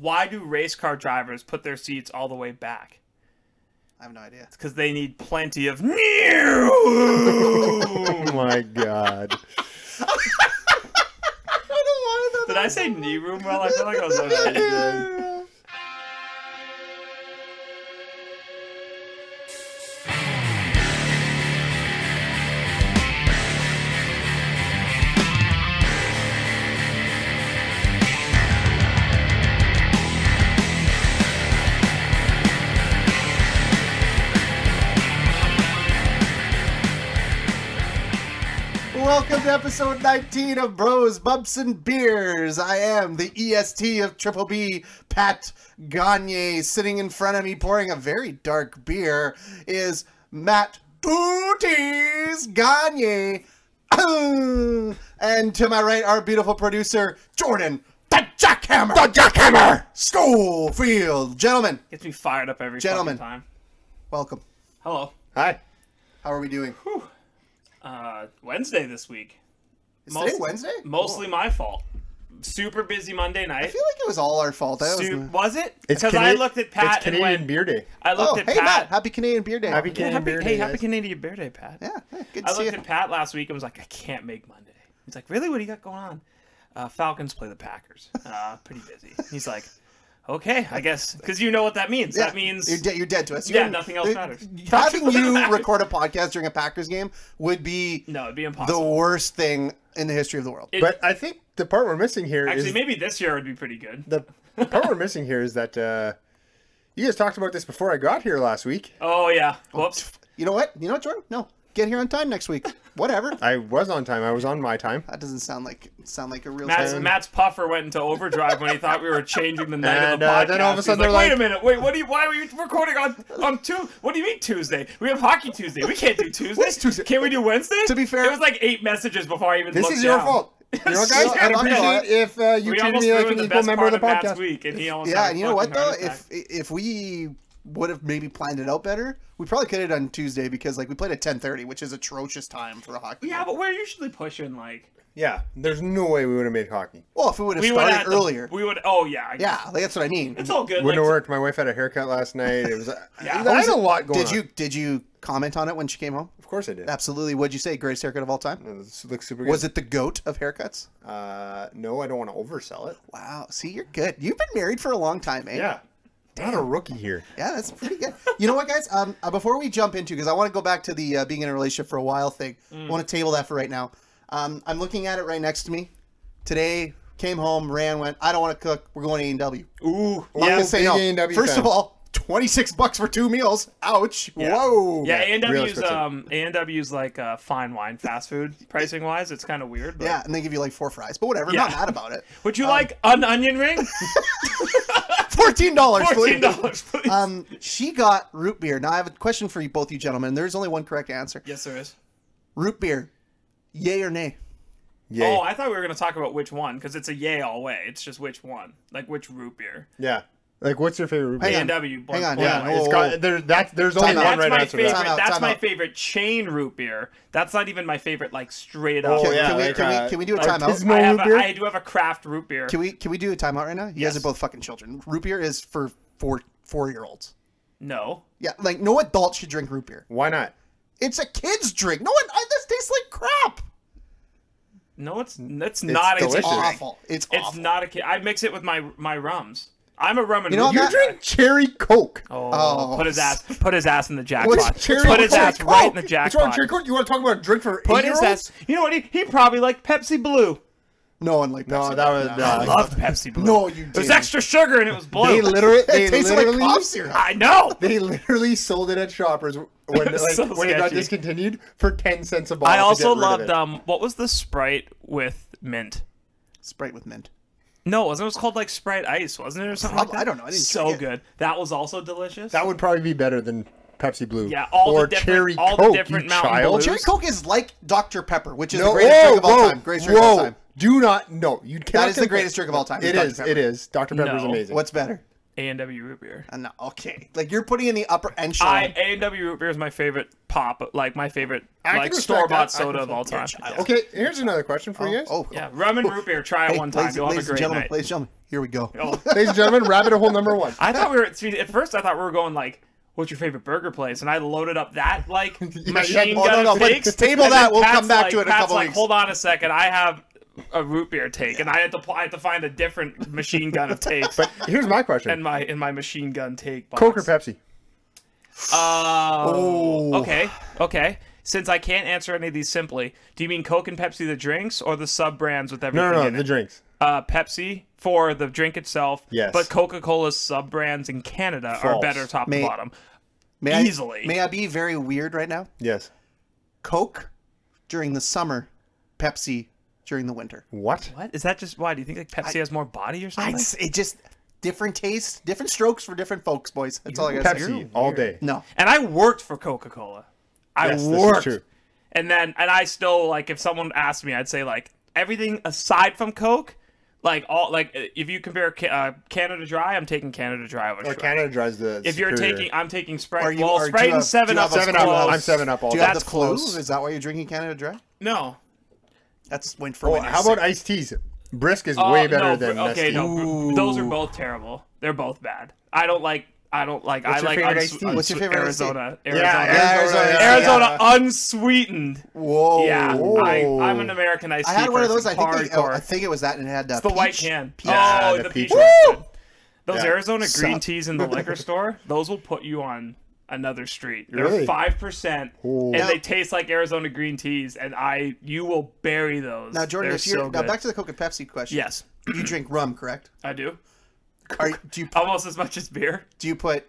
why do race car drivers put their seats all the way back? I have no idea. It's because they need plenty of new. Oh my god. Did I say knee room well? I feel like I was already good. Welcome to episode 19 of Bros, Bumps, and Beers. I am the EST of Triple B, Pat Gagne. Sitting in front of me, pouring a very dark beer, is Matt Booties Gagne. And to my right, our beautiful producer, Jordan, the Jackhammer Schofield. Gentlemen. Gets me fired up every fucking time. Welcome. Hello. Hi. How are we doing? Whew. Wednesday this week. Is today Wednesday? Mostly my fault. Super busy Monday night. I feel like it was all our fault. Was it? It's because I looked at Pat it's Canadian Beer Day. I looked at hey, Pat. Matt, happy Canadian Beer Day. Happy Canadian Beer Day. Happy Canadian Beer Day, Pat. Yeah, good to I see looked you. at Pat last week and was like, I can't make Monday. He's like, really? What do you got going on? Falcons play the Packers. Pretty busy. He's like, okay, I guess. Because you know what that means. Yeah, that means... You're dead to us. Yeah, nothing else matters. Having you record a podcast during a Packers game would be... No, it'd be impossible. The worst thing in the history of the world. But I think the part we're missing here is... Actually, maybe this year would be pretty good. The part we're missing here is that you guys talked about this before I got here last week. Oh, yeah. Whoops. You know what, Jordan? No. Get here on time next week. Whatever. I was on time. I was on my time. That doesn't sound like a real time. Matt's puffer went into overdrive when he thought we were changing the night of the podcast. Then all of a sudden He's they're like, wait a minute. Wait, why are we recording on Tuesday? What do you mean Tuesday? We have Hockey Tuesday. We can't do Tuesday. What's Tuesday? Can't we do Wednesday? To be fair... It was like 8 messages before I even This looked is your down. fault. You know, guys, I'd appreciate if you treated me like an equal member of the podcast. Week, and he yeah, and you know what, though? If we would have maybe planned it out better, we probably could have done Tuesday because we played at 10:30, which is atrocious time for a hockey game. Yeah, but we're usually pushing Yeah, there's no way we would have made hockey. Well, if we would have started earlier. We would. Oh, yeah. Yeah, that's what I mean. It's all good. Wouldn't have worked. My wife had a haircut last night. It was I had a lot going on. Did you comment on it when she came home? Of course I did. Absolutely. What'd you say? Greatest haircut of all time? It looks super good. Was it the GOAT of haircuts? No, I don't want to oversell it. Wow. See, you're good. You've been married for a long time, eh? Yeah. Not a rookie here. Yeah, that's pretty good. You know what, guys? Before we jump into, because I want to go back to the being in a relationship for a while thing. I want to table that for right now. I'm looking at it right next to me. Today, came home, went, I don't want to cook. We're going to A&W. Ooh. I'm going to say no. A&W First fan. of all, $26 for 2 meals. Ouch. Yeah. Whoa. Yeah, A&W's like fine wine fast food pricing wise. It's kind of weird. But... Yeah, and they give you like 4 fries. But whatever. Yeah. Not mad about it. Would you like an onion ring? $14, please. $14, please. She got root beer. Now, I have a question for you, both you gentlemen. There's only one correct answer. Yes, there is. Root beer. Yay or nay? Yay. Oh, I thought we were going to talk about which one, because it's a yay all way. It's just which one. Like, which root beer. Yeah. Like, what's your favorite root beer? A&W. Hang on. Yeah, Whoa, it's whoa. got, there's only one right answer to that. That's my favorite chain root beer. That's not even my favorite, like, straight up. Can we do a timeout? I do have a craft root beer. Can we do a timeout right now? You guys are both fucking children. Root beer is for 4-year-olds. No. Yeah, like no adult should drink root beer. Why not? It's a kid's drink. No one. This tastes like crap. No, it's not delicious. It's awful. It's awful. Not a kid. I mix it with my rums. I'm a rum and You know root what, beer You drink cherry Coke. Oh, put his ass in the jackpot. What's cherry Put his Coke? ass right in the What's jackpot. wrong with cherry Coke? You want to talk about a drink for Put his 8-year-olds? ass. You know what? He probably liked Pepsi Blue. No one liked Pepsi. No, that was I loved Pepsi Blue. No, you It was didn't. extra sugar and it was blue. It tasted like cough syrup. I know. They literally sold it at Shoppers when It was like so when it got sketchy. discontinued for 10 cents a bottle. I also to get rid of loved what was the Sprite with mint? Sprite with mint. No, it was called like Sprite Ice, wasn't it, or something like that? I don't know. I didn't so drink it. good. That was also delicious. That would probably be better than Pepsi Blue. Yeah, or cherry Coke, the different you Mountain child. Blues. Cherry Coke is like Dr. Pepper, which is the greatest drink of all time. Greatest drink of all time. Do not. No, you cannot. That is the greatest drink of all time. It is. Dr. Pepper. It is. Dr. Pepper is No. amazing. What's better? A&W root beer. No, okay. Like you're putting in the upper echelon. A&W root beer is my favorite pop, like my favorite I like can respect store-bought that. I soda can of all time. respect Okay, here's another question for you guys. Yeah, rum and root beer. Try it one time. You'll have a great night. Ladies and gentlemen, here we go. Oh. Ladies and gentlemen, rabbit hole number 1. I thought we were at first. I thought we were going like, "What's your favorite burger place?" And I loaded up that like machine gun of takes. Table and that. then We'll Pat's come back like, to it in a Pat's couple like, weeks. Hold on a second. I have a root beer take, and I had to find a different machine gun of takes. But here's my question. in my machine gun take box. Coke or Pepsi? Okay. Since I can't answer any of these simply, do you mean Coke and Pepsi the drinks or the sub brands with everything No, in the it? drinks. Pepsi for the drink itself. Yes. But Coca-Cola's sub brands in Canada are False. better top to bottom. Easily. May I be very weird right now? Yes. Coke during the summer, Pepsi during the winter. What? What? Is that just why? Do you think like Pepsi has more body or something? It just different tastes, different strokes for different folks, boys. That's all I gotta say. Pepsi all day. No. And I worked for Coca-Cola. Yes, this is worked. true. And I still like if someone asked me, I'd say like everything aside from Coke, like all like if you compare Canada Dry, I'm taking Canada Dry over Or Sprite. Canada Dries the If you're superior. taking, I'm taking Sprite. Are you- well, are- Sprite do you and have- 7 do you Up. have a 7 Up. Close. I'm 7 Up all Do day. you have That's the flu? close. Is that why you're drinking Canada Dry? No. That's when for Oh, when you're how about sick. iced teas? Brisk is way better no, than okay. Nestea. No, those are both terrible. They're both bad. I don't like. What's your favorite iced tea? What's your favorite iced tea? Arizona. Arizona. Unsweetened. Whoa. Yeah, Whoa. I'm an American iced tea. I had one of those. person, I hardcore. think it was that, and it had the white can. Yeah, Oh, the the peach peach. one. one's good. Those Yeah. Arizona green Suck. teas in the liquor store, those will put you on another street. They're Really? 5%, Ooh. and they taste like Arizona green teas, and you will bury those. Now, Jordan, They're if you're so now good. back to the Coke and Pepsi question. Yes, You drink rum, correct? I do. Do you Almost as much as beer. put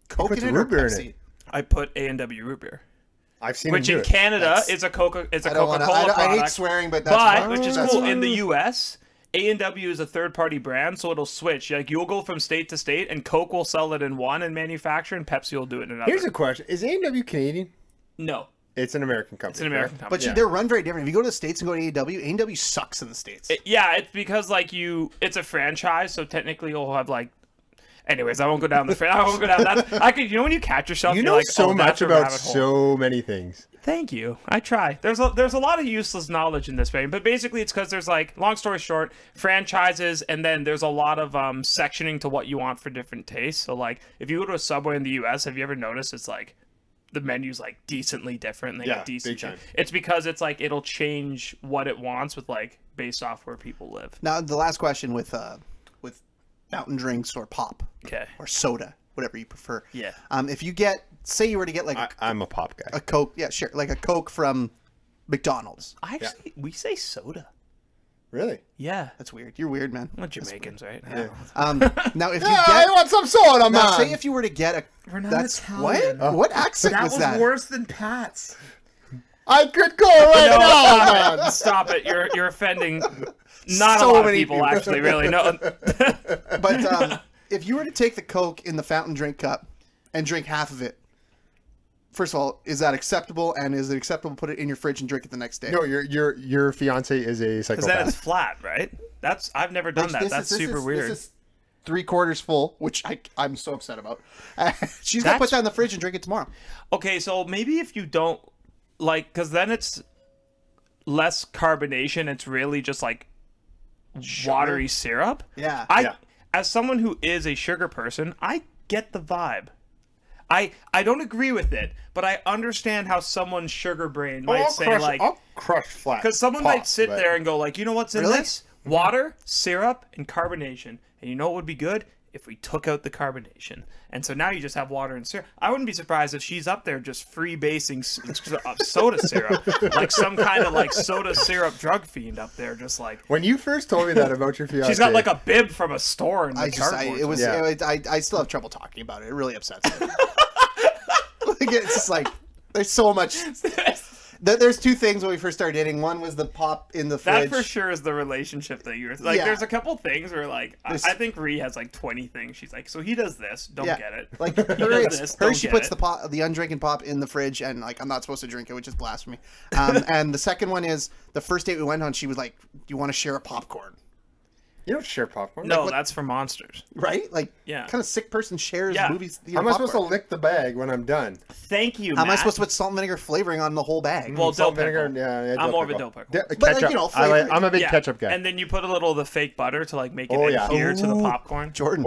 Coke puts in it or root beer in Pepsi? it. I put A&W root beer, I've seen which him do in it. Canada That's- is a Coca-Cola I product. hate swearing, but that's But fine. which is That's cool. fine. In the U.S., A&W is a third-party brand, so it'll switch. Like you'll go from state to state, and Coke will sell it in one and manufacture, and Pepsi will do it in another. Here's a question: is A&W Canadian? No, It's an American company. it's an American company. But they're run very different. If you go to the States and go to A&W, A&W sucks in the States. Yeah, it's because like it's a franchise, so technically you'll have like. Anyways, I won't go down the. I won't go down that. I could. You know when you catch yourself, You you're know like, so oh, much that's a about rabbit hole. so many things. Thank you. I try. There's a lot of useless knowledge in this game, but basically it's because there's like, long story short, franchises, and then there's a lot of sectioning to what you want for different tastes. So like, if you go to a Subway in the U.S., have you ever noticed it's like the menu's like decently different? And they Yeah, got decent. big time. It's because it's like it'll change what it wants with like based off where people live. Now, the last question with fountain drinks or pop Okay. or soda, whatever you prefer. Yeah. If you say you were to get like I'm a pop guy. a Coke, yeah, sure, like a Coke from McDonald's. Actually, we say soda. Really? Yeah. That's weird. You're weird, man. We're Jamaicans, right? Yeah. Now, if you Yeah, I get want some soda, now, man. say if you were to get a We're not that's Italian. what? What accent was that? worse than Pat's. I could go right No, now, man. stop it. You're offending not So a lot of many people, people. actually, really. No. But if you were to take the Coke in the fountain drink cup and drink half of it, first of all, is that acceptable? And is it acceptable to put it in your fridge and drink it the next day? No, your fiance is a Because then it's psychopath. flat, right? I've never done that. That's super weird. This is 3/4 full, which I'm so upset about. She's gonna put that in the fridge and drink it tomorrow. Okay, so maybe if you don't like, because then it's less carbonation. It's really just like watery syrup. Yeah. As someone who is a sugar person, I get the vibe. I don't agree with it, but I understand how someone's sugar brain might say like, I'll crush flat. because someone pop, might sit but- there and go like, you know what's in Really? this? Water, syrup, and carbonation. And you know what would be good? If we took out the carbonation. And so now you just have water and syrup. I wouldn't be surprised if she's up there just freebasing soda syrup. Like some kind of like soda syrup drug fiend up there, just like. When you first told me that about your fiance, She's got like a bib from a store in the cardboard. I still have trouble talking about it. It really upsets me. Like, it's just like there's so much. There's two things when we first started dating. One was the pop in the fridge. That for sure is the relationship thing. You're like, Yeah. there's a couple things where like, I think Ree has like 20 things. She's like, so he does this, don't get it. Like He her, does this, don't she get puts it. the undrinking pop in the fridge, and like I'm not supposed to drink it, which is blasphemy. And the second one is the first date we went on. She was like, "Do you want to share a popcorn?" You don't share popcorn. No, what- that's for monsters. Right? Like, Yeah. kind of sick person shares Yeah. movies. How am I supposed to lick the bag when I'm done? Thank you, How am I Matt. supposed to put salt and vinegar flavoring on the whole bag? Well, dill Salt, vinegar, pickle. yeah, I'm dill more of a pickle. dill pickle. But, like, Ketchup. you know, I'm a big Yeah. ketchup guy. And then you put a little of the fake butter to like make it Oh, yeah. adhere to the popcorn. Jordan.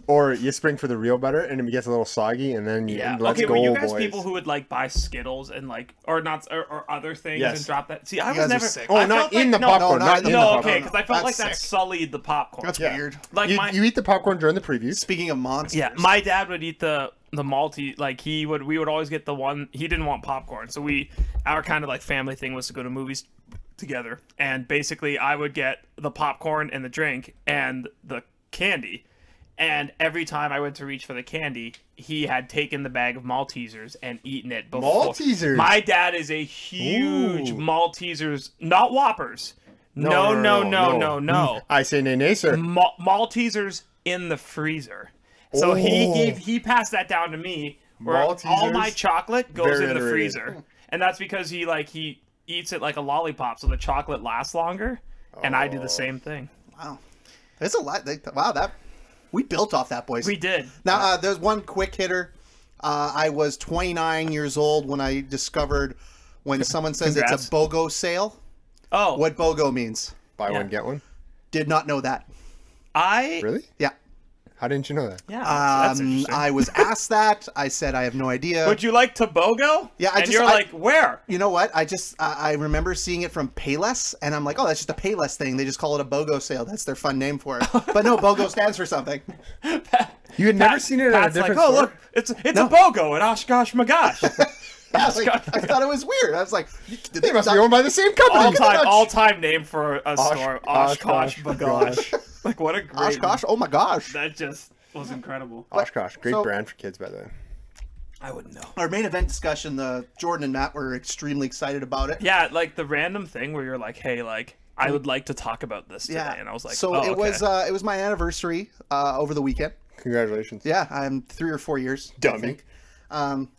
Or you spring for the real butter and it gets a little soggy and then Yeah. let's Okay, go, were you guys boys. people who would like buy Skittles and like or not or other things Yes. and drop that? See, I You was guys are never. sick. Oh, I not felt in like, the no, popcorn. no, Not no, in the No, popcorn. okay, because I felt like That's that sick. sullied the popcorn. That's Yeah. weird. Like You eat the popcorn during the previews. Speaking of monsters. Yeah, my dad would eat the malty. Like we would always get the one. He didn't want popcorn, so our kind of like family thing was to go to movies together, and basically I would get the popcorn and the drink and the candy, and every time I went to reach for the candy, he had taken the bag of Maltesers and eaten it before. Maltesers? My dad is a huge Ooh. Maltesers, not Whoppers. No. I say nay, sir. Maltesers in the freezer. So he passed that down to me. Where all Maltesers, my chocolate goes very in the underrated. freezer, and that's because he eats it like a lollipop, so the chocolate lasts longer. And I do the same thing. Wow. There's a lot. Wow, we built off that, boys. We did. Now, there's one quick hitter. I was 29 years old when I discovered when someone says Congrats. it's a BOGO sale, Oh, what BOGO means. Buy Yeah. one, get one. Did not know that. Really? Yeah. How didn't you know that? Yeah, that's interesting. I was asked that. I said I have no idea. Would you like Tobogo? Yeah, and you're like, where? You know what? I remember seeing it from Payless, and I'm like, oh, that's just a Payless thing. They just call it a BOGO sale. That's their fun name for it. But no, BOGO stands for something. You had never seen it at a Pat's different like, oh store? look, it's a BOGO at Oshkosh Magash. I thought it was weird. I was like, did They must be owned by the same company. all time name for a store. Oshkosh Magash. Like what a great Oshkosh? Oh my gosh. That just was incredible. Oshkosh, great So- brand for kids, by the way. I wouldn't know. Our main event discussion, Jordan and Matt were extremely excited about it. Yeah, like the random thing where you're like, hey, like I would like to talk about this today, Yeah. and I was like, so oh, it was my anniversary over the weekend. Congratulations. Yeah, I'm 3 or 4 years. I Dummy. think.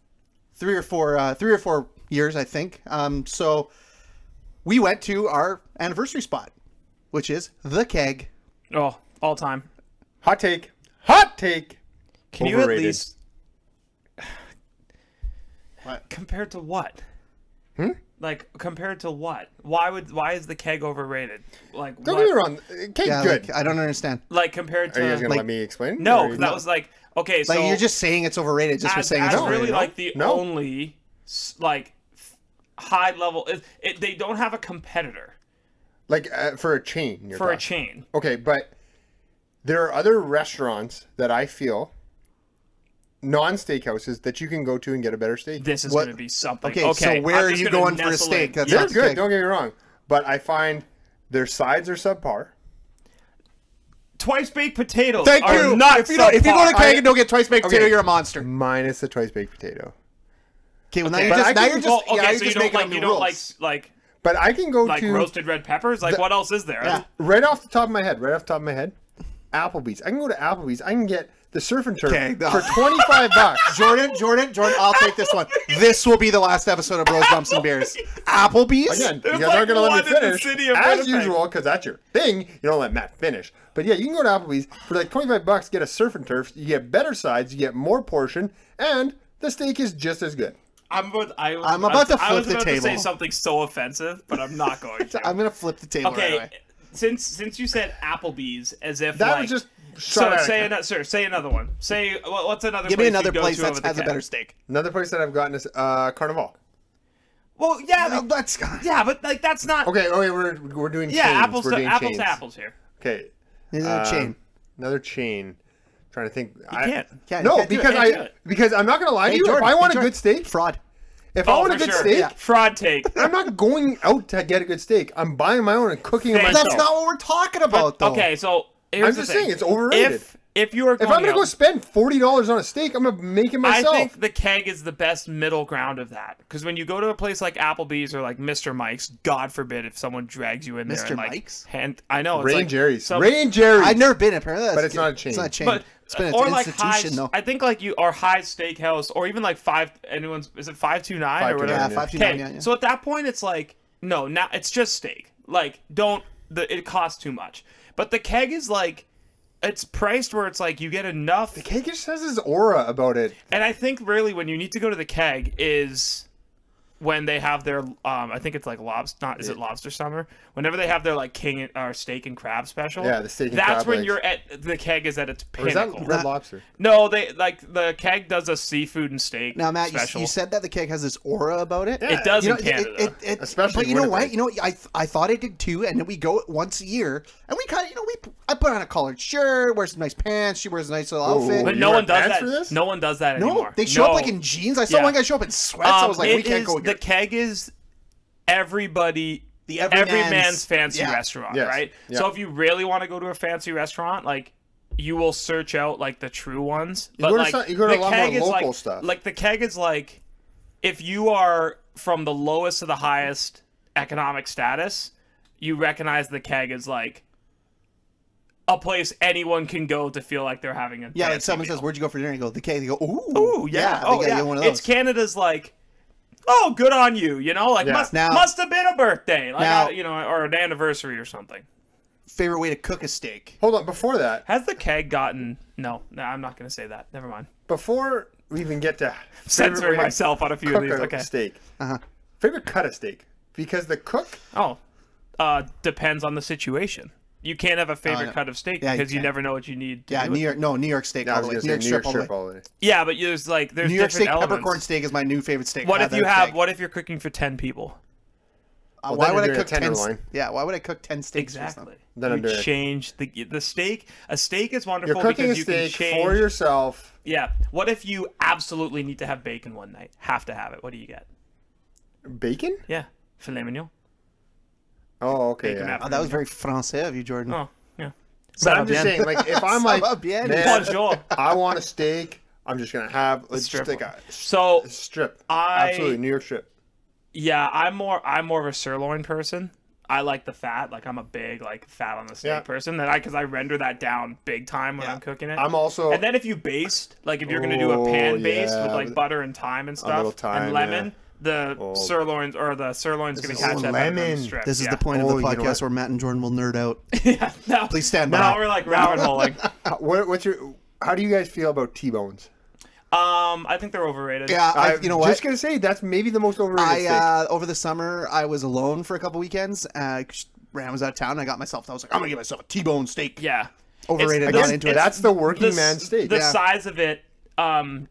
3 or 4 years, I think. So we went to our anniversary spot, which is the Keg. oh, all time. Hot take. Hot take. Can you Overrated. at least What? compared to what? Hmm? Like compared to what? Why is the Keg overrated? Like Don't what? get me wrong. Cake Yeah, good. like, I don't understand. Like compared Are you guys to gonna like- let me explain? no, Or- 'cause that was like okay, so Like you're just saying it's overrated just for as, saying it's as overrated. really No. like the No. only like high level. They don't have a competitor like for a chain. You're for a talking. chain. Okay, but there are other restaurants that I feel non-steakhouses that you can go to and get a better steak. This is What- going to be something. Okay, so where I'm are just you gonna going for a nestle steak? in. That's They're not the good. Keg. Don't get me wrong, but I find their sides are subpar. Twice baked potatoes Thank are you. not If you go to subpar. Keg and don't get twice baked potato, Okay. you're a monster. Minus the twice baked potato. Okay, well Okay. now But I you're can- just Well, yeah, okay, you're so just you don't making like up you new don't rules. like But I can go to roasted red peppers. Like what else is there? Yeah. right off the top of my head. Applebee's. I can go to Applebee's. I can get the surf and turf Okay, no. for $25. Jordan, I'll take this one. This will be the last episode of Bros, Bumps, and Beers. Applebee's? Again, There's you guys like aren't going to let one me in the finish. city of As Winnipeg. usual, because that's your thing. You don't let Matt finish. But yeah, you can go to Applebee's for like $25, get a surf and turf. You get better sides, you get more portion, and the steak is just as good. I'm about to I flip was the about to say table. something so offensive, but I'm not going to. I'm going to flip the table right Okay, away. since you said Applebee's as if That like, was just so shot at say it. another sir say another one. Say what's another Give place me another you go place to that over the has a Keg? better steak. Another place that I've gotten is Carnival. Well, yeah, No, that's yeah, but like that's not. Okay, we're doing Yeah, chains. apples we're to doing apples chains. to apples here. Okay. Another chain. Another chain. Trying to think. You can't. Yeah, you No, can't do it. because Can't do it. because I'm not gonna lie to you. Jordan, if I want a Jordan. good steak, Fraud. if I Oh, want a for good sure. steak, Yeah. Fraud take. I'm not going out to get a good steak. I'm buying my own and cooking it Thank myself. That's not what we're talking about, though. Okay, so here's I'm the just thing. saying it's overrated. If you are If going I'm gonna out, go spend $40 on a steak, I'm gonna make it myself. I think the Keg is the best middle ground of that. Because when you go to a place like Applebee's or like Mr. Mike's, God forbid if someone drags you in there Mr. and like Mike's? I know it's Rain like Jerry's. some- Rain Jerry's. I've never been. Apparently, that's But it's good. not a chain. It's not a chain. but It's been an or like institution, High's, though. I think like you or High's Steakhouse or even like is it 529 or whatever? 529, Yeah, 529, Okay, yeah. so at that point it's like no, now it's just steak. Like it costs too much. But the keg is like, it's priced where it's like you get enough. The keg just has this aura about it. And I think really when you need to go to the keg is when they have their I think it's like is it lobster summer? Whenever they have their like king or steak and crab special. Yeah, the steak and that's crab when legs. you're at the keg is at its Or is pinnacle. that Red Lobster? No, they like the keg does a seafood and steak. Now, Matt, special. you said that the keg has this aura about it. It does in Canada. Especially but you know Winnipeg. what? I thought it did too. And then we go once a year, and we kind of I put on a collared shirt, wear some nice pants. She wears a nice little outfit. But you no wear one does pants that. for this? No one does that No, anymore. they show up like in jeans. I saw one guy show up in sweats. I was like, we can't go here. The keg is everybody, The every man's fancy restaurant, Yes. right? Yeah. So if you really want to go to a fancy restaurant, like you will search out like the true ones. You But go to like some- you go to the a lot keg more is local like, stuff. Like the keg is like if you are from the lowest to the highest economic status, you recognize the keg as like a place anyone can go to feel like they're having a Yeah, like fancy someone meal. says, "Where'd you go for dinner?" You go, "The keg." They go, "Ooh, Ooh, yeah. they Oh, got yeah. you one of those. It's Canada's like, oh, good on you. You know, like Yeah. must have been a birthday, like Now- you know, or an anniversary or something. Favorite way to cook a steak? Hold on, before that, Has the keg gotten? No, I'm not going to say that. Never mind. before we even get to Censoring favorite way to myself on a few of cook these. a Okay. steak. Uh-huh. Favorite cut of steak, because the cook. Oh, depends on the situation. You can't have a favorite no. cut of steak Yeah, you because you can't. never know what you need. To Yeah, do New with it. York. New York steak Yeah, I all was the way. gonna say New York strip all the way. all the way. Yeah, but there's New York different steak, elements. peppercorn steak is my new favorite steak. What I if have you that have? keg. What if you're cooking for 10 people? Well, why then would I you're doing cook a 10? tenderloin. Yeah, why would I cook 10 steaks? for Exactly. something? Then I'm You doing it. change the steak. A steak is wonderful You're cooking a because you can steak change. for yourself. Yeah. What if you absolutely need to have bacon one night? Have to have it. What do you get? Bacon? Yeah. Filet mignon. Oh, okay. Bacon Yeah. after- Oh, that was very français of you, Jordan. Oh, yeah. But I'm just saying, like, if I'm like, Ça va bien. man, Bonjour. I want a steak, I'm just gonna have let's just strip like one. a So strip. I- Absolutely, New York strip. yeah, I'm more of a sirloin person. I like the fat. Like I'm a big like fat on the steak Yeah. person. Because I render that down big time when Yeah. I'm cooking it. I'm also And then if you baste, like if you're gonna do a pan baste with yeah, like with butter and thyme and little stuff thyme, and lemon, yeah. the Oh. sirloin's gonna This catch is that better than the lemon. strip. This is yeah. the point of Oh, the you know podcast what? where Matt and Jordan will nerd out. Yeah. No. Please stand by. Now we're like rabbit holing. what's your? How do you guys feel about Tbones? I think they're overrated. Yeah, you know what? Just gonna say that's maybe the most overrated steak. Over the summer, I was alone for a couple weekends. Ram was out of town. I was like, I'm gonna get myself a T-bone steak. Yeah. Overrated, It's- not into it. That's the working the, man steak. The Yeah. size of it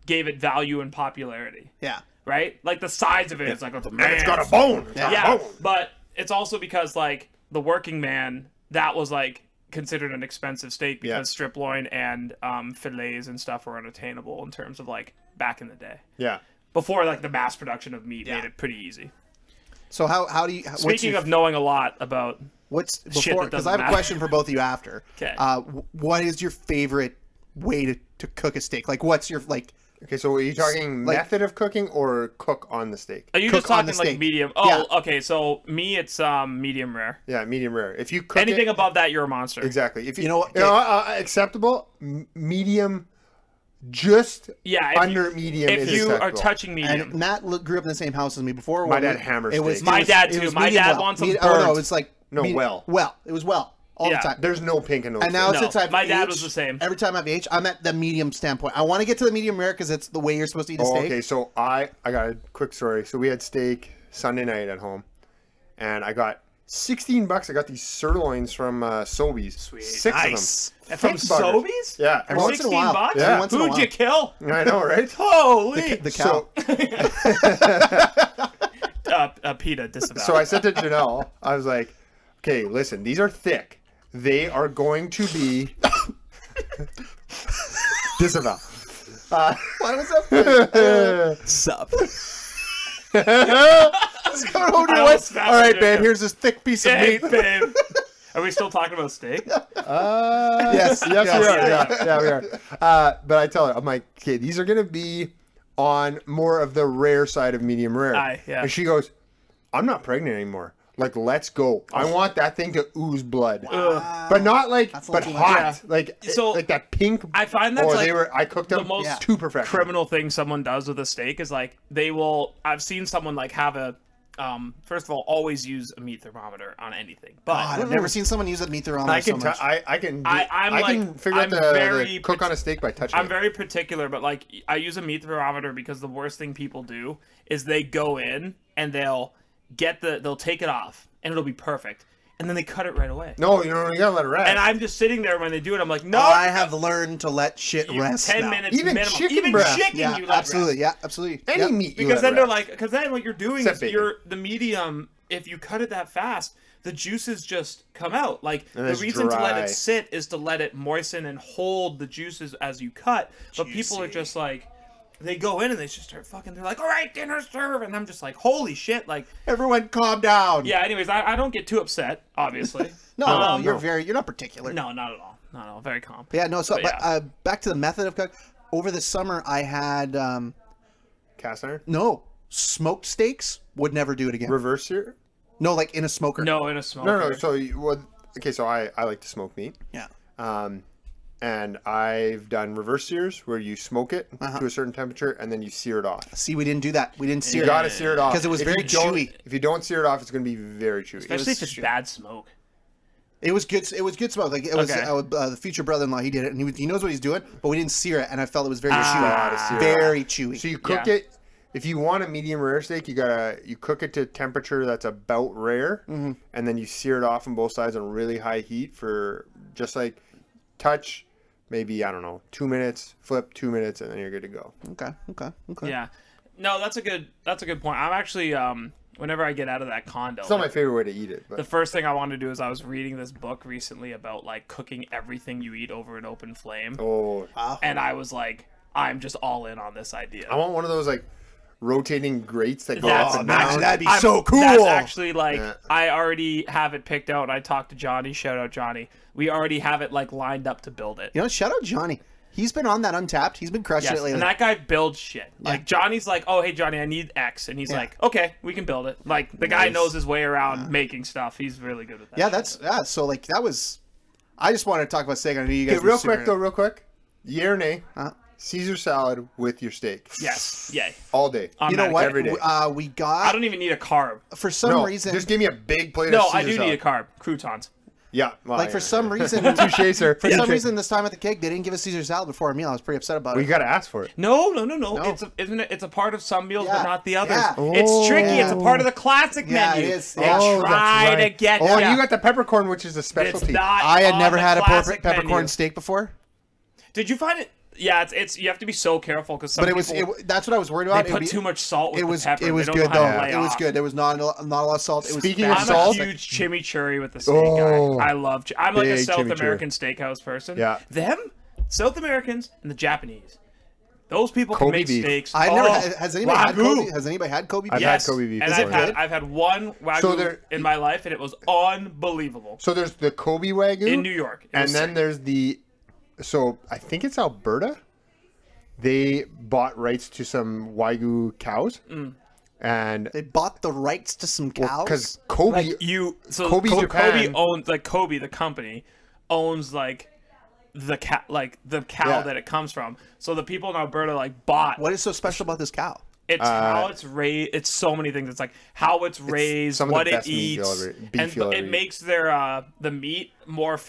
gave it value and popularity, Yeah. right? Like the size of it is like, oh, the man, It's got a bone. It's got a yeah, bone. but it's also because like the working man, that was like considered an expensive steak because Yeah. strip loin and fillets and stuff were unattainable in terms of like back in the day. Yeah. Before like the mass production of meat Yeah. made it pretty easy. So how do you? Speaking of knowing a lot about what's shit before? that Because doesn't I have a matter. question for both of you after. 'Kay. What is your favorite way to cook a steak? Like, what's your like? Okay, so are you talking Like- method of cooking or cook on the steak? Are you Cook just on the talking like steak. medium? Yeah. Oh, okay. So me, it's medium rare. Yeah, medium rare. If you cook Anything it, above that, you're a monster. exactly. If You know what? acceptable, medium, just Yeah, if under medium If is you are acceptable. touching medium, And Matt grew up in the same house as me before. My when dad we- hammers It was steak. My dad, it too. was My medium dad well. wants them Oh no, burnt. it's like No, well. It was well all Yeah. the time. There's no pink in those. And now No, since I've my dad aged, was the same. Every time I've aged, I'm at the medium standpoint. I want to get to the medium rare because it's the way you're supposed to eat a Oh, steak. okay, so I got a quick story. So we had steak Sunday night at home, and I got $16. I got these sirloins from Sobeys. Sweet. 6 Nice. of them. From Thick buggers. Sobeys? Yeah. Every once in a while. $16? Yeah. Once in a Who'd while. you kill? I know, right? Holy! The cow. PETA disavowed. So I said to Janelle, I was like, okay, listen, these are thick. They are going to be disavow. Why was that? Sup? Let's go over to I your almost wife. All right, smashed babe. it. Here's this thick piece of Hey, meat. babe. Are we still talking about steak? Yes, Yes, we are. yes. Yeah, we are. But I tell her, I'm like, okay, these are going to be on more of the rare side of medium rare. Aye, yeah. And she goes, I'm not pregnant anymore. Like, let's go. I want that thing to ooze blood. But not like, That's a but little too hot. much. Like, So, like that pink. I find that's like I cooked them most Yeah. to perfection. criminal thing someone does with a steak is like they will. I've seen someone like have a first of all, always use a meat thermometer on anything. But God, I've never seen someone use a meat thermometer I can so much. I can figure I'm out very the cook on a steak by touching I'm it. very particular, but like I use a meat thermometer because the worst thing people do is they go in and they'll take it off and it'll be perfect. And then they cut it right away. No, you gotta let it rest. And I'm just sitting there when they do it. I'm like, no. I have learned to let shit rest 10 now. minutes Even minimum. chicken Even breast. chicken, Yeah, you let absolutely. rest. Yeah, absolutely. Any Yep. meat, you Because let then they're rest. like, because then what you're doing Except is bacon. the medium. If you cut it that fast, the juices just come out. Like And the it's reason to let dry. it sit is to let it moisten and hold the juices as you cut. But people are Juicy. just like, they go in and they just start fucking. They're like, all right, dinner's served, and I'm just like, holy shit, like. Everyone, calm down. Yeah. Anyways, I don't get too upset, obviously. No, no. you're not particular. No, not at all. Not at all. Very calm. Yeah, no. So, But but back to the method of cook. Over the summer, I had Cast iron? smoked steaks. Would never do it again. Reverse sear? No, like in a smoker. No, in a smoker. No. So so I like to smoke meat. Yeah. And I've done reverse sears where you smoke it to a certain temperature and then you sear it off. See, we didn't do that. We didn't sear You it. gotta sear it off 'Cause it was If very you don't- chewy. If you don't sear it off, it's gonna be very chewy. Especially if it's bad smoke. It was good. It was good smoke. Like it was Okay. the future brother-in-law. He did it, and he knows what he's doing. But we didn't sear it, and I felt it was very gotta chewy, sear it very chewy. So you cook Yeah. it. If you want a medium rare steak, you cook it to temperature that's about rare, and then you sear it off on both sides on really high heat for just like touch, maybe I don't know, 2 minutes. Flip 2 minutes, and then you're good to go. Okay. Yeah. No, that's a good point. I'm actually whenever I get out of that condo, It's not my favorite way to eat it, the but first thing I want to do is I was reading this book recently about like cooking everything you eat over an open flame. oh, And I was like, I'm just all in on this idea. I want one of those like rotating grates that go That's- up and imagine down. that'd be so cool. That's actually like Yeah. I already have it picked out. I talked to Johnny. Shout out Johnny. We already have it like lined up to build it. You know, shout out Johnny. He's been on that Untapped. He's been crushing Yes, it lately. and that guy builds shit. Like Johnny's like, oh hey Johnny, I need X, and he's Yeah. like, okay, we can build it. Like the guy Nice. knows his way around making stuff. He's really good with that. Yeah, shit. that's So like that was. I just wanted to talk about steak. I knew you guys. Okay, were real super quick though, real quick. Yeah or nay? Uh-huh. Caesar salad with your steak yes, yay. all day. You know what? Every day. We I got don't even need a carb. for some No, reason. just give me a big plate No, of Caesar I do salad. need a carb. Croutons. Yeah, well, like for yeah. some reason, Touché, sir. for some reason, this time at the Keg, they didn't give us Caesar salad before a meal. I was pretty upset about we it. gotta ask for it. No. No. Isn't it? It's a part of some meals, Yeah, but not the others. yeah. It's tricky. It's a part of the classic Yeah, menu. it is. They Oh, try to get Oh, ya. and you got the peppercorn, which is a It's specialty. not. I had on never the had a classic peppercorn menu. steak before, Did you find it? Yeah, it's you have to be so careful because but it was. That's what I was worried about. they put too much salt with It was. the pepper. It was They don't good know how to though. lay It was off. good. There was not a lot of salt. It was Speaking of I'm salt- a huge chimichurri with the steak Oh. guy. I love. I'm like a Big South chimichurri. American steakhouse person. Yeah. Them, South Americans, and the Japanese. Those people can Kobe make beef. steaks. I've Oh, never. Has anybody had Wagyu. Kobe? Has anybody had Kobe? beef? I've had Yes, Kobe beef and before. I've had one wagyu So there- in my life, and it was unbelievable. So there's the Kobe Wagyu In New York, It and was then sick. there's the. So I think it's Alberta. They bought rights to some Wagyu cows, and They bought the rights to some cows. because Kobe, Kobe Japan- owns like Kobe the company owns like the cow Yeah. that it comes from. So the people in Alberta like bought What is so special about this cow? it's how it's raised. It's so many things. It's like how it's raised, some of the what it best meat you'll eats, ever- beef and you'll it ever eat. makes their the meat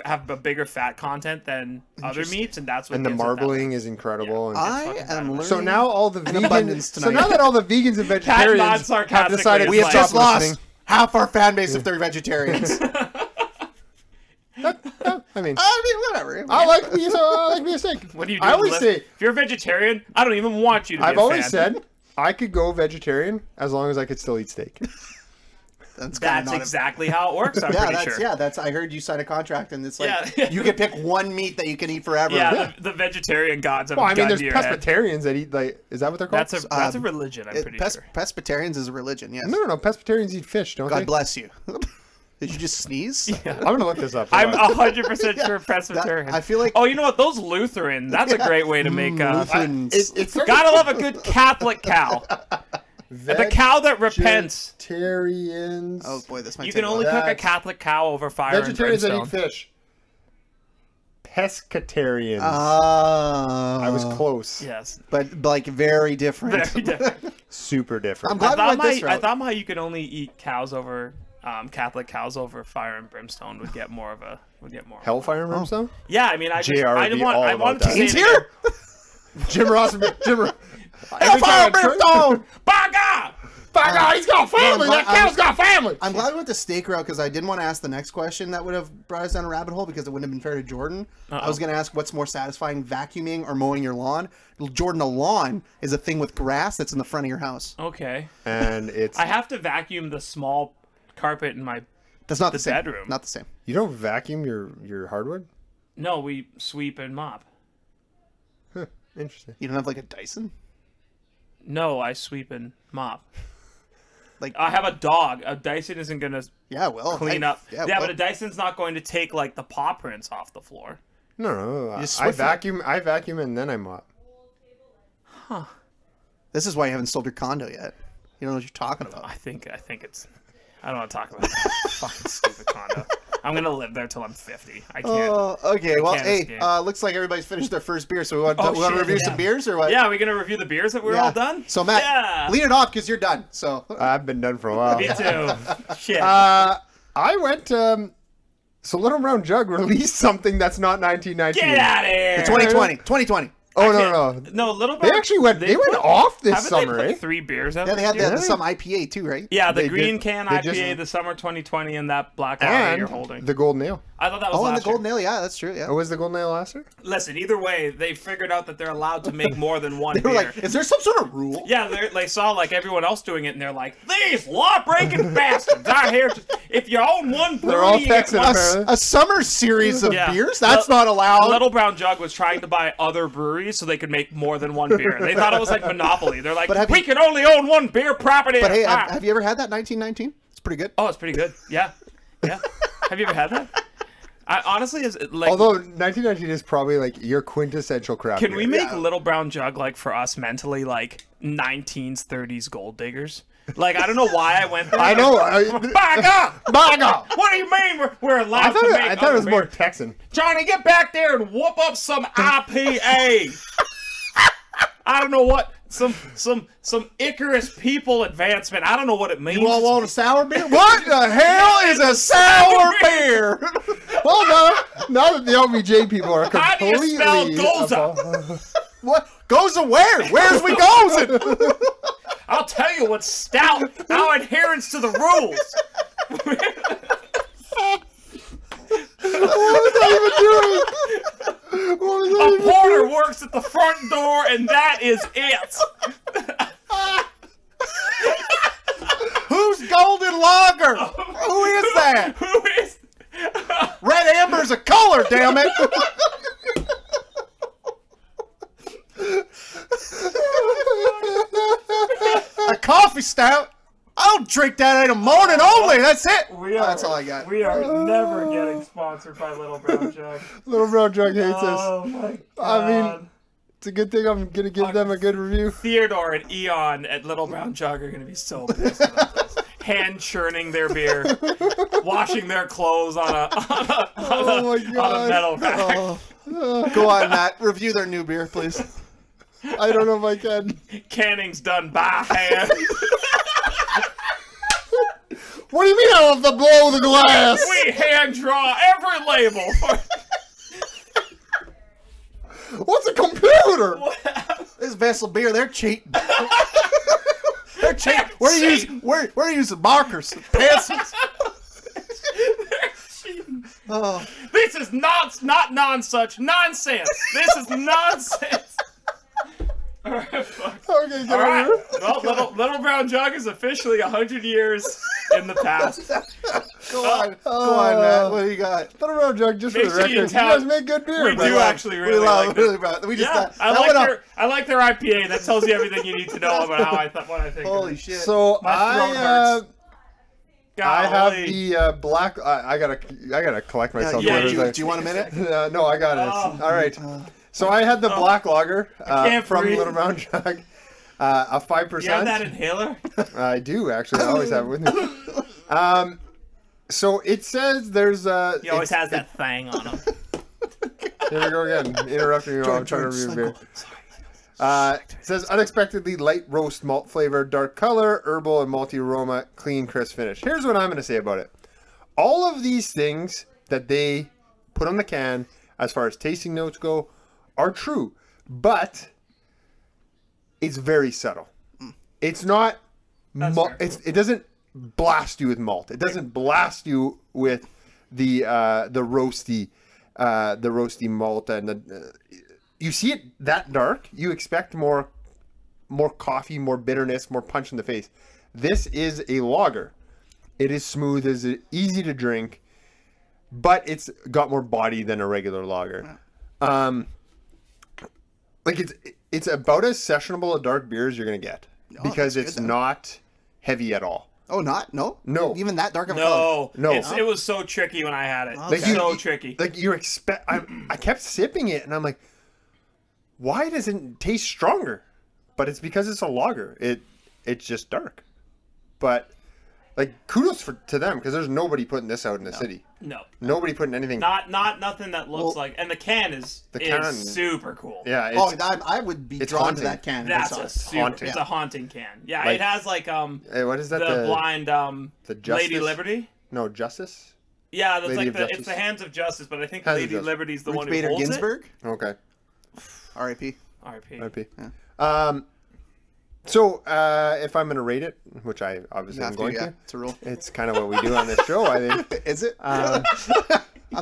have a bigger fat content than other meats, and that's what and the gives it that marbling way. is incredible. And I fucking am bad. learning. so now all the abundance vegans. So tonight. now that all the vegans and vegetarians have non-sarcastically, decided it's we have like- just stop lost listening. half our fan base if they're vegetarians. I mean, Whatever. I like me a steak. What do you do? I always Liv? say if you're a vegetarian, I don't even want you to. Be I've a always fan. said I could go vegetarian as long as I could still eat steak. That's, That's exactly how it works. I'm yeah, pretty that's sure. yeah. That's I heard you sign a contract and it's like Yeah. you can pick one meat that you can eat forever. Yeah, the vegetarian gods have Well, a I mean, gun there's to your head. pescatarians that eat like. Is that what they're called? That's a religion. I'm pretty sure. Pescatarians is a religion. Yes. No. Pescatarians eat fish, don't God they? bless you. Did you just sneeze? I'm gonna look this up. I'm Hold on. 100% sure Presbyterian. I feel like- Oh, you know what? Those Lutheran. That's a great way to make. Lutherans. It's Gotta love a good Catholic cow. The cow that repents. Vegetarians. Oh boy, this might. You take can a only while. cook a That's- Catholic cow over fire Vegetarians and that eat brimstone. fish. Pescatarians. I I was close. Yes. but like very different. Very different. super different. I'm glad we went this I route. thought you could only eat cows over Catholic cows over fire and brimstone would get more. Hellfire and Brimstone? Yeah, I mean, I all wanted about to that. say He's it here. Jim Ross. Hellfire Brimstone. By God! By God, he's got family. That cow's got family. I'm glad we went the steak route because I didn't want to ask the next question that would have brought us down a rabbit hole because it wouldn't have been fair to Jordan. I was going to ask what's more satisfying, vacuuming or mowing your lawn. Jordan, a lawn is a thing with grass that's in the front of your house. Okay. And it's... I have to vacuum the small carpet in my That's not the same. bedroom. Not the same. You don't vacuum your hardwood? No, we sweep and mop. Huh, interesting. You don't have like a Dyson? No, I sweep and mop. Like I have a dog. A Dyson isn't gonna clean up. Yeah, but a Dyson's not going to take like the paw prints off the floor. No. just I Swiffer. vacuum and then I mop. Huh. This is why you haven't sold your condo yet. You don't know what you're talking about. I think it's. I don't want to talk about that fucking stupid condo. I'm gonna live there till I'm 50. I can't. Oh, okay. Well, can't hey, escape. looks like everybody's finished their first beer, so we want, Oh, to review some beers or what? Yeah, we're gonna review the beers that we're Yeah. all done. So Matt, yeah. lead it off because you're done. So I've been done for a while. Me too. Shit. I went. So Little Brown Jug released something that's not 1919. Get out of here. 2020. Oh no. No, Little They Brown. actually went. They went off this Haven't summer, they eh? put 3 beers out? Yeah, they had this year? some IPA too, right? Yeah, the They green did- can they IPA, just- the summer 2020, and that black lager And you're holding. the Golden Ale. I thought that was Oh, and last the Golden Ale. Yeah, that's true. Yeah. Oh, was the Golden Ale last year? Listen, either way, they figured out that they're allowed to make more than one They were beer. like, is there some sort of rule? Yeah, they saw like everyone else doing it, and they're like, "These law-breaking bastards out here! If you own one brewery, They're all you get Texan, one." apparently. A summer series of Yeah. beers? That's not allowed. Little Brown Jug was trying to buy other breweries so they could make more than one beer. They thought it was like Monopoly. They're like, But have we you- can only own one beer property But at hey, a time. have you ever had that 1919? It's pretty good. Oh, it's pretty good. Yeah. Have you ever had that? I honestly is like. Although 1919 is probably like your quintessential craft Can beer. we make Little Brown Jug like for us mentally like 19s, 30s gold diggers? Like I don't know why I went there. I know. Back up! Back up! What do you mean we're allowed to make? I thought it was other more beer? Texan. Johnny, get back there and whoop up some IPA. I don't know what some Icarus people advancement. I don't know what it means. You all want a sour beer? What the hell is a sour beer? Well, now that the LBJ people are How do you completely spell Goza? What? Goes where? Where's we going? I'll tell you what's stout. Our adherence to the rules. What was I even doing? What was I A even porter works at the front door, and that is it. Who's Golden Lager? Who is that? Who is? Red Amber's a color, damn it. A coffee stout? I don't drink that in the morning only. That's it. That's all I got. We are never getting sponsored by Little Brown Jug. Little Brown Jug hates us. Oh my god. I mean, it's a good thing I'm gonna give them a good review. Theodore and Eon at Little Brown Jug are gonna be so pissed about this. Hand churning their beer, washing their clothes on a Oh my God. metal rack. Go on, Matt. Review their new beer, please. I don't know if I can. Canning's done by hand. What do you mean I don't have to blow the glass? We hand draw every label. What's a computer? This Vessel beer, they're cheating. They're cheating. We're using markers, pencils. Oh. This is not nonsense. This is nonsense. All right, fuck. Okay, get All right. over here. Well, Little Brown Jug is officially 100 years in the past. Go on, Matt. What do you got? Little Brown Jug, just for Make the sure you record. You tell- guys make good beer. We but- do actually really like it. really proud. We just Yeah, that went up. I like their IPA. That tells you everything you need to know about how I thought what I think. Holy of it. shit. So My throat hurts. I have Golly. the black. I gotta collect myself. yeah, What is you- it? do you want a minute? No, I got it. Oh. All right. So I had the black lager can't from breathe. Little Brown Jug, a 5%. You have that inhaler? I do actually. I always have it with me. So it says there's He always has that thing on him. Here we go again. Interrupting me while I'm trying to review beer. It says unexpectedly light roast malt flavor, dark color, herbal and malty aroma, clean, crisp finish. Here's what I'm going to say about it. All of these things that they put on the can, as far as tasting notes go, are true, but it's very subtle. It's not. It doesn't blast you with malt. It doesn't blast you with the roasty malt and the. You see it that dark, you expect more coffee, more bitterness, more punch in the face. This is a lager. It is smooth, it's easy to drink, but it's got more body than a regular lager. Like it's about as sessionable a dark beer as you're gonna get because it's not heavy at all. Oh, not? No? No. Even that dark of a color? No. It was so tricky when I had it. Okay. So tricky. Like you expect, I kept sipping it and I'm like, why doesn't it taste stronger? But it's because it's a lager. It's just dark. But like kudos to them because there's nobody putting this out in the city. No. Nobody putting anything. Not nothing that looks like. And the can is super cool. Yeah. I would be drawn haunting. to that can. That's haunting. It's a haunting can. Yeah, Like, it has like what is that? the blind the Justice? Lady Liberty. No, Justice. Yeah, that's Lady like of it's Justice. the Hands of Justice, but I think Hands of Lady Justice. Liberty's the Ruth one who Bader holds Ginsburg? Okay. R.I.P. R.I.P. RP. Yeah. So if I'm gonna rate it, which I obviously am going to, It's a rule. it's kind of what we do on this show. I think. Is it? I'm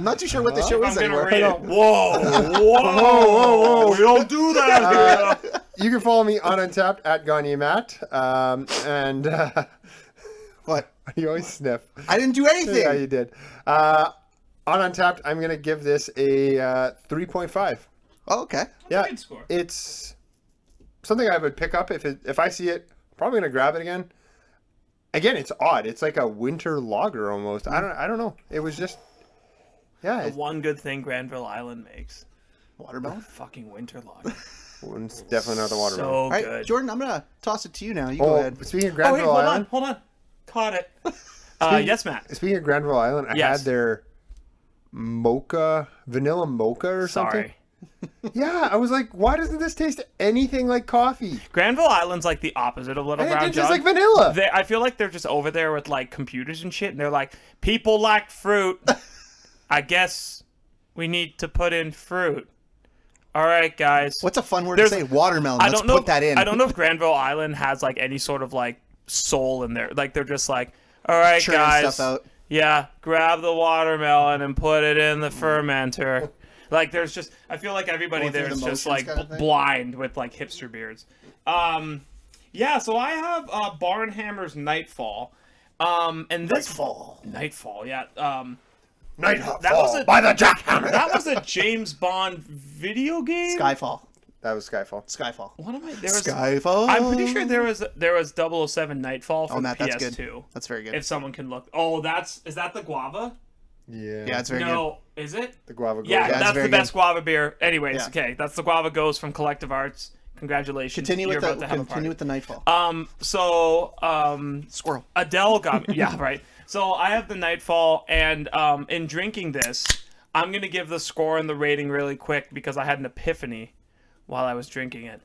not too sure what the show I'm is gonna anymore. rate it. Whoa! We don't do that here. You can follow me on Untapped at Gagne Matt, and What? you always sniff. I didn't do anything. Yeah, you did. On Untapped, I'm gonna give this a 3.5. Oh, okay. Yeah, a good score. it's something I would pick up if I see it. Probably gonna grab it again. Again, it's odd. It's like a winter lager almost. I don't know. It was just The one good thing Granville Island makes. Watermelon? Fucking winter lager. It's definitely not the watermelon. So All right, good. Jordan, I'm going to toss it to you now. You go ahead. Speaking of Oh, wait, Granville Island, hold on. Caught it. Yes, Matt. Speaking of Granville Island, I Yes. had their vanilla mocha or something. Sorry. Yeah, I was like, why doesn't this taste anything like coffee? Granville Island's like the opposite of Little And it Brown tastes just Jug. like vanilla. I feel like they're just over there with like computers and shit, and they're like, people like fruit. I guess we need to put in fruit. All right, guys. What's a fun word There's- to say? Watermelon. I Let's don't know. put that in. I don't know if Granville Island has like any sort of like soul in there. Like they're just like, all right, Churning guys. stuff out. Yeah, grab the watermelon and put it in the fermenter. Like there's just, I feel like everybody Going through there is the just motions like kind of thing? blind with like hipster beards. Yeah, so I have Barnhammer's NightFall. And this Nightfall, yeah. Nightfall That was a- by the jackhammer. That was a James Bond video game. Skyfall. That was Skyfall. Skyfall. What am I? There was. Skyfall. I'm pretty sure there was 007 Nightfall for Oh, the Matt, that's PS2. good. That's very good. If someone can look. Oh, is that the guava? Yeah. Yeah, it's very good. No, is it? The guava. Gold. Yeah, it's that's very the best guava beer. Anyways, Yeah. okay, that's the Guava Goes from Collective Arts. Congratulations. Continue You're with about to have a continue with party. the Nightfall. Squirrel. Adele got me. Yeah, right. So I have the Nightfall, and in drinking this, I'm gonna give the score and the rating really quick because I had an epiphany while I was drinking it.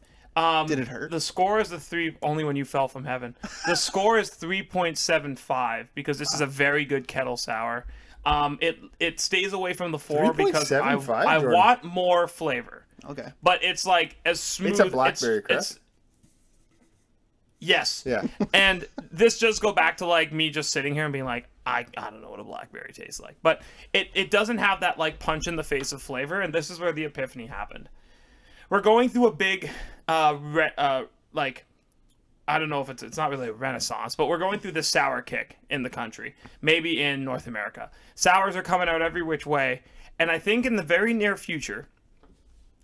Did it hurt? The score is only when you fell from heaven. The score is 3.75 because this is a very good kettle sour. It stays away from the 4 because I 3.75, Jordan. want more flavor. Okay. But it's like as smooth. It's a blackberry, correct? Yes. Yeah. And this just go back to like me just sitting here and being like, I don't know what a blackberry tastes like. But it doesn't have that like punch in the face of flavor, and this is where the epiphany happened. We're going through a big like, I don't know if it's not really a renaissance, but we're going through this sour kick in the country, maybe in North America. Sours are coming out every which way, and I think in the very near future,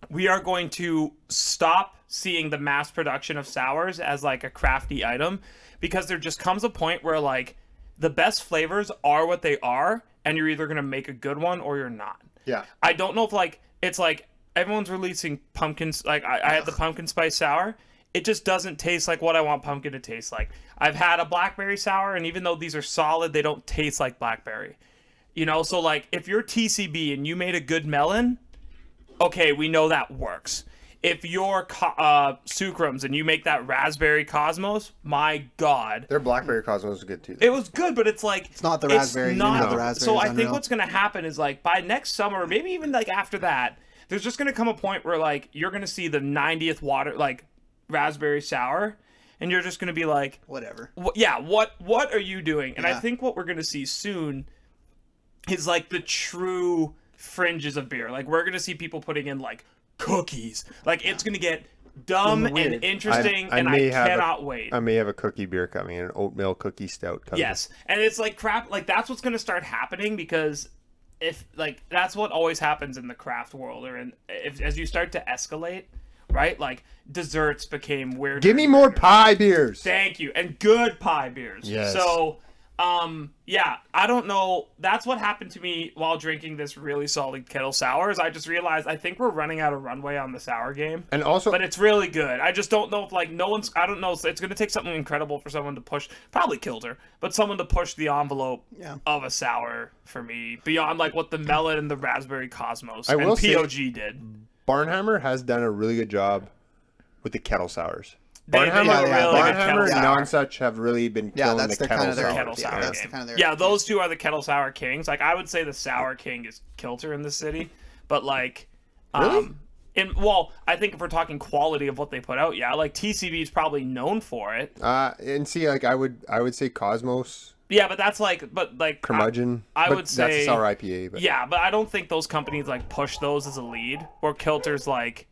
we are going to stop seeing the mass production of sours as like a crafty item, because there just comes a point where like the best flavors are what they are, and you're either going to make a good one or you're not. Yeah. I don't know if like it's like everyone's releasing pumpkins. Like I had the pumpkin spice sour. It just doesn't taste like what I want pumpkin to taste like. I've had a blackberry sour, and even though these are solid, they don't taste like blackberry. You know, so like if you're TCB and you made a good melon, okay, we know that works. if you're Sookrams and you make that raspberry Cosmos, my God. Their blackberry Cosmos is good too. It was good, but it's like... It's not the raspberry. You know the raspberry so I unreal. think what's going to happen is like by next summer, maybe even like after that, there's just going to come a point where like you're going to see the 90th raspberry sour, and you're just going to be like... Whatever. What are you doing? And I Yeah. think what we're going to see soon is like the true fringes of beer. Like we're going to see people putting in like cookies. Like it's going to get dumb and interesting, and I cannot wait. I may have a cookie beer coming, an oatmeal cookie stout coming. Yes, and it's like crap. Like that's what's going to start happening, because if like that's what always happens in the craft world, or as you start to escalate, right? Like desserts became weird. Give me more pie beers. Thank you, and good pie beers. Yes. So, yeah, I don't know. That's what happened to me while drinking this really solid kettle sour. Is I just realized I think we're running out of runway on the sour game. And also, but it's really good. I just don't know if like no one's. I don't know. It's going to take something incredible for someone to push. Probably Kilter, but someone to push the envelope of a sour for me beyond like what the melon and the raspberry Cosmos and POG did. Barnhammer has done a really good job with the kettle sours. Barnhammer and Non-Such have really been killing the kettle sour game. Yeah, those two are the kettle sour kings. Like I would say the sour king is Kilter in the city, but like, really? I think if we're talking quality of what they put out, like TCB is probably known for it. And see, like I would say Cosmos. Yeah, but that's like, Curmudgeon. I would say that's a sour IPA. But. Yeah, but I don't think those companies like push those as a lead. Or Kilter's like,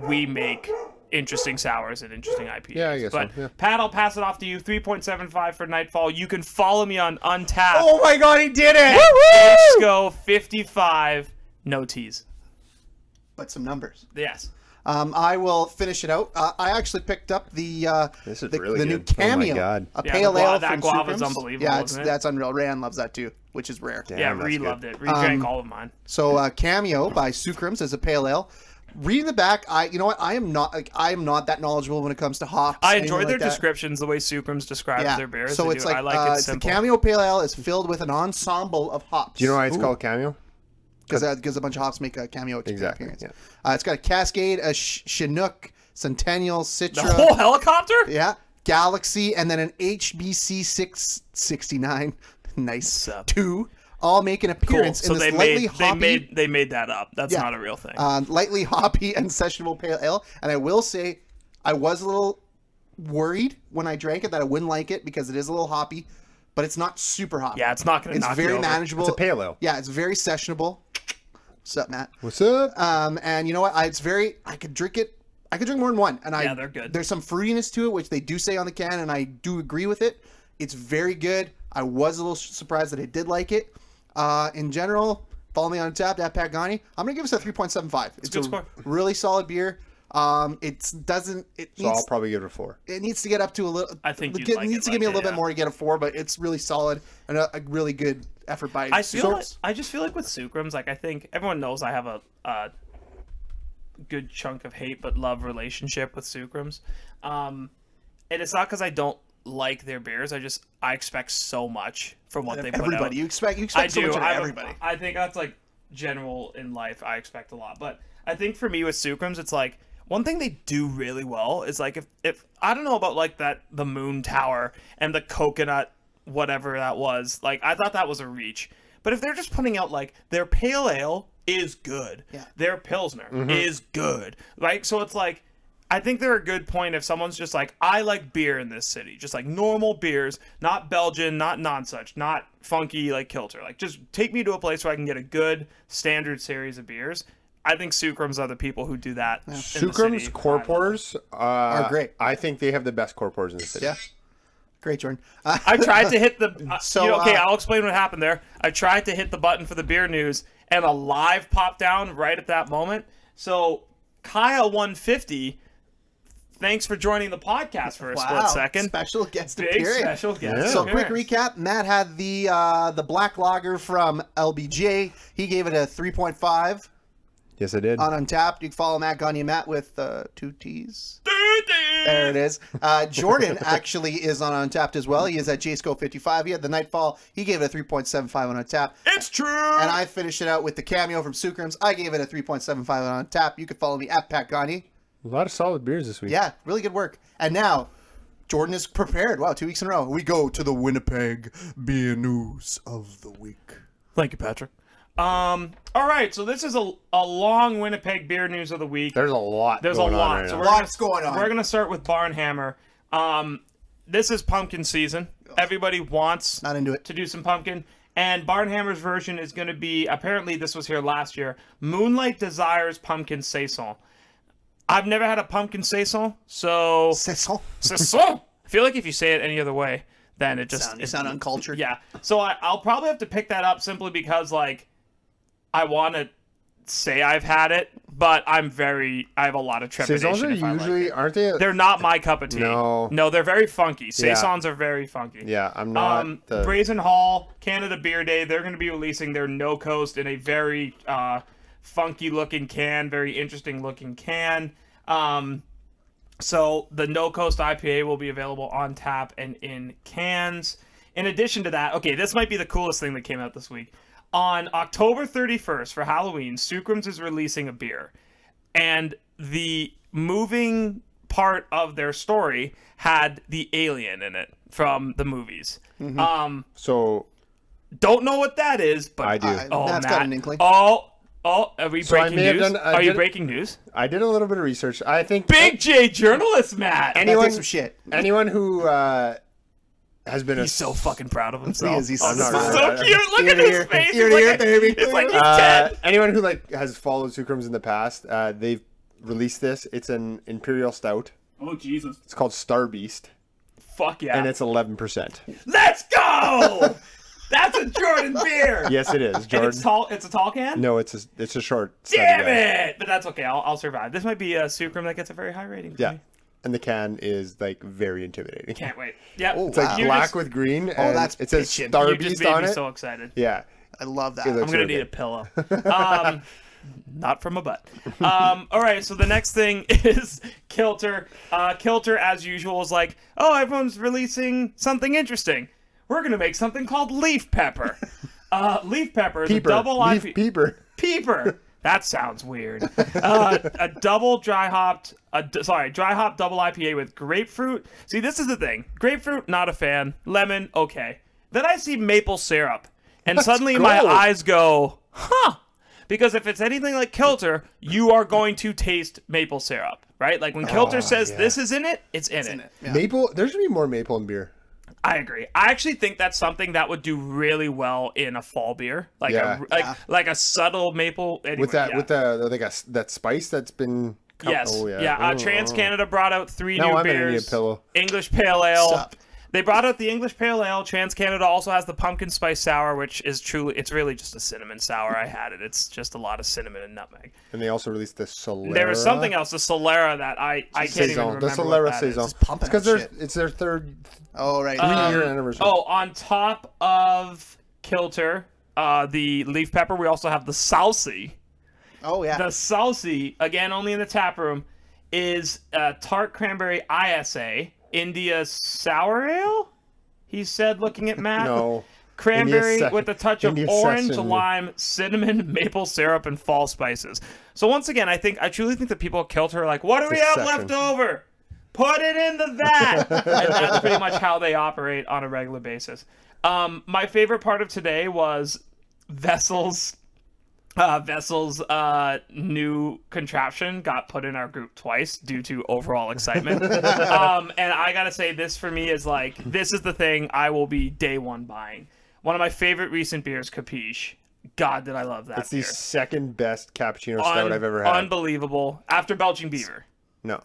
we make interesting sours and interesting IPAs. Yeah, I guess but so. Yeah. Pat, I'll pass it off to you. 3.75 for Nightfall. You can follow me on Untappd. Oh my God, he did it! Go 55, no T's. But some numbers. Yes. I will finish it out. I actually picked up the new Cameo, oh my God. a pale ale that from guava is Sookrams. unbelievable. Yeah, isn't it? that's unreal. Rand loves that too, which is rare. Damn, Ree loved it. Ree drank all of mine. So Cameo by Sookrams is a pale ale. Reading the back, you know what? I am not that knowledgeable when it comes to hops. I enjoy their descriptions, the way Sookrams describes their beers. So it's like, I like it the Cameo Pale Ale is filled with an ensemble of hops. Do you know why it's called Cameo? Because a bunch of hops make a cameo appearance. Yeah. It's got a Cascade, a Chinook, Centennial, Citra. The whole helicopter? Yeah. Galaxy, and then an HBC 669. Nice. 2. All make an appearance cool. in this lightly hoppy. They made that up. That's not a real thing. Lightly hoppy and sessionable pale ale. And I will say, I was a little worried when I drank it that I wouldn't like it because it is a little hoppy, but it's not super hoppy. Yeah, it's not going to knock you over. It's very manageable. It's a pale ale. Yeah, it's very sessionable. What's up, Matt? What's up? And you know what? I could drink it. I could drink more than one. And yeah, they're good. There's some fruitiness to it, which they do say on the can, and I do agree with it. It's very good. I was a little surprised that I did like it. In general, follow me on Untappd at Pat Gagne. I'm gonna give us a 3.75. It's a score. really solid beer. I'll probably give it a 4. It needs to get up to a little. I think it needs to give me a little bit more to get a 4, but it's really solid and a really good effort by. I just feel like with Sookrams, like I think everyone knows I have a good chunk of hate but love relationship with Sookrams, and it's not because I don't like their beers. I expect so much from what they put out. Everybody, you expect so much from everybody. I think that's like general in life. I expect a lot, but I think for me with Sookrams, it's like one thing they do really well is like if I don't know about like the Moon Tower and the coconut whatever that was, like I thought that was a reach. But if they're just putting out like their pale ale is good, their Pilsner is good, right? So it's like I think they're a good point if someone's just like, I like beer in this city. Just like normal beers, not Belgian, not Non-Such, not funky like Kilter. Like just take me to a place where I can get a good standard series of beers. I think Sookrams are the people who do that. Yeah. Sookrams core pours are great. I think they have the best core pours in the city. Yeah. Great, Jordan. I tried to hit the... I'll explain what happened there. I tried to hit the button for the beer news, and a live popped down right at that moment. So Kyle 150... Thanks for joining the podcast for a split second. Special guest Big appearance. Special guest So quick recap. Matt had the black lager from LBJ. He gave it a 3.5. Yes, I did. On Untappd. You can follow Matt Gagne Matt with 2 T's. birthday. There it is. Jordan actually is on Untapped as well. He is at JSco55. He had the Nightfall. He gave it a 3.75 on Untapped. It's true. And I finished it out with the Cameo from Sookrams. I gave it a 3.75 on Untapped. You can follow me at Pat Gagne. A lot of solid beers this week. Yeah, really good work. And now, Jordan is prepared. Wow, 2 weeks in a row. We go to the Winnipeg Beer News of the Week. Thank you, Patrick. All right, so this is a long Winnipeg beer news of the week. There's a lot. There's going a on lot. right So now. Lots going on. We're gonna start with Barnhammer. This is pumpkin season. Everybody wants Not into it. to do some pumpkin. And Barnhammer's version is going to be, apparently this was here last year, Moonlight Desires Pumpkin Saison. I've never had a pumpkin saison, so... Saison. Saison! I feel like if you say it any other way, then it just... You sound uncultured. Yeah. So I'll probably have to pick that up simply because, like, I want to say I've had it, but I have a lot of trepidation. Saisons are if I like usually, it. aren't they? They're not my cup of tea. No, they're very funky. Saisons are very funky. Yeah, I'm not. Brazen Hall, Canada Beer Day, they're going to be releasing their No Coast in a very funky looking can, very interesting looking can. So the No Coast IPA will be available on tap and in cans. In addition to that, okay, this might be the coolest thing that came out this week. On October 31st for Halloween, Sookrams is releasing a beer. And the moving part of their story had the alien in it from the movies. Mm-hmm. So don't know what that is, but I do. That's got an inkling. Oh, are we breaking news? Are you did- breaking news? I did a little bit of research. I think Big J journalist, Matt. Anyone some shit. anyone who has been He's so fucking proud of himself. He is. He's I'm not smiling. really- So cute. Look Ear at to his ear. face. Ear to ear, baby. It's like he's 10. anyone who has followed Sookrams in the past, they've released this. It's an Imperial Stout. Oh, Jesus. It's called Star Beast, Fuck yeah. and it's 11%. Let's go! That's a Jordan beer. Yes, it is. And Jordan. it's tall. It's a tall can. No, it's a short. stubby Damn guy. it! But that's okay. I'll survive. This might be a Sookram that gets a very high rating. For Yeah, me. and the can is like very intimidating. Can't wait. Yeah. Oh, It's like wow. black with green. And that's it says bitchin'. Star You just Beast made on me it. so excited. Yeah, I love that. It looks I'm gonna really need a good. pillow. Not from a butt. All right, so the next thing is Kilter. Kilter, as usual, is like, oh, everyone's releasing something interesting. We're gonna make something called Leaf Pepper. Leaf Pepper is Peeper. a double Leaf IPA. peeper. Peeper. That sounds weird. A double dry hop double IPA with grapefruit. See, this is the thing. Grapefruit, not a fan. Lemon, okay. Then I see maple syrup, and suddenly my go. eyes go, huh? Because if it's anything like Kilter, you are going to taste maple syrup, right? Like when Kilter says yeah. this is in it, it's in it. Yeah. Maple. There should be more maple in beer. I agree. I actually think that's something that would do really well in a fall beer, like Yeah. like a subtle maple. Anyway, With that, yeah. with the that spice that's been. Yes. Oh, yeah. yeah. Trans Canada brought out 3 Now new I'm gonna need a beers. pillow. English Pale Ale. Stop. They brought out the English Pale Ale. Trans Canada also has the Pumpkin Spice Sour, which is it's really just a cinnamon sour. I had it. It's just a lot of cinnamon and nutmeg. And they also released the Solera. There was something else, the Solera, that I can't even Saison. remember The Solera what that is. Saison. pumping It's because out shit. it's their third Oh, right. 3-year anniversary. Oh, on top of Kilter, the Leaf Pepper, we also have the Salsi. Oh, yeah. The Salsi, again, only in the tap room, is tart cranberry ISA, India Sour Ale? He said, looking at Matt. No. Cranberry India with a touch of India orange, session. lime, cinnamon, maple syrup, and fall spices. So once again, I truly think that people at Kilter are like, what do we have left over? Put it in the vat! And that's pretty much how they operate on a regular basis. My favorite part of today was Vessel's new contraption got put in our group twice due to overall excitement. And I gotta say, this for me is like, this is the thing I will be day one buying. One of my favorite recent beers, Capiche. God, did I love that It's beer. the second best cappuccino stout I've ever had. Unbelievable. After Belching Beaver. No.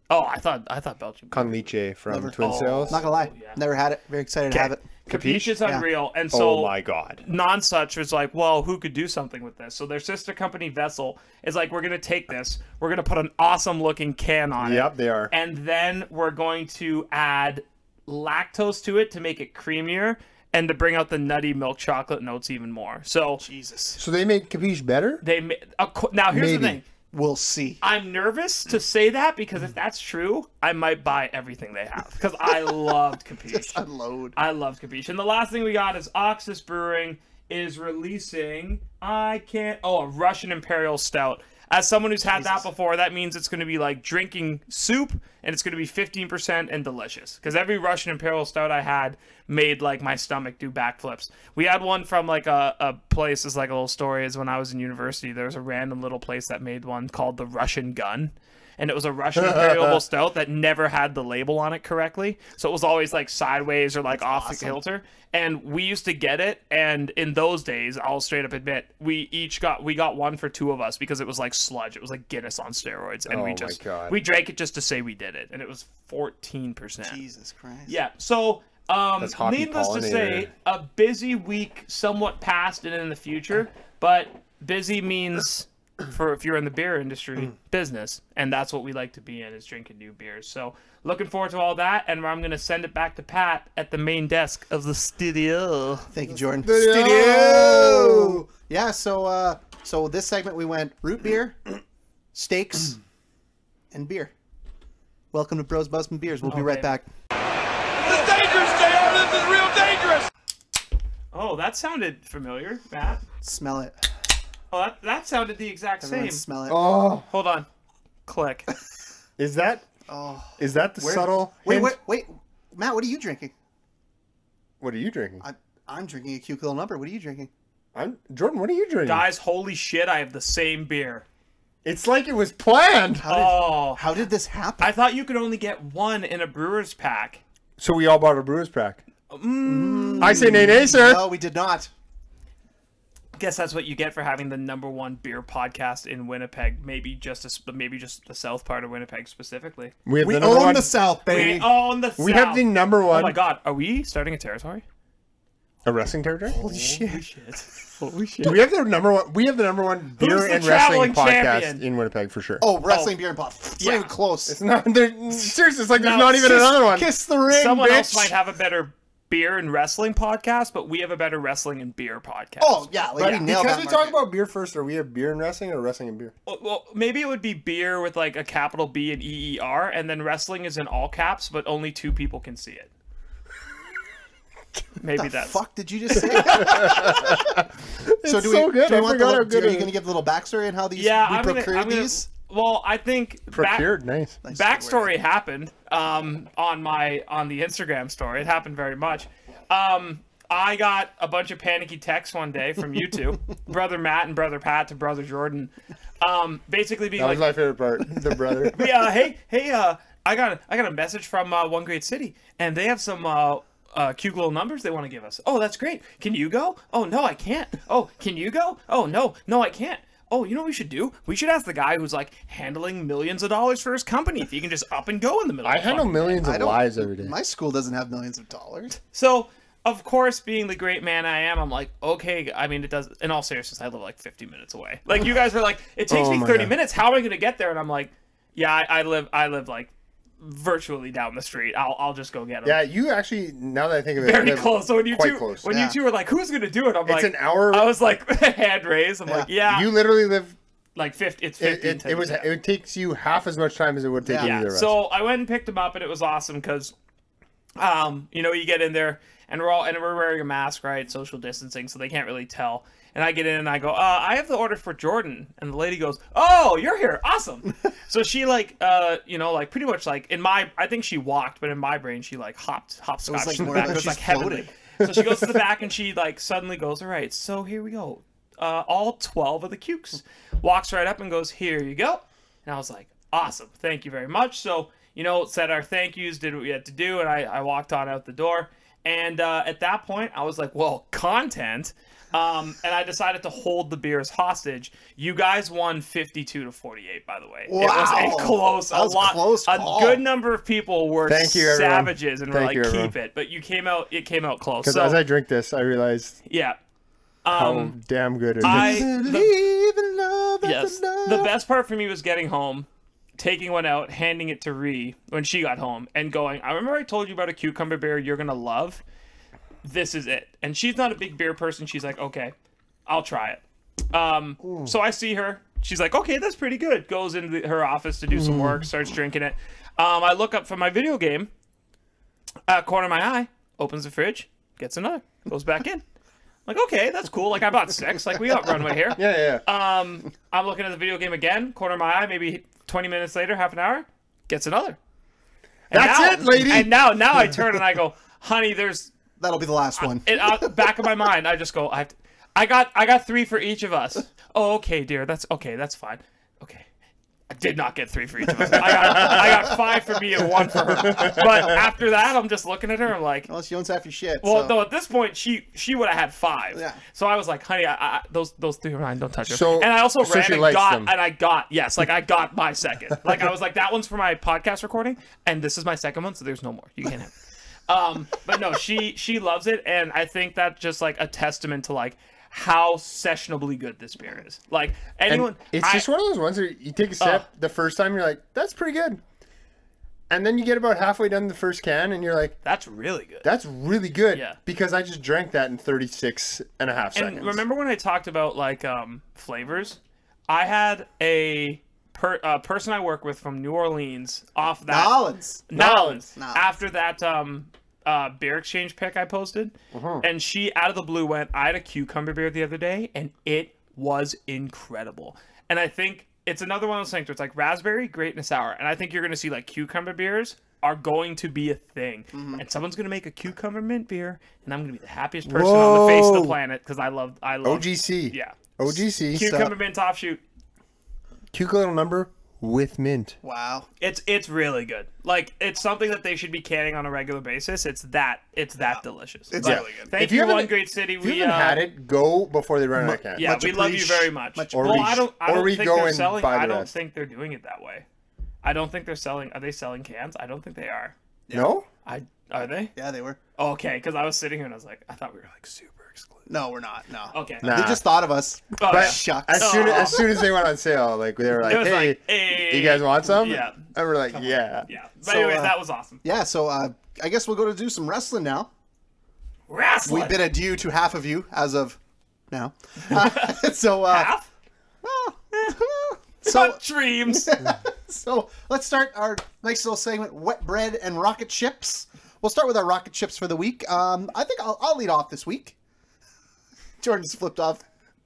Oh, I thought Belching Beaver. Con Leche from Never. Twin Sails. Not gonna lie. yeah. Never had it. Very excited to have it. Capiche is unreal. And so Oh my god. Nonsuch was like, well, who could do something with this? So their sister company Vessel is like, we're going to take this. We're going to put an awesome looking can on it. Yep, they are. And then we're going to add lactose to it to make it creamier and to bring out the nutty milk chocolate notes even more. So Jesus. So they made Capiche better? now here's the Maybe. thing. We'll see. I'm nervous to say that because if that's true, I might buy everything they have because I loved Capiche. Just unload. I loved Capiche. And the last thing we got is Oxus Brewing is releasing a Russian Imperial Stout. As someone who's had that before, that means it's going to be like drinking soup, and it's going to be 15% and delicious. Because every Russian Imperial Stout I had made like my stomach do backflips. We had one from like a place, is like a little story, is when I was in university, there was a random little place that made one called the Russian Gun. And it was a Russian Imperial Stout that never had the label on it correctly. So it was always like sideways or like off the kilter. And we used to get it. And in those days, I'll straight up admit, we got one for two of us because it was like sludge. It was like Guinness on steroids. And we drank it just to say we did it. And it was 14%. Jesus Christ. Yeah. So needless to say, a busy week somewhat past and in the future. But busy means... for if you're in the beer industry, business, and that's what we like to be in, is drinking new beers. So looking forward to all that, and I'm going to send it back to Pat at the main desk of the studio. Thank you, Jordan. Studio! Yeah, so this segment we went root beer, steaks, and beer. Welcome to Bros, Bubs, and Beers. We'll be right back. This is dangerous, JR. This is real dangerous. Oh, that sounded familiar, Matt. Smell it. Oh, that sounded the exact Everyone same. smell it. Oh, Hold on. Click. is that the subtle hint? Wait. Matt, what are you drinking? What are you drinking? I'm drinking a Cuke little number. What are you drinking? Jordan, what are you drinking? Guys, holy shit, I have the same beer. It's like it was planned. How did this happen? I thought you could only get one in a brewer's pack. So we all bought a brewer's pack. I say nay, sir. No, we did not. Guess that's what you get for having the #1 beer podcast in Winnipeg. Maybe just the south part of Winnipeg specifically. We own the South, baby. We own the South. We have the #1. Oh my god, are we starting a territory? A wrestling territory? Holy shit. Holy shit. Do we have the #1? We have the #1 beer Who's the and wrestling traveling podcast champion? in Winnipeg for sure. Oh, wrestling beer and pop. It's not even close. It's not. Seriously, it's like there's No, not even another one. Kiss the ring, Someone bitch. else might have a better beer and wrestling podcast, but we have a better wrestling and beer podcast. Oh, yeah. Like, we nailed Because that we market. talk about beer first, are we have beer and wrestling or wrestling and beer? Well, maybe it would be beer with like a capital B and EER, and then wrestling is in all caps, but only 2 people can see it. Maybe What the that's... fuck did you just say? So do we want the how good are you going to give a little backstory on how these Yeah, we procured these? Well, I think Procured, nice. backstory happened on the Instagram story. It happened very much. I got a bunch of panicky texts one day from you two, brother Matt and brother Pat to brother Jordan, basically being That like, was my favorite part. The brother. yeah, hey, I got a message from One Great City, and they have some cute little numbers they want to give us. Oh, that's great. Can you go? Oh, no, I can't. Oh, can you go? Oh, no, I can't. Oh, you know what we should do? We should ask the guy who's like handling millions of dollars for his company if he can just up and go in the middle. I of the handle fucking millions of lives every day. My school doesn't have millions of dollars. So, of course, being the great man I am, I'm like, okay. I mean, it does. In all seriousness, I live like 50 minutes away. Like you guys are like, it takes me 30 minutes. How am I going to get there? And I'm like, yeah, I live like virtually down the street. I'll just go get them. Yeah, you actually, now that I think of it, Very close. So when you two close. you two were like, who's going to do it? I'm like, it's an hour. I was like, hand raised. I'm like, yeah. You literally live. Like 50. It's 15. It takes you half as much time as it would take Yeah. either of us. So I went and picked them up, and it was awesome because, you get in there and we're wearing a mask, right? Social distancing, so they can't really tell. And I get in and I go, I have the order for Jordan, and the lady goes, oh, you're here, awesome. So she like pretty much like I think she walked, but in my brain she like hopscotched like in the more back. like It was she's like heavenly. So she goes to the back and she like suddenly goes, all right, so here we go. All 12 of the Cukes. Walks right up and goes, here you go. And I was like, awesome, thank you very much. So, said our thank yous, did what we had to do, and I walked on out the door. And at that point, I was like, well, content. And I decided to hold the beers hostage. You guys won 52-48, by the way. Wow. It was a close, That was close call. a good number of people were Thank you, everyone. savages and were Thank like, you, keep it. But it came out close. Because So, as I drink this, I realized yeah. how damn good it is. Believe in love after Yes. love. The best part for me was getting home, taking one out, handing it to Ree when she got home, and going, I remember I told you about a cucumber beer you're going to love. This is it. And she's not a big beer person. She's like, okay, I'll try it. So I see her she's like, okay, that's pretty good. Goes into her office to do some work, starts drinking it. I look up from my video game, corner of my eye, opens the fridge, gets another, goes back in. Like, okay, that's cool. Like, I bought 6. Like, we got runway here. Yeah. I'm looking at the video game again, corner of my eye, maybe 20 minutes later, half an hour, gets another. And That's it, lady. And now I turn and I go, honey, That'll be the last one. back of my mind, I just go, I got 3 for each of us. Oh, okay, dear. That's fine. Okay. I did not get 3 for each of us. I got 5 for me and 1 for her. But after that, I'm just looking at her. I'm like, Well, she owns half your shit. well, so. no. At this point, she would have had 5. Yeah. So I was like, honey, those 3 are mine. Don't touch them. So- and I also so ran she and likes got, them. and I got my second. Like I was like, that one's for my podcast recording, and this is my second one, so there's no more. You can't have it. But no, she loves it, and I think that's just like a testament to like how sessionably good this beer is. Like anyone, And it's just one of those ones where you take a sip the first time, you're like, that's pretty good. And then you get about halfway done the first can, and you're like, that's really good. that's really good. Yeah. Because I just drank that in 36 and a half seconds. And remember when I talked about like flavors? I had a person I work with from New Orleans off that Nolans. After that beer exchange pic I posted, and she out of the blue went, I had a cucumber beer the other day, and it was incredible. And I think it's another one of those things where it's like raspberry, great and sour. And I think you're going to see like cucumber beers are going to be a thing. And someone's going to make a cucumber mint beer, and I'm going to be the happiest person on the face of the planet because I love OGC. Yeah. OGC. Cucumber mint offshoot. Cute little number with mint. Wow. It's really good. Like it's something that they should be canning on a regular basis. It's that delicious. It's But really good. Thank If you you, haven't- One Great City. If you haven't had it, go before they run out of cans. Yeah, Much we love you appreciate- very much. much Well, I don't we think go they're and selling. buy the I don't rest. think they're doing it that way. I don't think they're selling. Are they selling cans? I don't think they are. No? Are they? Yeah, they were. Okay, because I was sitting here and I was like, I thought we were like super exclusive. No, we're not. No. Okay. Nah. They just thought of us. Oh, But yeah. Shucks. as soon as they went on sale, like they were like, It was hey, like, hey, you guys want some? Yeah. And we're like, yeah. Yeah. But So, anyways, that was awesome. Yeah, so I guess we'll go to do some wrestling now. Wrestling. We bid adieu to half of you as of now. So Half? so Dreams. so let's start our nice little segment, wet bread and rocket chips. We'll start with our rocket chips for the week. I think I'll lead off this week. Jordan just flipped off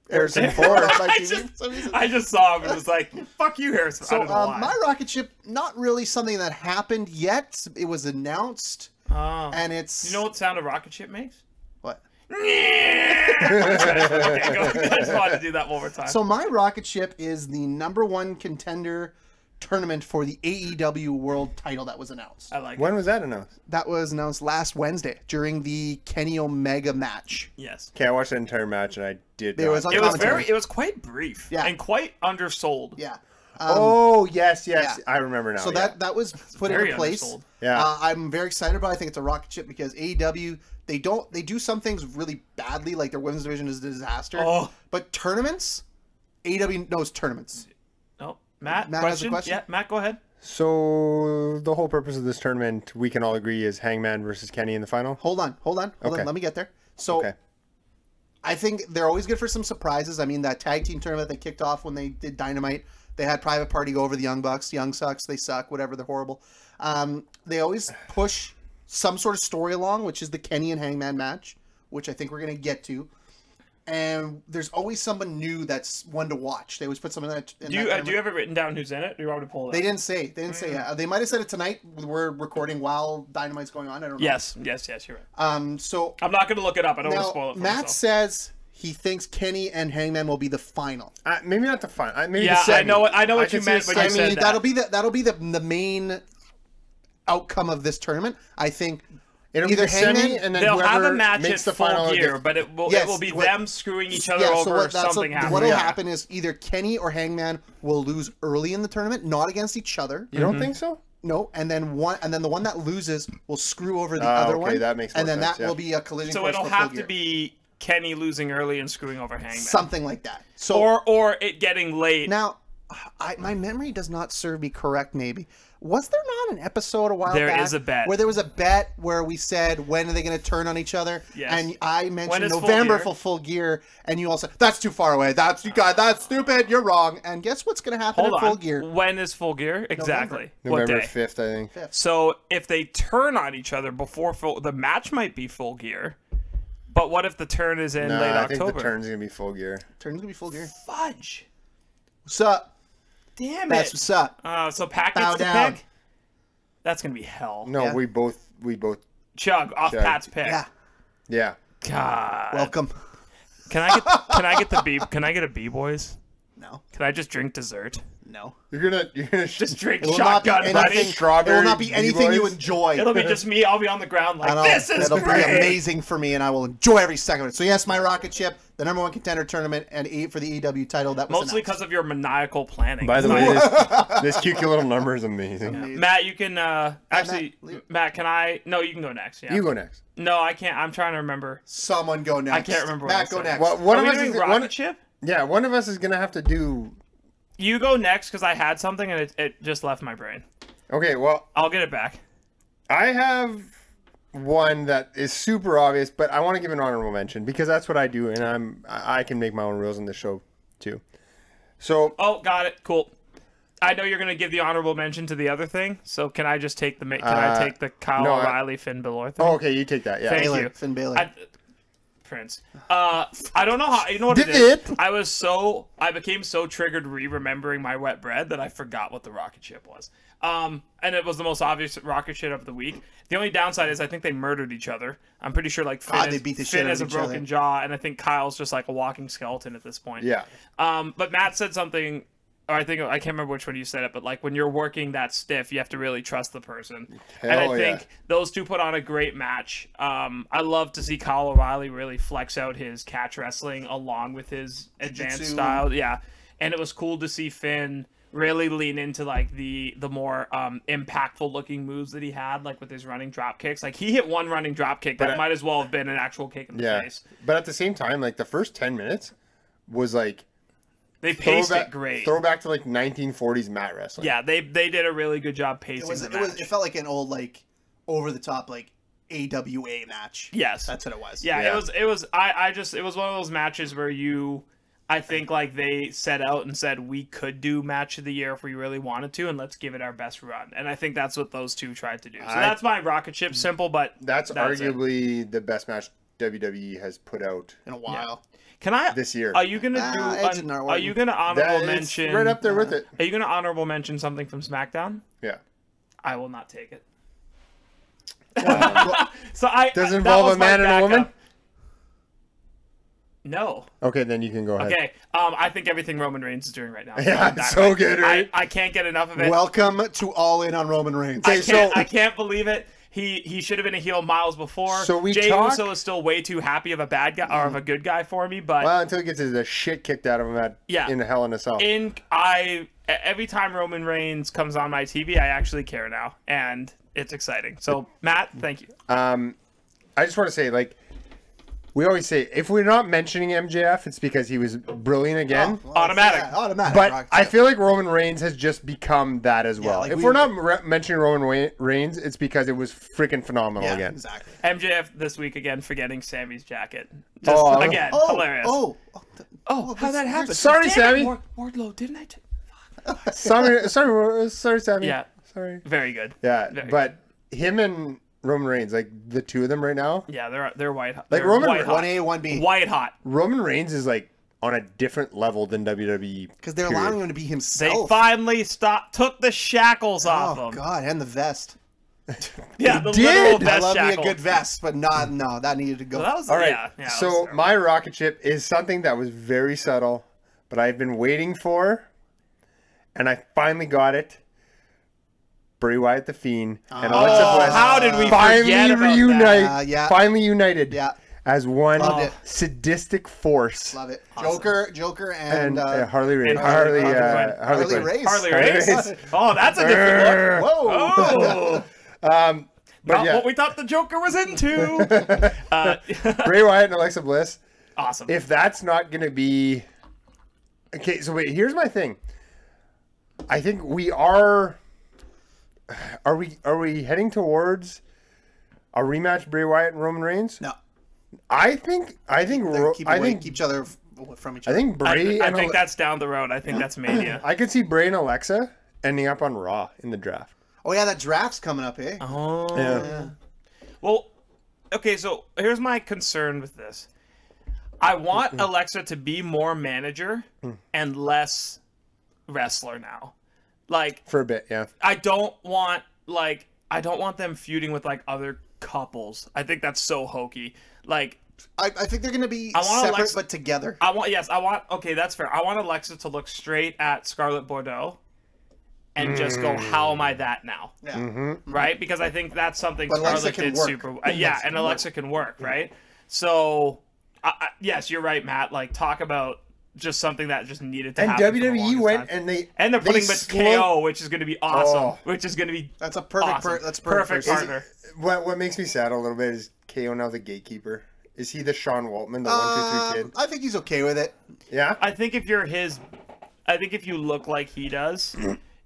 Harrison Ford on my TV for some reason. I just saw him and was like, fuck you, Harrison. I So don't know why. my rocket ship, not really something that happened yet. It was announced, Oh. and it's You know what sound a rocket ship makes? what? Okay, go. I just wanted to do that one more time. So my rocket ship is the #1 contender tournament for the AEW World Title that was announced. I like When it. was that announced? That was announced last Wednesday during the Kenny Omega match. Yes. Okay, I watched the entire match and I did. There not. was, like, It was commentary. it was quite brief. Yeah. And quite undersold. Yeah. Oh yes, yeah. I remember now. So yeah. that was put very into place. undersold. Yeah. I'm very excited about it. I think it's a rocket ship because AEW they do some things really badly, like their women's division is a disaster. Oh. But tournaments, AEW knows tournaments. Oh, Matt has a question? Yeah, Matt, go ahead. So the whole purpose of this tournament, we can all agree, is Hangman versus Kenny in the final. Hold on. Okay. Let me get there. So Okay. I think they're always good for some surprises. I mean, that tag team tournament they kicked off when they did Dynamite, they had Private Party go over the Young Bucks. Young sucks. They suck. Whatever. They're horrible. They always push some sort of story along, which is the Kenny and Hangman match, which I think we're going to get to. And there's always someone new that's one to watch. They always put someone in that. Do you have it written down who's in it? Do you want me to pull it They up? didn't say. They didn't say. They might have said it tonight. We're recording while Dynamite's going on. I don't know. Yes, you're right. So I'm not going to look it up. I don't want to now spoil it for Matt myself. says he thinks Kenny and Hangman will be the final. Maybe not the final. Maybe Yeah, the semi. I know what you can see meant a when you semi. said that. that'll be the main outcome of this tournament. I think It'll either be the semi, Hangman- and then They'll have whoever a match makes at the full final gear, gets- but it will Yes, be what- them screwing each other over or something happens. What'll Yeah. happen is either Kenny or Hangman will lose early in the tournament, not against each other. You don't think so? No, and then the one that loses will screw over the Ah, other okay, one. that makes and more then sense, that yeah. will be a collision So course it'll for full have to gear. be Kenny losing early and screwing over Hangman. Something like that. So Or it getting late. now, my memory does not serve me correct, maybe, Was there not an episode a while back? There is a bet. Where there was a bet where we said, when are they going to turn on each other? Yes. And I mentioned Full November Gear? for Full Gear, and you all said, that's too far away. That's stupid. You're wrong. And guess what's going to happen Hold in Full on. Gear? When is Full Gear? Exactly. What November day? 5th, I think. So if they turn on each other before the match might be Full Gear. But what if the turn is in late I October? think the turn's going to be Full Gear. Turn's going to be Full Gear. Fudge. What's up? Damn That's it. what's up. So Pat Bow gets to down. pick? That's going to be hell. No, Yeah. we both Chug off Chug. Pat's pick. Yeah. yeah. God. Welcome. Can I get the B? Can I get a B, boys? No. Can I just drink dessert? No. You're gonna Just drink It will not be shotgun, buddy. anything. It Strawberry will not be anything you B-boys? enjoy. It'll be just me. I'll be on the ground like, this is It'll great. be amazing for me, and I will enjoy every second of it. So yes, my rocket ship, the #1 contender tournament, and for the AEW title. That was Mostly announced. because of your maniacal planning. By the way, this cute little number is amazing. Matt, you can actually. Matt, Matt, can I? No, you can go next. Yeah. You go next. No, I can't. I'm trying to remember. Someone go next. I can't remember what Matt, I go said. next. Well, one Are of we us doing is rocket ship? Yeah, one of us is gonna have to do. You go next because I had something and it just left my brain. Okay, well, I'll get it back. I have one that is super obvious, but I want to give an honorable mention because that's what I do, and I can make my own rules in this show too. So Oh, got it. Cool. I know you're gonna give the honorable mention to the other thing, so can I just take the I take the Kyle no, O'Reilly Finn Balor thing? oh, okay, you take that. Yeah. Thank Baylor, you. Finn Baylor. Prince. I don't know how. You know what it Did is? it? I became so triggered remembering my wet bread that I forgot what the rocket ship was. And it was the most obvious rocket ship of the week. The only downside is I think they murdered each other. I'm pretty sure like Finn, they beat the shit Finn out has a of each broken other. jaw, and I think Kyle's just like a walking skeleton at this point. Yeah. But Matt said something. Or I can't remember which one you said it, but like when you're working that stiff, you have to really trust the person. And I Hell think yeah. those two put on a great match. I love to see Kyle O'Reilly really flex out his catch wrestling along with his advanced Jiu-jitsu. style. Yeah, and it was cool to see Finn really lean into like the more impactful looking moves that he had, like with his running drop kicks. Like he hit one running drop kick that might as well have been an actual kick in the Yeah. face. But at the same time, like the first 10 minutes was like They paced it great. Throwback to like 1940s mat wrestling. Yeah, they did a really good job pacing the match. It felt like an old, like, over the top, like, AWA match. Yes. That's what it was. Yeah, Yeah. it was one of those matches where I think like they set out and said we could do match of the year if we really wanted to, and let's give it our best run. And I think that's what those two tried to do. So that's my rocket ship. Simple, but That's it. arguably the best match WWE has put out. In a while. Can I this year. Are you gonna Edge and are you gonna honorable That is mention right up there with it. Are you gonna honorable mention something from SmackDown? Yeah. I will not take it. Well, So Does it that involve was a my man and a woman? backup. No. Okay, then you can go ahead. Okay. I think everything Roman Reigns is doing right now. Yeah, That so way. good, right? I can't get enough of it. welcome to All In on Roman Reigns. Okay, I can't believe it. He should have been a heel miles before. So we Jey talk- Uso is still way too happy of a bad guy or of a good guy for me, but Well, until he gets the shit kicked out of him in the Hell in a Cell. every time Roman Reigns comes on my TV, I actually care now, and it's exciting. So Matt, thank you. I just want to say, like, we always say, if we're not mentioning MJF, it's because he was brilliant again. Automatic. Yeah, automatic. But Rocket I ship. feel like Roman Reigns has just become that as well. like if we- we're not mentioning Roman Reigns, it's because it was freaking phenomenal Yeah, again. exactly. MJF this week again forgetting Sammy's jacket. Just Oh, again, hilarious. Oh, How that happened? Sorry, Damn it, Sammy. Wardlow, didn't I? Sorry, Sammy. Yeah. Sorry. Very good. Yeah, Very but him and Roman Reigns, like the two of them right now, Yeah, they're white hot. Like They're Roman- white hot. 1A, 1B. White hot. Roman Reigns is like on a different level than WWE. Because they're period. allowing him to be They himself. finally took the shackles off Oh, him. God, and the vest. Yeah, the did. literal I vest love me a shackle. good vest, but no, that needed to go. Well, that was All right. yeah. That was So terrible. my rocket ship is something that was very subtle, but I've been waiting for, and I finally got it. Bray Wyatt the Fiend and Alexa Bliss. how did we finally forget about reunite? that? Yeah. Finally united. Yeah. As one Loved it. sadistic force. Love it. Awesome. Joker, And and Harley Race. and Harley Quinn. Harley Quinn. Race. Harley Harley Race. Race. Oh, that's a different look. Whoa. Oh, But not yeah, what we thought the Joker was into. Bray Wyatt and Alexa Bliss. Awesome. If that's not going to be... Okay, so wait, here's my thing. I think we are Are we heading towards a rematch, Bray Wyatt and Roman Reigns? No. I think keep each other from each other. I think Bray. I think that's down the road. I think that's Mania. I could see Bray and Alexa ending up on Raw in the draft. Oh yeah, that draft's coming up, eh? Oh. Yeah. Well, okay, so here's my concern with this. I want Alexa to be more manager and less wrestler now. Like, For a bit, yeah. I don't want them feuding with like other couples. I think that's so hokey. Like, I think they're gonna be want separate Alexa- but together. okay, that's fair. I want Alexa to look straight at Scarlett Bordeaux and just go, how am I that now? Yeah. Right? Because I think that's something But Alexa Scarlett can did work. super yeah, and Alexa can work, right? So, yes, you're right, Matt. Like, talk about just something that just needed to And happen. for the WWE longest went time. and they're putting with slowed- KO, which is going to be awesome. Oh. Which is going to be That's a perfect. awesome. That's perfect person. partner. What makes me sad a little bit is KO now the gatekeeper. Is he the Sean Waltman, the 1, 2, 3 kid? I think he's okay with it. Yeah. I think if you're his, I think if you look like he does,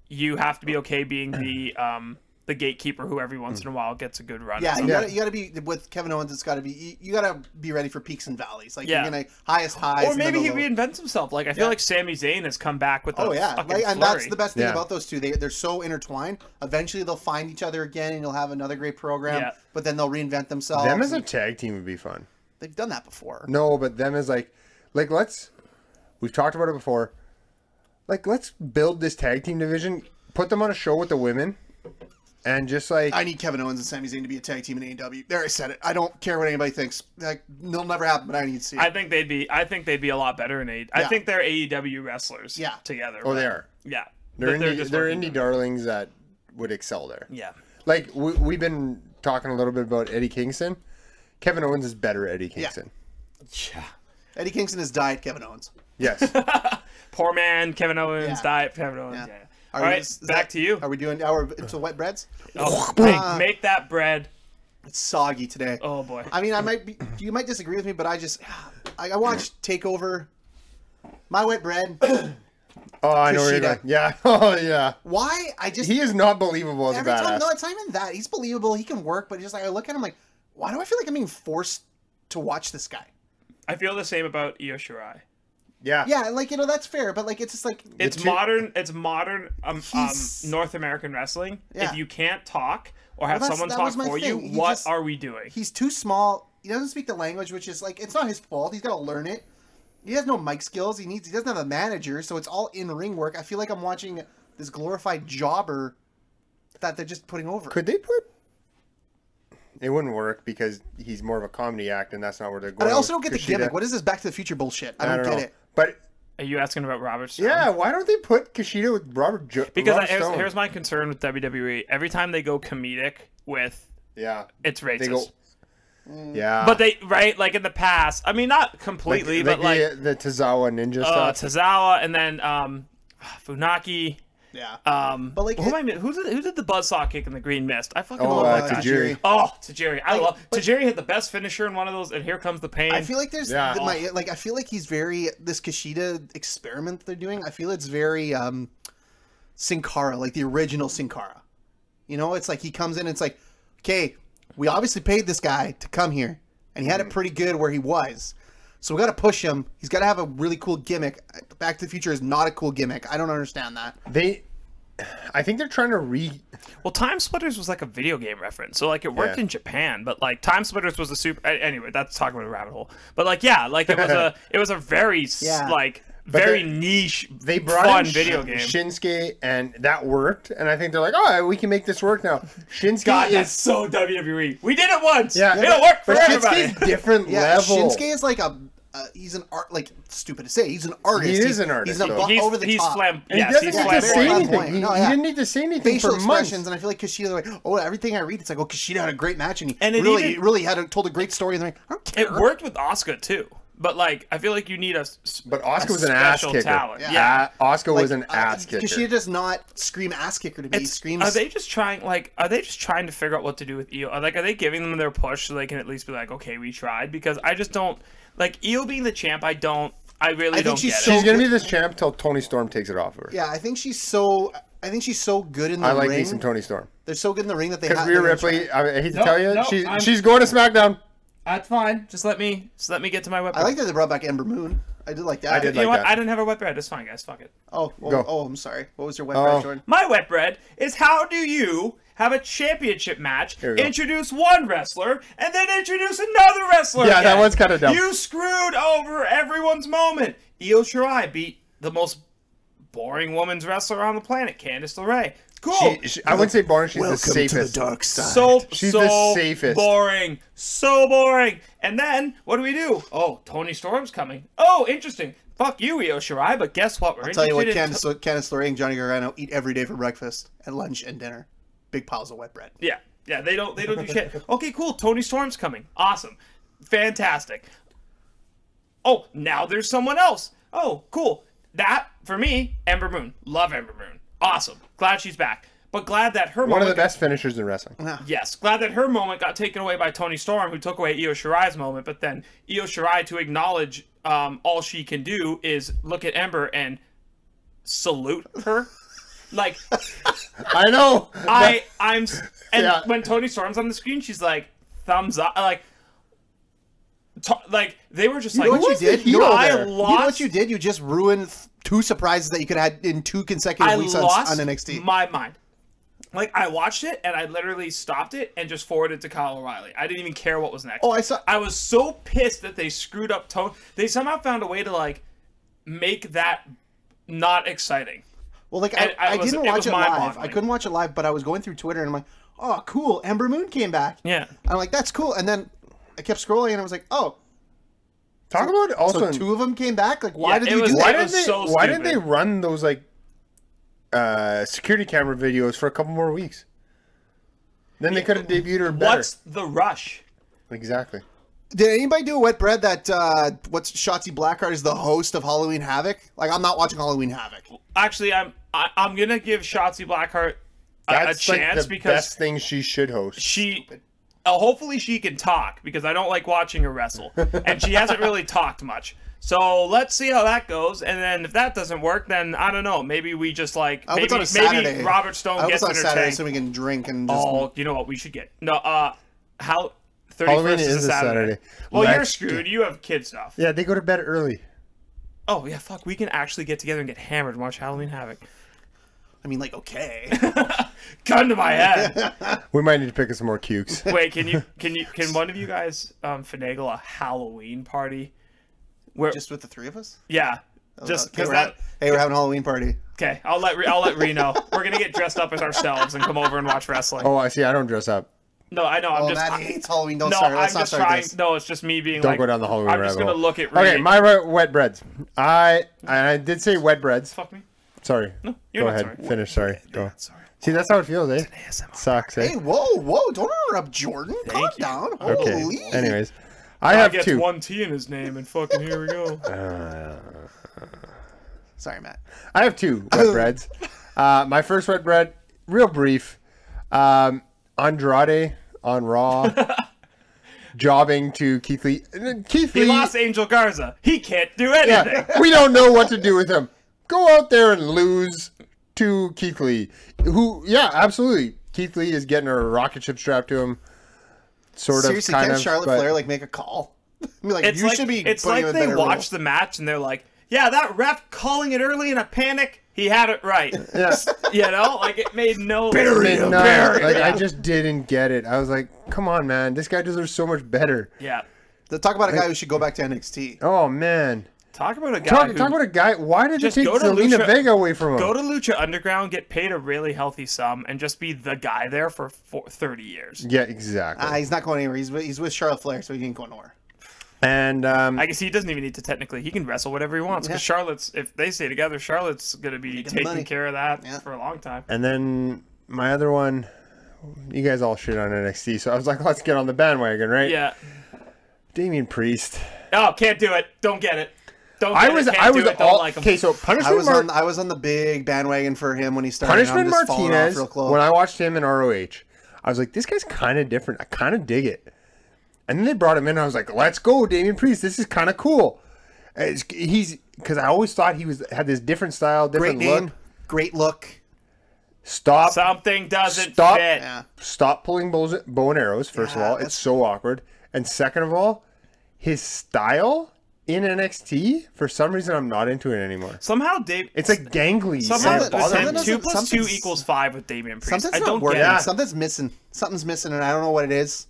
you have to be okay being the gatekeeper who every once in a while gets a good run. Yeah, So- you gotta be with Kevin Owens. It's gotta be you gotta be ready for peaks and valleys. Like Yeah. you're gonna highest highs. Or and then maybe he the low. reinvents himself. Like I feel like Sami Zayn has come back with Oh a yeah, fucking and that's flurry. the best thing Yeah. about those two. They're so intertwined. Eventually they'll find each other again, and you'll have another great program. Yeah. But then they'll reinvent themselves. Them as a tag team would be fun. They've done that before. No, but them as we've talked about it before. Like, let's build this tag team division, put them on a show with the women, and just like I need Kevin Owens and Sami Zayn to be a tag team in AEW. There, I said it. I don't care what anybody thinks. Like, it'll never happen, but I need to see it. I think they'd be a lot better in AEW. I Yeah. think they're AEW wrestlers. Yeah. Together. oh, they are. Yeah. They're But indie, just they're working indie darlings that would excel there. Yeah. Like we've been talking a little bit about Eddie Kingston. Kevin Owens is better Eddie Kingston. Yeah. Eddie Kingston has died Kevin Owens. Yes. Poor man, Kevin Owens, Yeah. diet Kevin Owens. Yeah. Yeah. Are All we right, just- is back that- to you. Are we doing our into wet breads? Oh, make that bread. It's soggy today. Oh boy. I mean, you might disagree with me, but I watched Takeover. My wet bread. Oh, I know where you're Kushida. going. Yeah. Oh, yeah. Why? I just He is not believable as a every time. badass. No, it's not even that. He's believable. He can work, but just like I look at him, like, why do I feel like I'm being forced to watch this guy? I feel the same about Io Shirai. Yeah. Yeah, like that's fair, but like it's just like It's modern He's- North American wrestling. Yeah. If you can't talk or have Well, someone that talk was my for thing. you, He what just- are we doing? he's too small. He doesn't speak the language, which is like it's not his fault. He's got to learn it. He has no mic skills. He doesn't have a manager, so it's all in ring work. I feel like I'm watching this glorified jobber that they're just putting over. Could they put... It wouldn't work because he's more of a comedy act, and that's not where they're going. But I also don't with get the Kushida. gimmick. What is this Back to the Future bullshit? I don't get know. it. But Are you asking about Robert Stone? yeah, why don't they put Kushida with Robert Because Stone? here's my concern with WWE. Every time they go comedic with, Yeah. it's racist. They go... Yeah. But they, right, like in the past, I mean, not completely, but like the Tozawa ninja stuff. Tozawa and then Funaki. Yeah. But like, who did the buzzsaw kick in the green mist? I fucking Oh, love that. Tajiri. Oh, Tajiri. I Like, love but- Tajiri hit the best finisher in one of those, and here comes the pain. I feel like there's Yeah. I feel like he's very this Kushida experiment they're doing. I feel it's very Sin Cara, like the original Sin Cara. You know, it's like he comes in and it's like, okay, we obviously paid this guy to come here, and he had it pretty good where he was. So we got to push him. He's got to have a really cool gimmick. Back to the Future is not a cool gimmick. I don't understand that. I think they're trying to Well, Time Splitters was like a video game reference, so like it worked Yeah. in Japan, but like Time Splitters was a super. Anyway, that's talking about a rabbit hole. But like, yeah, like it was a very Yeah. very niche, They brought fun in video game. Shinsuke, and that worked. And I think they're like, oh, we can make this work now. Shinsuke God, is that's so WWE. We did it once. Yeah. It'll work for but everybody. Shinsuke's different Yeah, level. Shinsuke is like he's an art, like stupid to say. He's an artist. He is He's- an artist, He's though. over the top. And Yes, he doesn't he's need to flamboyant. say flamboyant. anything. Flamboyant. He, No, he yeah. didn't need to say anything Facial for expressions, months. and I feel like Kushida, like, oh, everything I read, it's like, oh, Kushida had a great match, and he And it really, even- really told a great story. And they're like, I don't care. It worked with Asuka too, but like I feel like you need But Asuka was an ass special kicker. talent. Yeah. Yeah. Asuka was Like, an ass kicker. Kushida does not scream ass kicker to me. He screams. Are they just trying to figure out what to do with Io? Are they giving them their push so they can at least be like, okay, we tried? Because I just don't like Io being the champ. I really think don't she's get so- it. She's gonna be this champ till Tony Storm takes it off of her. Yeah, I think she's so good in the I like ring me some Tony Storm. They're so good in the ring that they Because have. Rhea Ripley, I hate to tell you, she's going to SmackDown. That's fine. Just let me get to my wet bread. I like that they brought back Ember Moon. I did like that. I did You know like what? that. I didn't have a wet bread. It's fine, guys. Fuck it. Oh, Go. I'm sorry. What was your wet bread, Jordan? My wet bread is how do you have a championship match, Here we go. introduce one wrestler, and then introduce another wrestler Yeah, that again? one's kinda dumb. You screwed over everyone's moment. Io Shirai beat the most boring women's wrestler on the planet, Candice LeRae. Cool. I wouldn't say boring. She's Welcome the safest. to the dark side. She's so the safest. boring. So boring. And then, what do? Oh, Tony Storm's coming. Oh, interesting. Fuck you, Io Shirai, but guess what? I'll tell you what, Candice LeRae and Johnny Gargano eat every day for breakfast, and lunch, and dinner. Big piles of wet bread. Yeah, they don't do shit. Okay, cool. Tony Storm's coming. Awesome. Fantastic. Oh, now there's someone else. Oh, cool. That, for me, Ember Moon. Love Ember Moon. Awesome. Glad she's back. But glad that her One of the best finishers in wrestling. Yes, glad that her moment got taken away by Toni Storm, who took away Io Shirai's moment. But then Io Shirai, to acknowledge all she can do is look at Ember and salute her. Like, I know. And when Toni Storm's on the screen, she's like, thumbs up. Like they were just like, what you did? You know what you did? You just ruined two surprises that you could have had in two consecutive weeks on NXT. My mind. Like, I watched it, and I literally stopped it and just forwarded to Kyle O'Reilly. I didn't even care what was next. Oh, I was so pissed that they screwed up Tony. They somehow found a way to, like, make that not exciting. Well, like, I didn't watch it live. I couldn't watch it live, but I was going through Twitter, and I'm like, oh, cool, Ember Moon came back. Yeah. I'm like, that's cool. And then I kept scrolling, and I was like, oh. Talk about also... So two of them came back? Like, why did they do that? Why didn't they run those, like, security camera videos for a couple more weeks? Then they could have debuted her better. What's the rush? Exactly. Did anybody do a wet bread that what's Shotzi Blackheart is the host of Halloween Havoc? Like, I'm not watching Halloween Havoc. Actually, I'm gonna give Shotzi Blackheart a chance like the because best thing she should host. Hopefully she can talk because I don't like watching her wrestle, and she hasn't really talked much. So let's see how that goes, and then if that doesn't work, then I don't know. Maybe we just like maybe Robert Stone gets in her tank so we can drink and just... Oh, you know what we should get? No, how 31st Halloween is a Saturday. Well, you're screwed. You have kid stuff. Yeah, they go to bed early. Oh yeah, fuck. We can actually get together and get hammered and watch Halloween Havoc. I mean, like, okay. Gun to my head. We might need to pick up some more cukes. Wait, can one of you guys finagle a Halloween party? Just with the three of us? Yeah. Just because Hey, we're having a Halloween party. Okay, I'll let Ree know. We're gonna get dressed up as ourselves and come over and watch wrestling. Oh, I see. I don't dress up. No, I know. Matt hates Halloween. Let's I'm not just start trying. this. No, it's just me being Don't like. go down the Halloween I'm just rabbit gonna hole. look at Ree. Okay, my wet breads. I did say wet breads. Fuck me. Sorry. No, you're go not ahead. sorry. Finish. Sorry. Go. Sorry. See, that's how it feels, eh? Sucks, eh? Hey, whoa! Don't interrupt Jordan. Calm you. down. Okay. Holy. Anyways, I have gets two. one T in his name, and fucking here we go. Sorry, Matt. I have two wet breads. My first wet bread, real brief. Andrade on Raw, jobbing to Keith Lee. He lost Angel Garza. He can't do anything. Yeah, we don't know what to do with him. Go out there and lose to Keith Lee, who, yeah, absolutely. Keith Lee is getting a rocket ship strapped to him. Seriously, kind can't of, Charlotte Flair like make a call? I mean, like, It's you like, should be. it's putting like him in they better watch the match and they're like, yeah, that ref calling it early in a panic, he had it right. Yeah. You know, like it made no. I just didn't get it. I was like, come on, man, this guy deserves so much better. Yeah. Talk about a guy who should go back to NXT. Oh man. Talk about a guy. Talk about a guy. Why did they take Zelina Vega away from him? Go to Lucha Underground, get paid a really healthy sum, and just be the guy there for 30 years. Yeah, exactly. He's not going anywhere. He's with Charlotte Flair, so he ain't going nowhere. And I guess he doesn't even need to technically. He can wrestle whatever he wants because Charlotte's. If they stay together, Charlotte's going to be taking care of that for a long time. And then my other one, you guys all shit on NXT, so I was like, let's get on the bandwagon, right? Yeah. Damian Priest. Oh, can't do it. Don't get it. Don't get I was don't like him. Okay, so I was on the big bandwagon for him when he started. Punishment Martinez. When I watched him in ROH, I was like, this guy's kind of different. I kind of dig it. And then they brought him in. And I was like, let's go, Damian Priest. This is kind of cool. He's because I always thought he had this different style, different great name, look. great look. Stop. Something doesn't Stop. fit. Yeah. Stop pulling bow and arrows, first of all. It's so awkward. And second of all, his style in NXT, for some reason, I'm not into it anymore. Somehow, Dave. It's like gangly. Somehow, and it bothers me. 2 + 2 = 5 with Damian Priest. Something's I don't not working. get it. Something's missing. Something's missing, and I don't know what it is.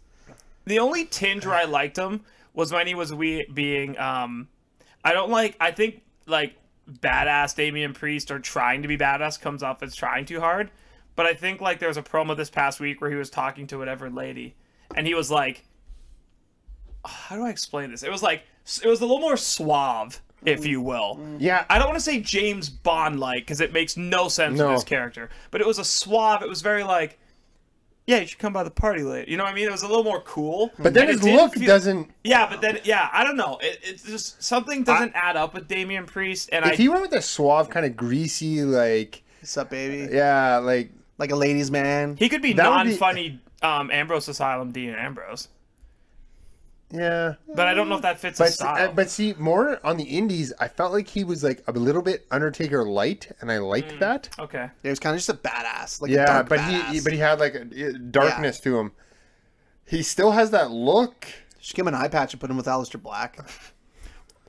The only tinge where I liked him was when he was being I think like badass Damian Priest or trying to be badass comes off as trying too hard. But I think like there was a promo this past week where he was talking to whatever lady and he was like, how do I explain this? It was a little more suave, if you will. Yeah. I don't want to say James Bond-like because it makes no sense with his character. But it was a suave, it was very like, yeah, you should come by the party later. You know what I mean? It was a little more cool. But then his look doesn't... Yeah, but then, I don't know. It's just, something doesn't add up with Damian Priest. And if he went with a suave, kind of greasy, like... What's up, baby? Yeah, like a ladies' man. He could be non-funny Ambrose Asylum Dean Ambrose. Yeah. But I don't know if that fits his style. But see, more on the indies, I felt like he was like a little bit Undertaker light, and I liked that. Okay. He was kind of just a badass. Like a dark badass. he had like a darkness to him. He still has that look. Just give him an eye patch and put him with Aleister Black.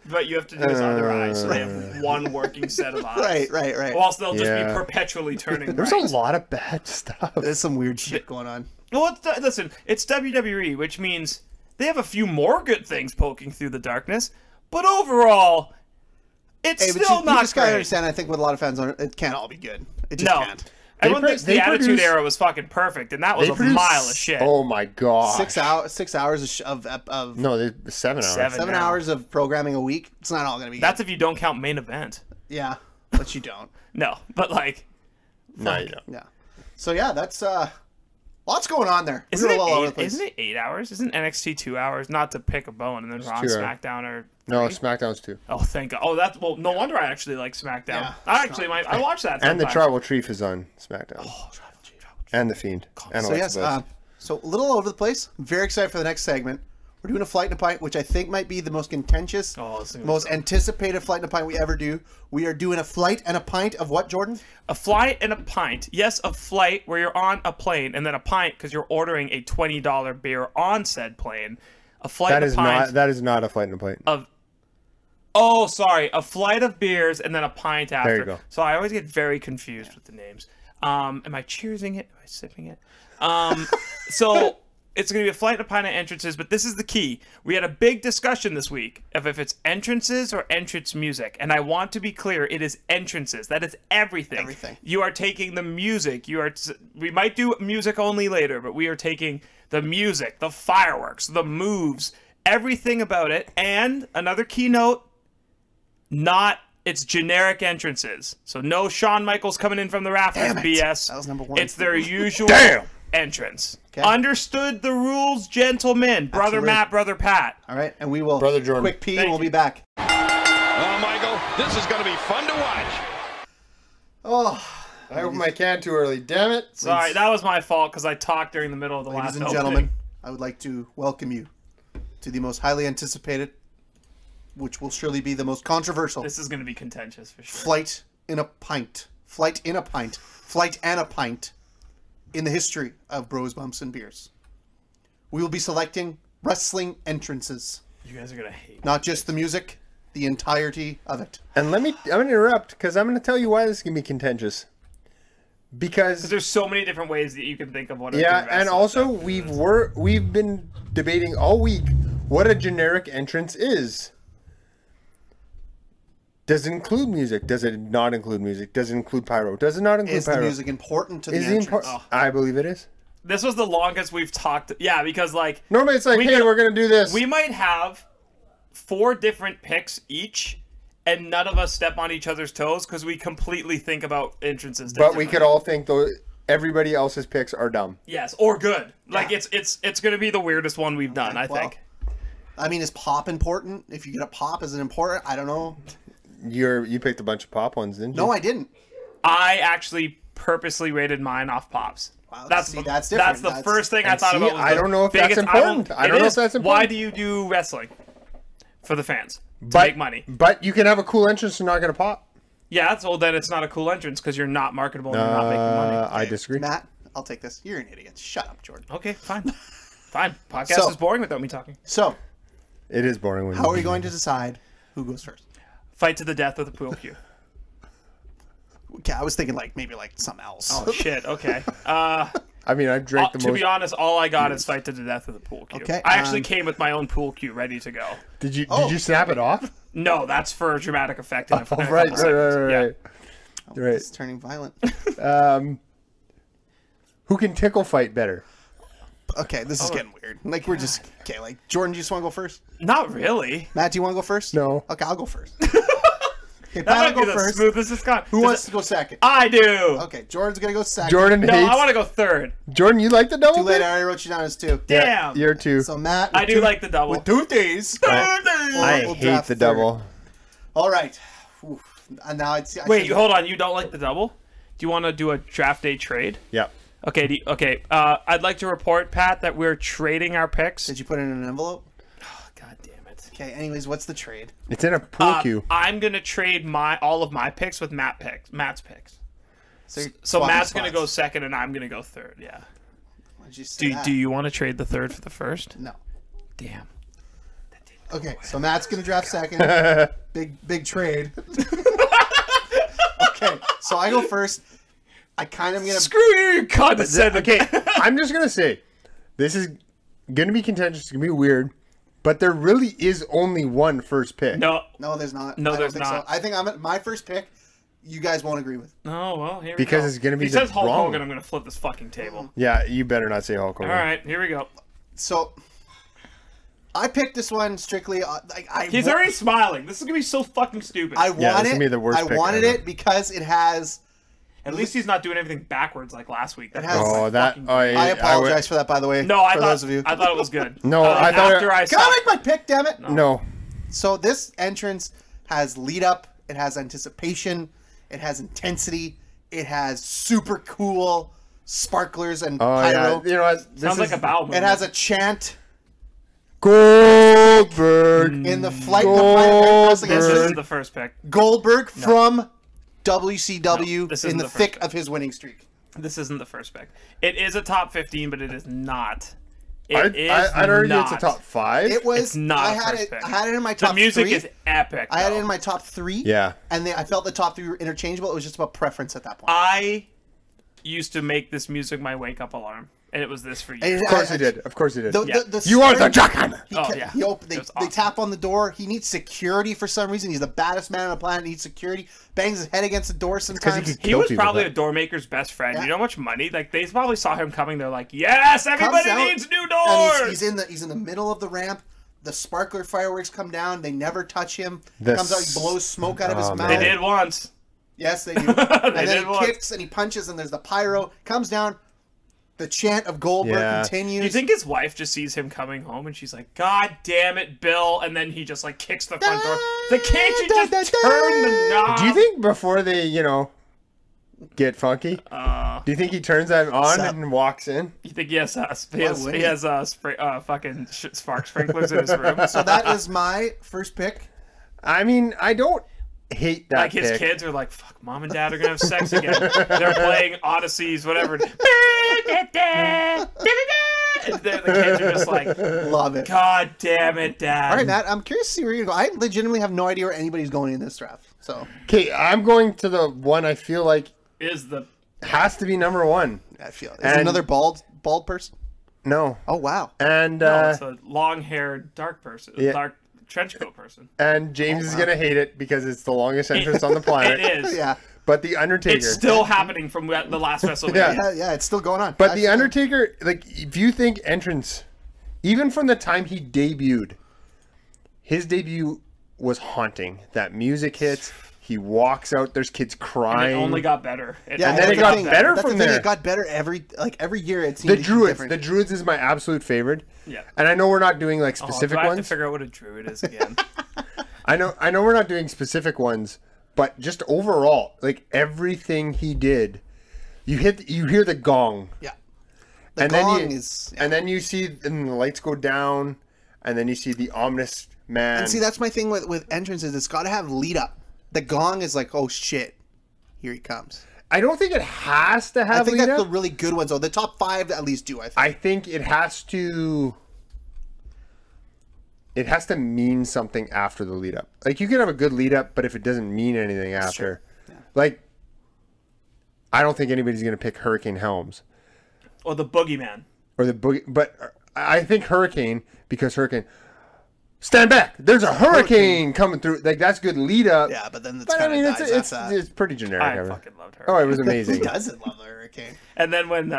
But you have to do his other eyes, so they have one working set of eyes. Right. Or else they'll just be perpetually turning There's a lot of bad stuff. There's some weird shit going on. Well, listen, it's WWE, which means they have a few more good things poking through the darkness, but overall, it's still not You just gotta great. understand, I think with a lot of fans, it can't all be good. It just can't. Everyone thinks the Attitude Era was fucking perfect, and that was a mile of shit. Oh my god! 6 hours of no, 7 hours. 7 hours of programming a week. It's not all gonna be good. That's if you don't count main event. Yeah, but you don't. No, but like, no, you don't. Yeah. So yeah, that's lots going on there. Isn't it 8 hours? Isn't NXT 2 hours? Not to pick a bone, and then Raw and SmackDown are. No, SmackDown's 2. Oh, thank God. Oh, no wonder I actually like SmackDown. Yeah, I watched that. And the Tribal Chief is on SmackDown. Oh, Tribal Chief. And the Fiend. And so yes, so a little over the place. I'm very excited for the next segment. We're doing a Flight in a Pint, which I think might be the most contentious, most anticipated Flight in a Pint we ever do. We are doing a Flight and a Pint of what, Jordan? A flight and a pint. Yes, a flight where you're on a plane, and then a pint because you're ordering a $20 beer on said plane. A flight and a pint. That is not a Flight and a Pint. Oh, sorry. A flight of beers and then a pint after. There you go. So I always get very confused with the names. Am I cheersing it? Am I sipping it? So it's going to be a flight and a pint of entrances, but this is the key. We had a big discussion this week of if it's entrances or entrance music, and I want to be clear, it is entrances. That is everything. Everything. You are taking the music. We might do music only later, but we are taking the music, the fireworks, the moves, everything about it, and another keynote, it's generic entrances. So no Shawn Michaels coming in from the rafters BS. That was number one. It's their usual entrance. Okay. Understood the rules, gentlemen. Brother Absolutely. Matt, Brother Pat. All right, and we will Brother Jordan. quick pee and we'll be back. Oh, Michael, this is going to be fun to watch. Oh, I opened my can too early. Damn it. Sorry, that was my fault because I talked during the middle of the last ladies and opening. gentlemen, I would like to welcome you to the most highly anticipated, which will surely be the most controversial, This is going to be contentious for sure. Flight in a Pint. Flight in a Pint. Flight and a Pint in the history of Bros, Bumps, and Beers. We will be selecting wrestling entrances. You guys are going to hate Not just the music, the entirety of it. And I'm going to interrupt because I'm going to tell you why this is going to be contentious. Because there's so many different ways that you can think of what. Yeah, and also we've been debating all week what a generic entrance is. Does it include music? Does it not include music? Does it include pyro? Does it not include pyro? Is the music important to the entrance? I believe it is. This was the longest we've talked. Yeah, because like normally it's like, we're gonna do this. We might have 4 different picks each, and none of us step on each other's toes because we completely think about entrances differently. But we could all think though everybody else's picks are dumb. Yes, or good. Like it's gonna be the weirdest one we've done. I think. I mean, is pop important? If you get a pop, is it important? I don't know. You picked a bunch of pop ones, didn't you? No, I didn't. I actually purposely rated mine off pops. Wow, that's different. That's the first thing I thought about. Was I don't know if that's important. I don't know if that's important. Why do you do wrestling? For the fans. To make money. But you can have a cool entrance and not get a pop. Yeah, so then it's not a cool entrance because you're not marketable and you're not making money. I disagree. Matt, I'll take this. You're an idiot. Shut up, Jordan. Okay, fine. Fine. Podcast is boring without me talking. So, It is boring. When how are we going to decide who goes first? Fight to the death with a pool cue. Okay, I was thinking maybe something else. Oh, shit. Okay. I mean, I've drank the To most. be honest, all I got is fight to the death with a pool cue. Okay, I actually came with my own pool cue ready to go. Did you snap it off? No, that's for dramatic effect. In a, Oh, in a right. couple seconds. Yeah. Right. It's turning violent. Who can tickle fight better? Okay, this is getting weird. We're just... Okay, Jordan, do you just want to go first? Not really. Matt, do you want to go first? No. Okay, I'll go first. Okay, That Pat might will be go the first. smoothest it's gone. Who wants to go second? I do. Okay, Jordan's going to go second. Jordan No, hates. I want to go third. Jordan, you like the double? Too late, pick? I already wrote you down as 2. Damn. You're two. So, Matt... I with do two- like the double. With 2 days. I we'll hate draft the third. double. All right. Oof. And now I Wait, hold on. You don't like the double? Do you want to do a draft day trade? Yeah. Okay. I'd like to report, Pat, that we're trading our picks. Did you put it in an envelope? God damn it. Okay, anyways, what's the trade? It's in a pool cue. I'm gonna trade all of my picks with Matt's picks. So, you're So swapping Matt's gonna spots. go second, and I'm gonna go third. Yeah. Why'd you say that? Do you want to trade the third for the first? No. Damn. Okay, so Matt's gonna draft second. Big trade. Okay, so I go first. I kind of gonna. Screw you condescending. Okay, I'm just gonna say, this is gonna be contentious. It's gonna be weird, but there really is only one first pick. No. No, there's not. No, I don't there's think not. So. I think I'm at my first pick. You guys won't agree with. Oh well, here we go. Because it's gonna be If he says the Hulk wrong Hogan, one. I'm gonna flip this fucking table. Yeah, you better not say Hulk Hogan. All right, here we go. So, I picked this one strictly. He's already smiling. This is gonna be so fucking stupid. I Yeah, want this it. is gonna be the worst I pick wanted ever. it because it has. At least he's not doing everything backwards like last week. That has- was Oh, that. fucking- I apologize for that, by the way. No, I for thought those of you. I thought it was good. No, I thought after I Can I saw. make my pick? Damn it! No. So this entrance has lead up. It has anticipation. It has intensity. It has super cool sparklers and Oh yeah. pyro. You know what? This Sounds like is a bowel movement. It has a chant Goldberg. in the flight of the Pint of Wrestling This Entrances. is the first pick. Goldberg from WCW No, this in isn't the the first thick pick. of his winning streak. This isn't the first pick. It is a top 15, but it is not. I'd argue it's a top 5. It was. It's not I a had first it. pick. I had it in my top The music 3. is epic. I had it though. in my top 3. Yeah. And I felt the top 3 were interchangeable. It was just about preference at that point. I used to make this music my wake up alarm, and it was this for you. And Of course he did. Of course he did. The You are the start- jackhammer. He Oh, ca- yeah. he It they was they awesome. tap on the door. He needs security for some reason. He's the baddest man on the planet. He needs security. Bangs his head against the door 'cause he sometimes. could- He kill was people probably with a door maker's best friend. Yeah. You know how much money? Like they probably saw him coming. They're like, "Yes, Comes everybody out, needs new and doors." he's in the middle of the ramp. The sparkler fireworks come down. They never touch him. The Comes out. He blows smoke out of his Oh, mouth. They did once. Yes, they do. And then did he once. kicks and he punches and there's the pyro. Comes down. The chant of Goldberg Yeah. continues. Do you think his wife just sees him coming home and she's like, "God damn it, Bill," and then he just like kicks the front door? Like, can't you just turn the knob? Do you think before they, get funky, do you think he turns that on Sup? and walks in? You think he has wouldn't he he? has fucking spark sprinklers in his room? So that is my first pick. I mean, I don't hate that Like his pick. kids are like, "Fuck, mom and dad are gonna have sex again." They're playing Odysseys, whatever. And the kids are just like, Love it. "God damn it, dad!" All right, Matt. I'm curious to see where you're going. I legitimately have no idea where anybody's going in this draft. So Okay, I'm going to the one I feel like Is the has to be number 1. I feel is it And- another bald person. No. Oh wow. And no, it's a long-haired, dark person, yeah. dark trench coat person. and James is gonna hate it because it's the longest entrance on the planet. It is. Yeah. But the Undertaker. It's still happening from the last WrestleMania. Yeah. Yeah, it's still going on. But the Undertaker, like, if you think entrance, even from the time he debuted, his debut was haunting. That music hits. He walks out. There's kids And crying. it only got better. Yeah, and then that's it the got thing. better That's from the thing, there. It got better every year. It seemed The Druids. different. The Druids is my absolute favorite. Yeah. And I know we're not doing like Oh, specific do I have to ones. figure out what a druid is again? I know we're not doing specific ones, but just overall, like everything he did, you hear the gong. Yeah. The And gong then is. and then you see and the lights go down, and then you see the ominous man. And see, that's my thing with entrances. It's got to have lead up. the gong is like, oh shit, here he comes. I don't think it has to have I think lead that's up. the really good ones though. The top 5 at least do. I think. I think it has to. It has to mean something after the lead up. Like you can have a good lead up, but if it doesn't mean anything after, like, I don't think anybody's gonna pick Hurricane Helms Or the Boogeyman. or the boogie. But I think Hurricane because Hurricane. Stand back! There's a hurricane coming through. Like that's good lead up. Yeah, but then it's But I kind mean, of dies after that. it's pretty generic. I fucking loved her. Oh, it was Who amazing. doesn't love the hurricane? And then when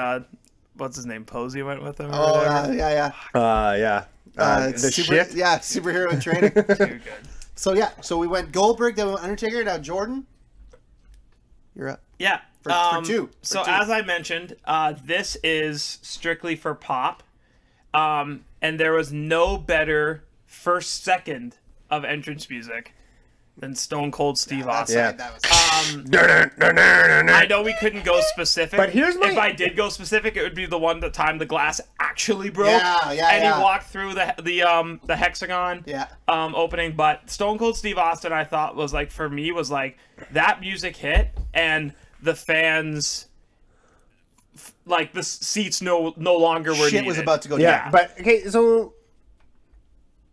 what's his name, Posey went with him. Or Oh whatever. yeah. Yeah. The shit. Yeah, superhero in training. Too good. So we went Goldberg, then we went Undertaker, now Jordan. You're up. Yeah. For two. So For two. as I mentioned, this is strictly for pop, and there was no better first second of entrance music than Stone Cold Steve Austin. Yeah. That was I know we couldn't go specific, But here's my- if I did go specific, it would be the one that time the glass actually broke. Yeah, and yeah. he walked through the hexagon. Yeah. Opening, but Stone Cold Steve Austin, I thought was like for me was like that music hit and the fans. Like the seats no longer were shit needed. was about to go Yeah, down. but okay, so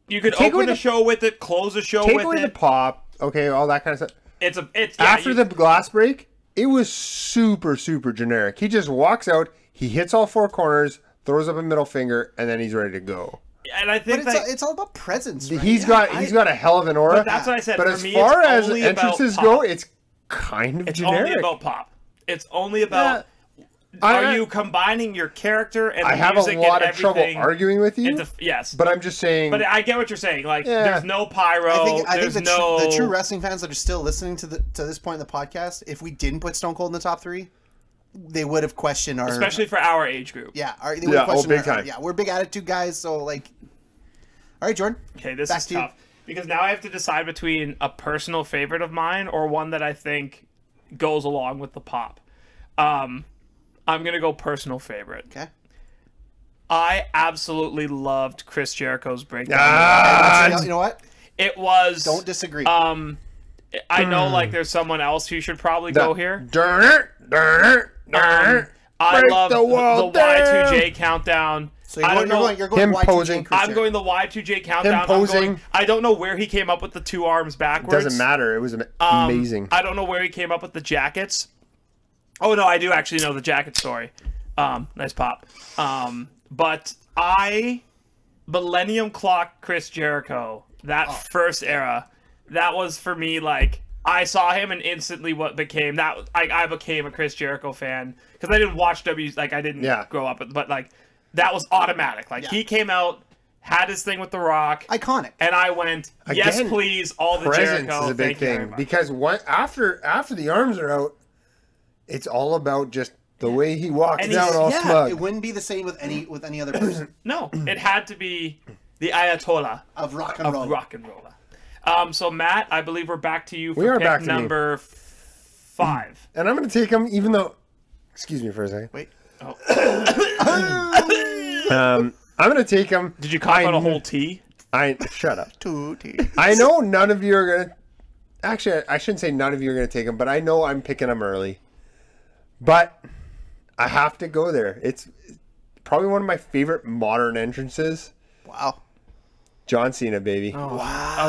You could Take away open a the- show with it, close a show take with away it. the pop, okay, all that kind of stuff. It's After the glass break, it was super, super generic. He just walks out, he hits all 4 corners, throws up a middle finger, and then he's ready to go. and I think But that it's all about presence, right? He's got a hell of an aura. But that's what I said. But For as me, far it's as only about entrances pop. go, it's kind of it's generic. only about pop. It's only about. I- Are you combining your character and the I have a music lot and of trouble everything arguing with you, yes, but I'm just saying. but I get what you're saying. Like, Yeah. there's no pyro. I think there's the, no the true wrestling fans that are still listening to this point in the podcast, if we didn't put Stone Cold in the top 3, they would have questioned our especially for our age group. they would have questioned big our, time. yeah, we're big attitude guys, so like, all right, Jordan. Okay, this Back is to you. tough because now I have to decide between a personal favorite of mine or one that I think goes along with the pop. I'm gonna go personal favorite. Okay. I absolutely loved Chris Jericho's breakdown. You know what? It was. Don't disagree. I know, like, there's someone else who should probably go here. I love the Y2J countdown. so I don't know. you're going Him Y2J posing. Chris I'm going the Y2J countdown. Him posing. I don't know where he came up with the 2 arms backwards. Doesn't matter. It was amazing. I don't know where he came up with the jackets. Oh no, I do actually know the jacket story. Nice pop. But Millennium Clock Chris Jericho, that first era, that was for me like I saw him and instantly what became that I became a Chris Jericho fan because I didn't watch I didn't grow up, but like that was automatic. Like he came out, had his thing with The Rock, Iconic. and I went, yes, Again, please, all the Presence Jericho. is a big Thank you very thing much. because after the arms are out, it's all about just the way he walks And down he's- all Yeah, smug. it wouldn't be the same with any other person No, it had to be the Ayatollah of rock and of roll. rock and roll. So Matt, I believe we're back to you for We are pick back to me. number 5. And I'm going to take him, even though. Excuse me for a second. Wait. I'm going to take him. Did you cough out a whole tea? Shut up. Tootie. I know none of you are going to. Actually, I shouldn't say none of you are going to take him, but I know I'm picking him early. But I have to go there. It's probably one of my favorite modern entrances. Wow. John Cena, baby. Are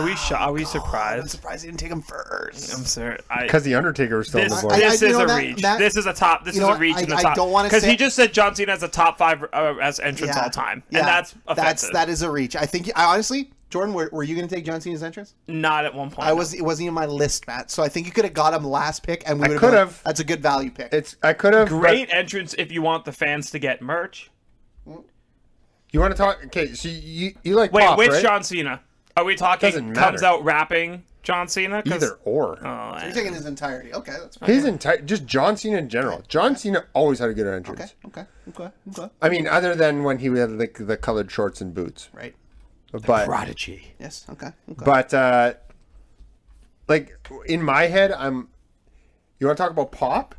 we Are we I'm surprised? surprised you didn't take him first. I'm sorry. Because The Undertaker was still on the This, board. this you is know, a that- reach. that- This is a top. This you is know a reach what? in the I top. don't wanna because say- he just said John Cena as a top 5 as entrance all time, and that's offensive. that is a reach. I think honestly, Jordan, were you going to take John Cena's entrance? Not at one point. It wasn't in my list, Matt. So I think you could have got him last pick, and we I would could have. That's a good value pick. I could have. great entrance if you want the fans to get merch. You want to talk? Okay, so you like Wait, pop, which right? John Cena? Are we talking Doesn't comes matter. out rapping John Cena? 'Cause- Either or. Oh, You're taking his entirety. Okay, that's fine. His entire, just John Cena in general. John Cena always had a good entrance. Okay. I mean, other than when he had like the colored shorts and boots. Right. But Prodigy. Yes. Okay. like in my head, you want to talk about pop?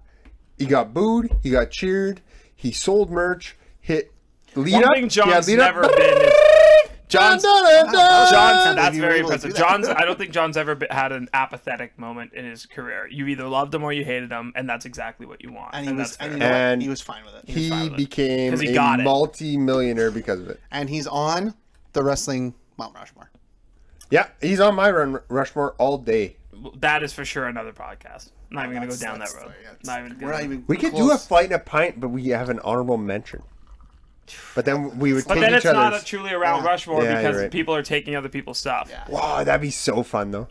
He got booed. He got cheered. He sold merch. Hit lead One up. thing John's lead up. never been is John's Wow. that's You were very able to impressive. do that. I don't think John's ever had an apathetic moment in his career. You either loved him or you hated him, and that's exactly what you want. And he was, that's fair. and you know what? And he was fine with it. He fine with it. became 'Cause he a got it. multi-millionaire because of it. And he's on the wrestling Mount Rushmore. Yeah, he's on my run Rushmore all day. That is for sure another podcast. Not even gonna go That's- down that that's- road. yeah, it's- Not even. We're not even. We could close. do a fight and a pint, but we have an honorable mention. But then we would But take then each it's not other's. truly around Yeah. Rushmore Yeah, because you're right. people are taking other people's stuff. Yeah. Wow, that'd be so fun though.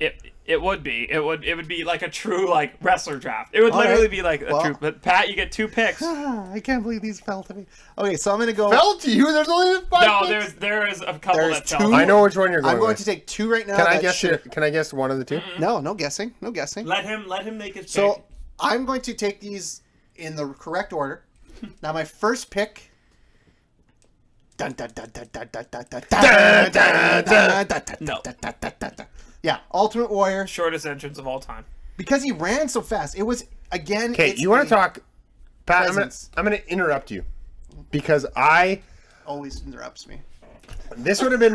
It would be. It would be like a true like wrestler draft. It would All literally right. be like a Well- true. But Pat, you get 2 picks. I can't believe these fell to me. Okay, so I'm gonna go. Fell to you? There's only 5 No, picks? there is a couple There's that two. fell. I know which one you're going I'm going with. to take 2 right now. Can I that guess? should- Can I guess one of the 2? No, no guessing. No guessing. Let him make his pick. So I'm going to take these in the correct order. Now my first pick. Dun, dun, dun, dun, dun, dun, dun, dun, dun, dun, dun, dun, dun, No. dun, dun, dun, dun, dun. Yeah, Ultimate Warrior. Shortest entrance of all time. Because he ran so fast. It was again. Okay, it's you want a- to talk, Pat? presence. I'm gonna interrupt you because Always interrupts me. this would have been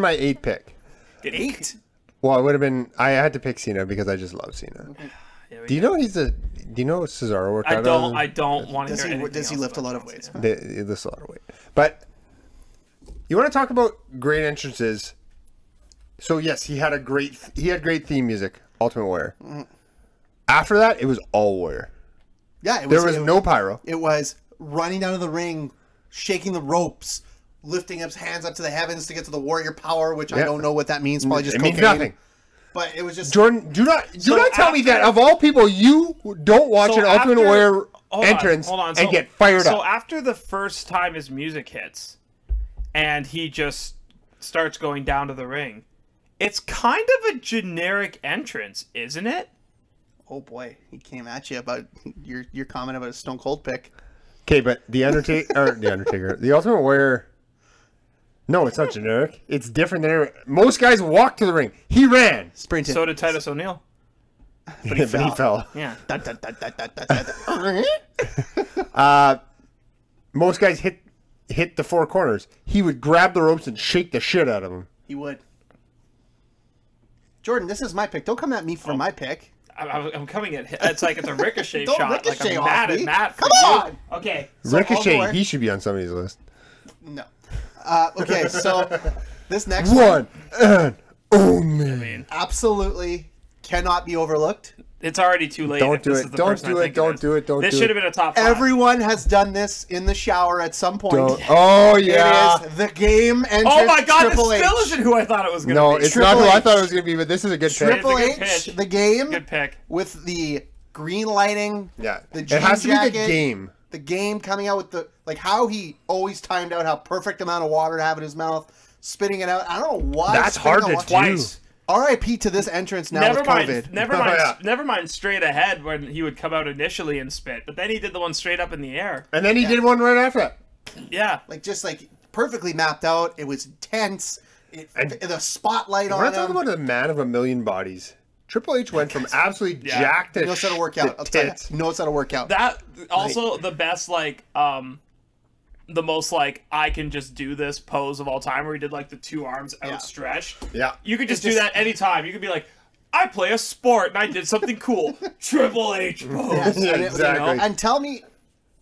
my 8 pick. 8. Well, it would have been. I had to pick Cena because I just love Cena. Do you know Do you know Cesaro worked out? I don't want to Does hear he? anything Does he else lift a about lot of John weights? Cena. They lift a lot of weight. But you want to talk about great entrances? So yes, he had great theme music. Ultimate Warrior. After that, it was all Warrior. Yeah, There was no pyro. It was running down to the ring, shaking the ropes, lifting his hands up to the heavens to get to the warrior power, which I Yeah. don't know what that means. Probably just It means cocaine. nothing. But it was just Jordan, do not tell me after- that of all people you don't watch So an Ultimate after- Warrior hold on, entrance hold on. and get fired So up. after the first time his music hits, and he just starts going down to the ring, it's kind of a generic entrance, isn't it? oh boy, he came at you about your comment about a Stone Cold pick. Okay, but the Undertaker, the Ultimate Warrior. No, it's not generic. It's different than most guys walk to the ring. He ran, Sprinted. So did Titus O'Neil. but he fell. Yeah. Dun, dun, dun, dun, dun, dun, dun, dun. Most guys hit the 4 corners. He would grab the ropes and shake the shit out of them. He would. Jordan, this is my pick. Don't come at me for my pick. I'm coming at. It's like it's a ricochet Don't shot. ricochet like I'm off mad me. at Matt. For Come you. on! Okay. So Ricochet, Ultimate- he should be on somebody's list. No. Okay, so this next One and only. I mean, absolutely cannot be overlooked. it's already too late. Don't if do this it. is the Don't person I do it. think Don't is. do it. Don't This do should it. have been a top 5. Everyone has done this in the shower at some point. Oh yeah. It is the game entrance. Oh my God! Triple This still H. isn't who I thought it was going to No, be. it's Triple not who I H. thought it was going to be, but this is a good pick. Triple It's a good H, pitch. the game Good pick. with the green lighting. Yeah, The it has to jean be the jacket. game. The game coming out with the how he always timed out how perfect amount of water to have in his mouth, spitting it out. I don't know why. That's spitting hard out to water- Twice. R.I.P. to this entrance now Never with mind. COVID. Never mind. Yeah. Never mind. Straight ahead when he would come out initially and spit, but then he did the one straight up in the air. And then he did one right after that. Yeah. Like perfectly mapped out. It was intense. The spotlight We're on not talking him. about a man of a million bodies. Triple H went from absolutely jacked to He knows how to work out. I'll tell you. tits. He knows how to work out. That also the best the most I can just do this pose of all time where he did the 2 arms outstretched. Yeah. You could just It's do that anytime. You could be like, I play a sport and I did something cool. Triple H pose. Yes, Yeah, and exactly. And tell me,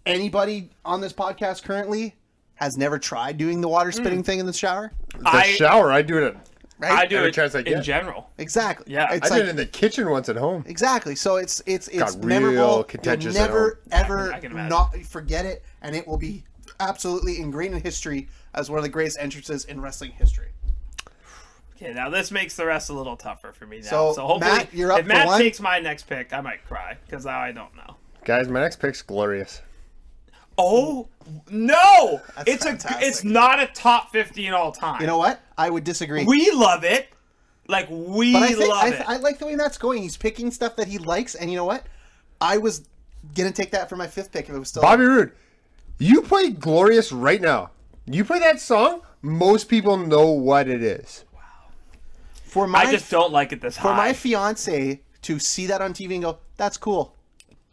anybody on this podcast currently has never tried doing the water spitting thing in the shower? The shower, I do it. Right? I do Every it chance I in get. general. Exactly. Yeah. It's I did it in the kitchen once at home. exactly. So it's Got real memorable. contentious You'll at never ever I can imagine. not forget it, and it will be absolutely ingrained in history as one of the greatest entrances in wrestling history. Okay, now this makes the rest a little tougher for me now. So, So hopefully, Matt, you're up if for Matt one. takes my next pick, I might cry because now I don't know. Guys, my next pick's glorious. Oh no! That's It's fantastic. not a top 50 in all time. You know what? I would disagree. We love it. We but I think love it. I like the way Matt's going. He's picking stuff that he likes, and you know what? I was gonna take that for my 5th pick if it was still Bobby Roode, you play Glorious right now. You play that song, most people know what it is. for my I just don't like it this for high. my fiance to see that on TV and go, "That's cool."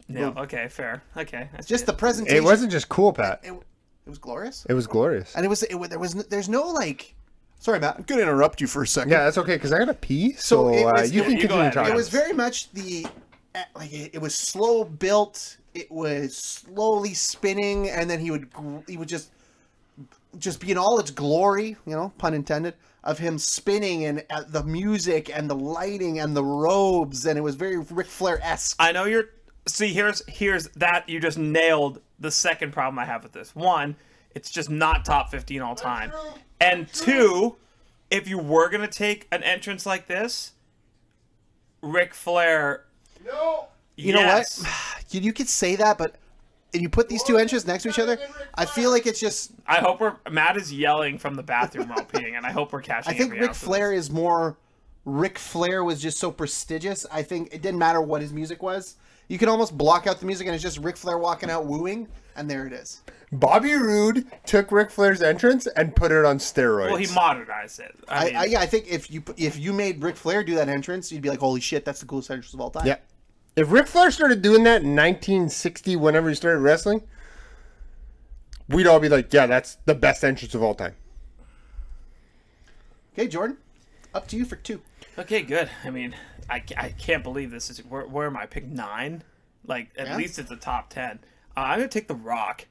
No, okay, fair. Okay. That's Just the it. presentation. It wasn't just cool, Pat. It was glorious. It was glorious. And there's no Sorry, Matt. I'm going to interrupt you for a second. Yeah, that's okay because I got to pee. So So it was- you can you go continue ahead. talking. It was very much it was slow built. It was slowly spinning, and then he would just be in all its glory, pun intended, of him spinning and the music and the lighting and the robes, and it was very Ric Flair-esque. I know you're. See, here's that. You just nailed the second problem I have with this. One, it's just not top 15 all time. And two, if you were gonna take an entrance like this, Ric Flair. No. You know what? You could say that, but if you put these two entrances next to each other, I feel like it's just. I hope Matt is yelling from the bathroom while peeing, and I hope we're catching. I think every Ric ounce of Flair this. is more. Ric Flair was just so prestigious. I think it didn't matter what his music was. You can almost block out the music, and it's just Ric Flair walking out wooing, and there it is. Bobby Roode took Ric Flair's entrance and put it on steroids. Well, he modernized it. I mean, I think if you made Ric Flair do that entrance, you'd be like, holy shit, that's the coolest entrance of all time. Yeah. If Ric Flair started doing that in 1960, whenever he started wrestling, we'd all be like, yeah, that's the best entrance of all time. Okay, Jordan, up to you for 2. Okay, good. I mean, I can't believe this is where am I? Pick 9. Like at least it's a top 10. I'm gonna take The Rock.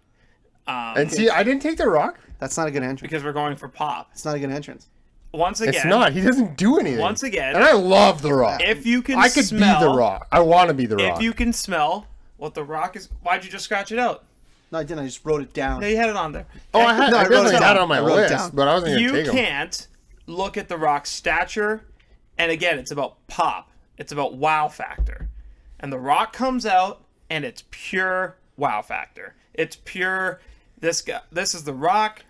And see, I didn't take The Rock. That's not a good entrance. Because we're going for pop. It's not a good entrance. Once again, It's not. He doesn't do anything. Once again, And I love The Rock. if you can I could smell, be The Rock. I want to be The Rock. If you can smell what The Rock is, why'd you just scratch it out? No, I didn't. I just wrote it down. No, you had it on there. Oh, I had. No, I I wrote definitely it had down. it on my I wrote it list, down. but I wasn't going You to take him. can't look at The Rock's stature, and again, it's about pop. It's about wow factor. And The Rock comes out, and it's pure wow factor. It's pure, this guy, this is The Rock,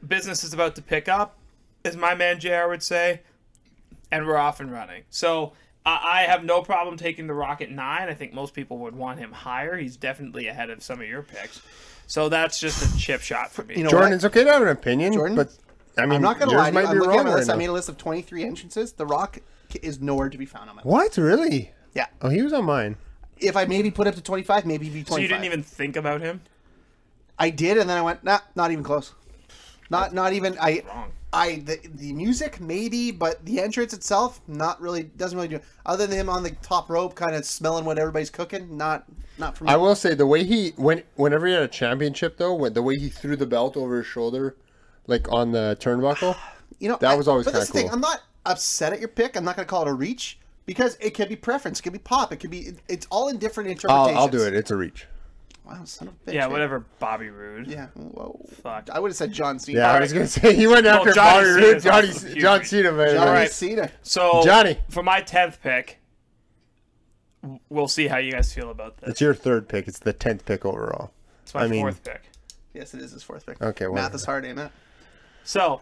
business is about to pick up, as my man JR would say, and we're off and running. So I have no problem taking The Rock at 9. I think most people would want him higher. He's definitely ahead of some of your picks. So that's just a chip shot for me. You know Jordan, what? it's okay to have an opinion, Jordan? but I mean, I'm not going to yours lie to you. might I'm be looking at wrong my right list. I now. made a list of 23 entrances. The Rock is nowhere to be found on my list. What? Really? Yeah. Oh, he was on mine. If I maybe put up to 25, maybe he'd be 25. So you didn't even think about him? I did, and then I went, nah, not even close. Not even. Wrong. The music maybe, but the entrance itself not really, doesn't really do it. Other than him on the top rope, kind of smelling what everybody's cooking, not for me. I will say the way whenever he had a championship though, the way he threw the belt over his shoulder, like on the turnbuckle, that was always But kind that's of the cool. thing. I'm not upset at your pick. I'm not going to call it a reach because it could be preference, it could be pop, it could be. It's all in different interpretations. I'll do it. It's a reach. Wow, son of a bitch. Yeah, man. whatever, Bobby Roode. Yeah. Whoa. Fuck. I would have said John Cena. Yeah, I was gonna say he went after Johnny Bobby Cena's Roode. also huge. John Cena, man. Johnny right. Cena. So Johnny. for my 10th pick, we'll see how you guys feel about this. It's your third pick. It's the 10th pick overall. It's my I mean- 4th pick. Yes, it is his 4th pick. Okay, Math whatever. is hard, ain't it? So,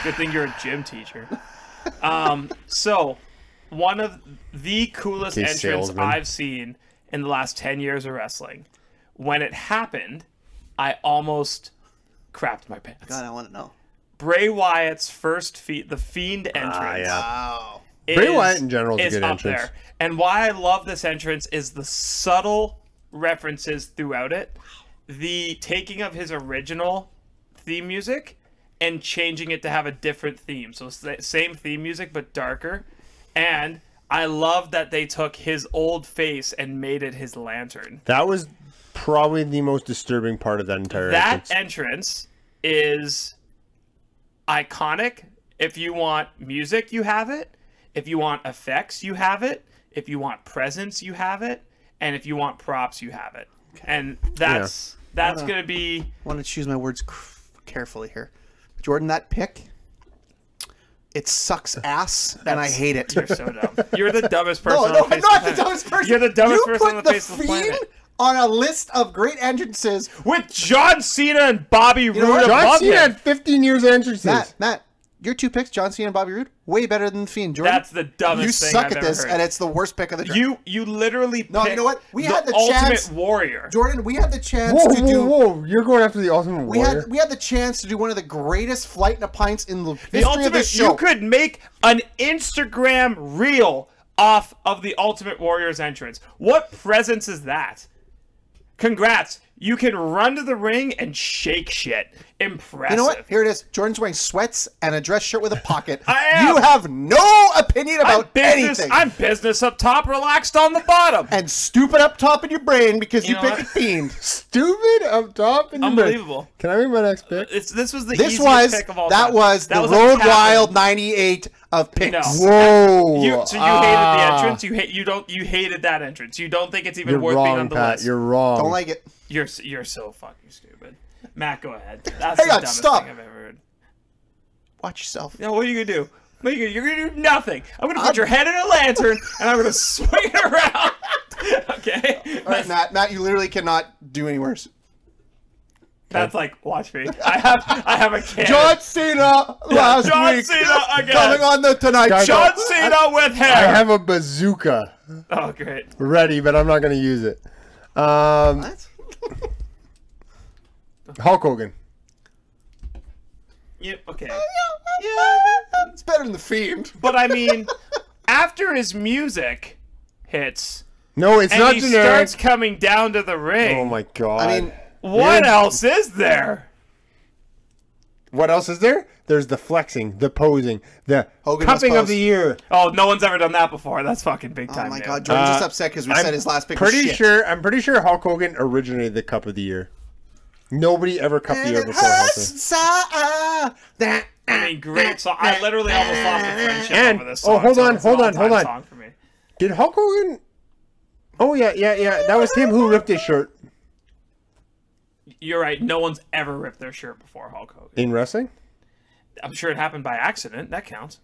good thing you're a gym teacher. So, one of the coolest Okay, entrants salesman. I've seen in the last 10 years of wrestling. When it happened, I almost crapped my pants. God, I want to know. Bray Wyatt's first the Fiend entrance. yeah. Wow. Bray Wyatt in general is a good up entrance. there. And why I love this entrance is the subtle references throughout it. The taking of his original theme music and changing it to have a different theme. So same theme music, but darker. And I love that they took his old face and made it his lantern. That was probably the most disturbing part of that entire That entrance. entrance is iconic. If you want music, you have it. If you want effects, you have it. If you want presence, you have it. And if you want props, you have it. And that's going to be... I want to choose my words carefully here. Jordan, that pick, it sucks ass, and I hate it. You're so dumb. You're the dumbest person No, on the I'm face not of the the planet. dumbest person. You're the dumbest You person on put the face of the Fiend planet. on a list of great entrances. With John Cena and Bobby Roode what? John above Cena him. had 15 years of entrances. Matt, your 2 picks, John Cena and Bobby Roode, way better than Fiend. Jordan, That's the dumbest you thing suck I've at ever this, heard. and it's the worst pick of the draft. You literally No, you picked know what? We the had the Ultimate chance- Warrior. Jordan, we had the chance Whoa, to whoa, do. whoa! You're going after the Ultimate Warrior. We had the chance to do one of the greatest flight in a pints in the The history of Ultimate, this show. you could make an Instagram reel off of the Ultimate Warrior's entrance. What presence is that? Congrats. You can run to the ring and shake shit. Impressive. You know what? Here it is. Jordan's wearing sweats and a dress shirt with a pocket. I am. You have no opinion about anything. I'm business up top, relaxed on the bottom. And stupid up top in your brain because you know pick what? a fiend. Stupid up top. In Unbelievable. Can I read my next pick? This was the This easiest was pick of all that time. was That the was a Road cabin. Wild 98 of picks. No. Whoa. So you hated the entrance. You hated that entrance. You don't think it's even You're worth being wrong, on the Pat. list. You're wrong. Don't like it. You're so fucking stupid. Matt, go ahead. That's Hang the on, dumbest stop. thing I've ever heard. Watch yourself. Now, what are you gonna do? What are you gonna do? You're gonna do nothing. I'm gonna put your head in a lantern and I'm gonna swing it around. Okay. All right, Matt, you literally cannot do any worse. That's like, watch me. I have a can. John Cena last John week Cena again. coming on the Tonight Show. John Cena with hair. I have a bazooka Oh, great. ready, but I'm not going to use it. What? Hulk Hogan. Yep. Okay. Yeah, it's better than the Fiend. But I mean, after his music hits No, it's and not he generic. starts coming down to the ring, Oh my god. I mean, what else is there? what else is there? There's the flexing, the posing, the Hogan cupping must of the pose. year. Oh, no one's ever done that before. That's fucking big oh time. my dude. God, Jordan's just upset because we said his last pick was Pretty shit. sure. I'm pretty sure Hulk Hogan originated the cup of the year. Nobody ever cupped the year before Hulk Hogan. I mean, great song. I literally almost lost a friendship And- over this song. oh, hold so on, it's an hold on, all-time hold on. song for me. Did Hulk Hogan? Oh yeah. That was him who ripped his shirt You're right. No one's ever ripped their shirt before Hulk Hogan. in wrestling. I'm sure it happened by accident. That counts.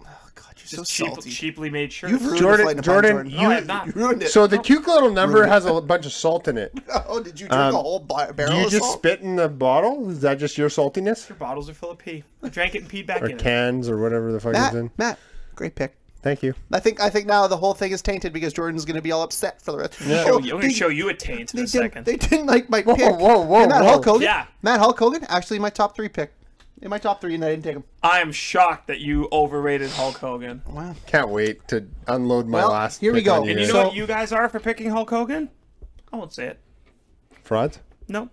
Oh God, you're so Just salty. cheaply made shirts. You've ruined Jordan- the Flight of Jordan, Pine, No, I have not. You ruined it. So the cute little number has a bunch of salt in it. Oh, did you drink a whole barrel Do you of just salt? spit in the bottle? Is that just your saltiness? Your bottles are full of pee. I drank it and peed back Or in it. cans or whatever the fuck is in? Matt, great pick. Thank you. I think now the whole thing is tainted because Jordan's going to be all upset for the rest. Yeah. I'm going to show you a taint in a second. They didn't like my pick. whoa, Hey, Matt whoa. Hulk Hogan. Yeah. Matt Hulk Hogan, actually my top 3 pick. In my top 3, and I didn't take him. I am shocked that you overrated Hulk Hogan. Wow. Can't wait to unload my Well, last. here we pick go. on And you know So- what you guys are for picking Hulk Hogan? I won't say it. Frauds? No.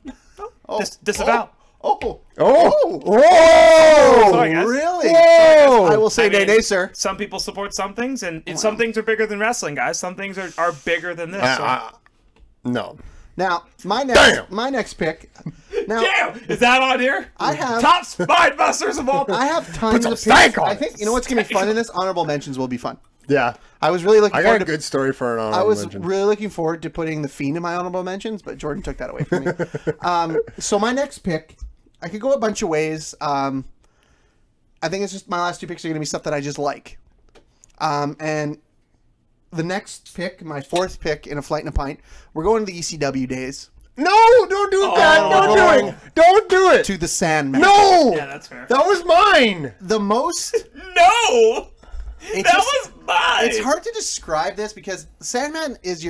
Oh. Disavow. Oh. Oh! Sorry, guys. Really? Whoa! I will say I mean, nay, sir. Some people support some things, and some things are bigger than wrestling, guys. Some things are bigger than this. So. No. Now, my next pick. Now, Damn! Is that on here? I have- top spine busters of all. I have tons some of stank picks. on I it. think you know what's gonna be fun in this. Honorable mentions will be fun. Yeah. I was really looking I forward got a to. good story for an I honorable was mention. really looking forward to putting the Fiend in my honorable mentions, but Jordan took that away from me. So my next pick, I could go a bunch of ways. I think it's just my last 2 picks are going to be stuff that I just like. And the next pick, my 4th pick in a Flight and a Pint, we're going to the ECW days No, don't do that. Don't do it. Don't do it. to the Sandman. No. Yeah, that's fair. That was mine. The most. No! It's That just- was mine! It's hard to describe this because Sandman is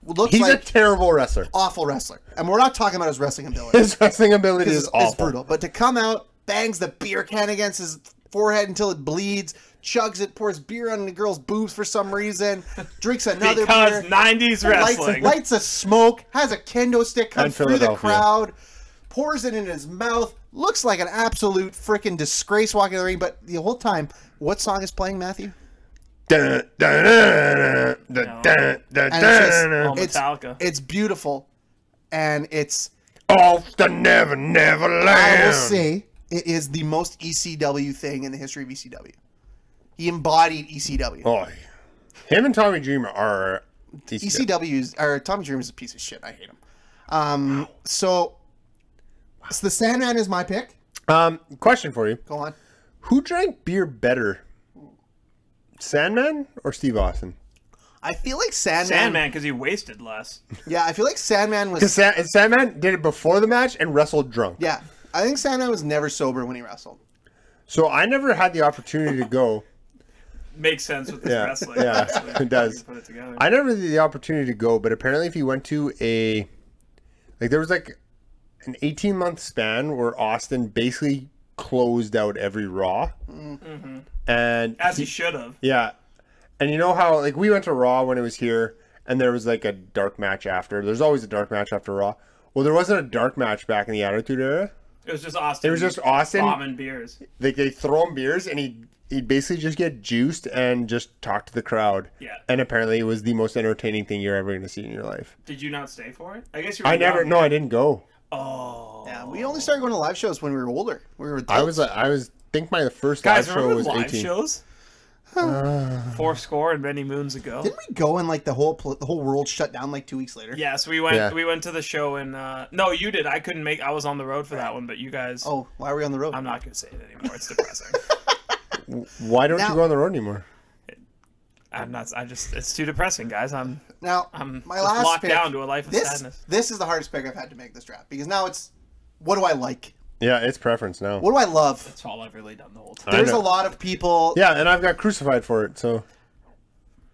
looks He's a like terrible wrestler. awful wrestler, and we're not talking about his wrestling ability. His wrestling ability is It's awful. brutal. But to come out, bangs the beer can against his forehead until it bleeds, chugs it, pours beer on the girl's boobs for some reason, drinks another Because beer, 90s wrestling. lights a smoke, has a kendo stick come And through the Philadelphia. crowd, pours it in his mouth, looks like an absolute freaking disgrace walking in the ring. But the whole time, what song is playing, Matthew? Dun, dun, dun, dun, dun, dun, And it's just- dun. All Metallica. It's beautiful, and it's Off the Never Never I will Land. say it is the most ECW thing in the history of ECW. He embodied ECW. Oh, him and Tommy Dreamer are ECW's or Tommy Dreamer is a piece of shit. I hate him. So the Sandman is my pick. Question for you: Go on. who drank beer better, Sandman or Steve Austin? I feel like Sandman. Sandman, because he wasted less. Yeah, I feel like Sandman was. Because Sandman did it before the match and wrestled drunk. Yeah, I think Sandman was never sober when he wrestled. So I never had the opportunity to go. Makes sense with this Yeah, wrestling. yeah, Actually. it does. You put it together. I never had the opportunity to go, but apparently if you went to there was like an 18-month span where Austin basically closed out every Raw. Mm-hmm. And As he should have. yeah. And you know how, like, we went to Raw when it was here, and there was like a dark match after. There's always a dark match after Raw. Well, there wasn't a dark match back in the Attitude Era. It was just Austin. It was just Austin bombing beers. Like they throw him beers, and he'd basically just get juiced and just talk to the crowd. Yeah. And apparently, it was the most entertaining thing you're ever going to see in your life. Did you not stay for it? I guess you were I never. young. No, I didn't go. Oh. Yeah, we only started going to live shows when we were older. We were adults. I was. Think my first Guys, live show remember was live 18. shows? 4 and many moons ago. Didn't we go and like the whole world shut down like 2 weeks later? Yes, we went. Yeah. We went to the show in. No, you did. I couldn't make. I was on the road for that one, but you guys. Oh, why are we on the road? I'm not gonna say it anymore. It's depressing. Why don't Now- you go on the road anymore? I'm not. I just. It's too depressing, guys. I'm my just last locked pick, down to a life of sadness. This is the hardest pick I've had to make this draft because now it's what do I like? Yeah, it's preference now. What do I love? That's all I've really done the whole time. There's know. a lot of people. Yeah, and I've got crucified for it. So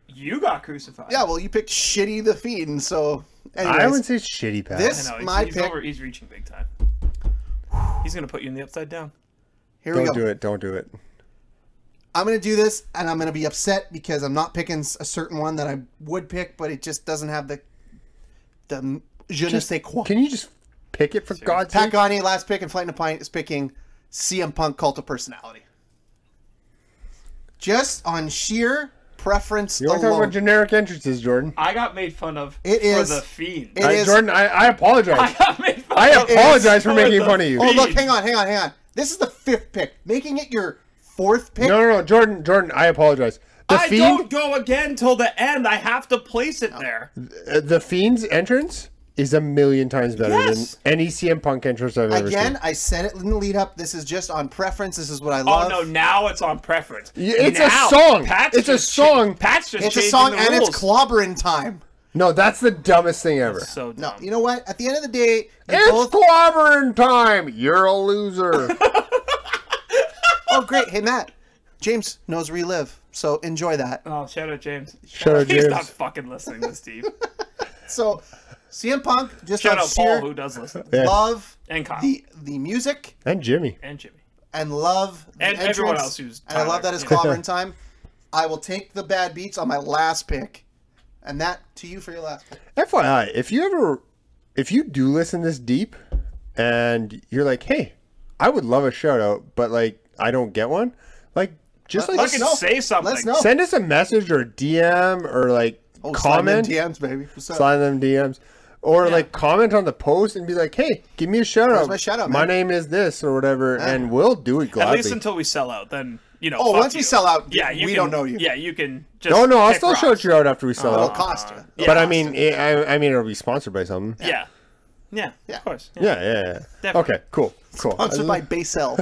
You got crucified. Yeah, well, you picked Shitty the Fiend, so. Anyways, I wouldn't say shitty, Pat. This- I know. my He's pick. He's reaching big time. He's gonna put you in the upside down. here we Don't go. do it. Don't do it. I'm going to do this, and I'm going to be upset because I'm not picking a certain one that I would pick, but it just doesn't have the je ne sais quoi. Can you just pick it for God's Pat sake? Gagne, last pick, and Flight in a Pint is picking CM Punk Cult of Personality. Just on sheer preference You want to talk alone. about generic entrances, Jordan? I got made fun of It for is- the Fiend. it is- Jordan, I apologize. I got made fun I of. apologize for for making the fun of you. Oh, look, Fiend. hang on. This is the 5th pick. Making it your 4th pick? No, Jordan, I apologize. The I Fiend, don't go again till the end. I have to place it there. the Fiend's entrance is a million times better Yes. than any CM Punk entrance I've ever Again, seen. I said it in the lead up. This is just on preference. This is what I Oh love. no! Now it's on preference. It's Now, a song. Pat's It's a just song. Pat's just It's a changing song the and rules. it's clobbering time. No, that's the dumbest thing ever. So No, dumb. you know what? At the end of the day, you It's both... clobbering time. You're a loser. Oh, great. Hey, Matt. James knows Relive, so enjoy that. Oh, shout out James. Shout out He's James. not fucking listening to Steve. So, CM Punk, just Shout on out Paul, sheer who does listen, Yeah. love and Kyle, the music And Jimmy. and Jimmy. and love the And entrance, everyone else who's and I love that it's Tyler. clobbering time. I will take the bad beats on my last pick, and that to you for your last pick. FYI, if you do listen this deep and you're like, hey, I would love a shout out, but like I don't get one, like just like Let's Fucking know. say something. Let's know. send us a message or DM or like Oh, comment, slide them DMs, baby. What's up? slide them DMs, or Yeah. like comment on the post and be like, hey, give me a shout out. my shout out, My man? name is this or whatever, and we'll do it At gladly. least until we sell out, then you know. Oh, fuck once we you. sell out, yeah, you we can, don't know you. Yeah, you can. Just No, I'll pick still rocks. shout you out after we sell It'll out. cost you. Yeah. But I mean, I mean, it'll be sponsored by something. Yeah, yeah, of course. Yeah. Yeah. Definitely. Okay, cool. Sponsored by Basel.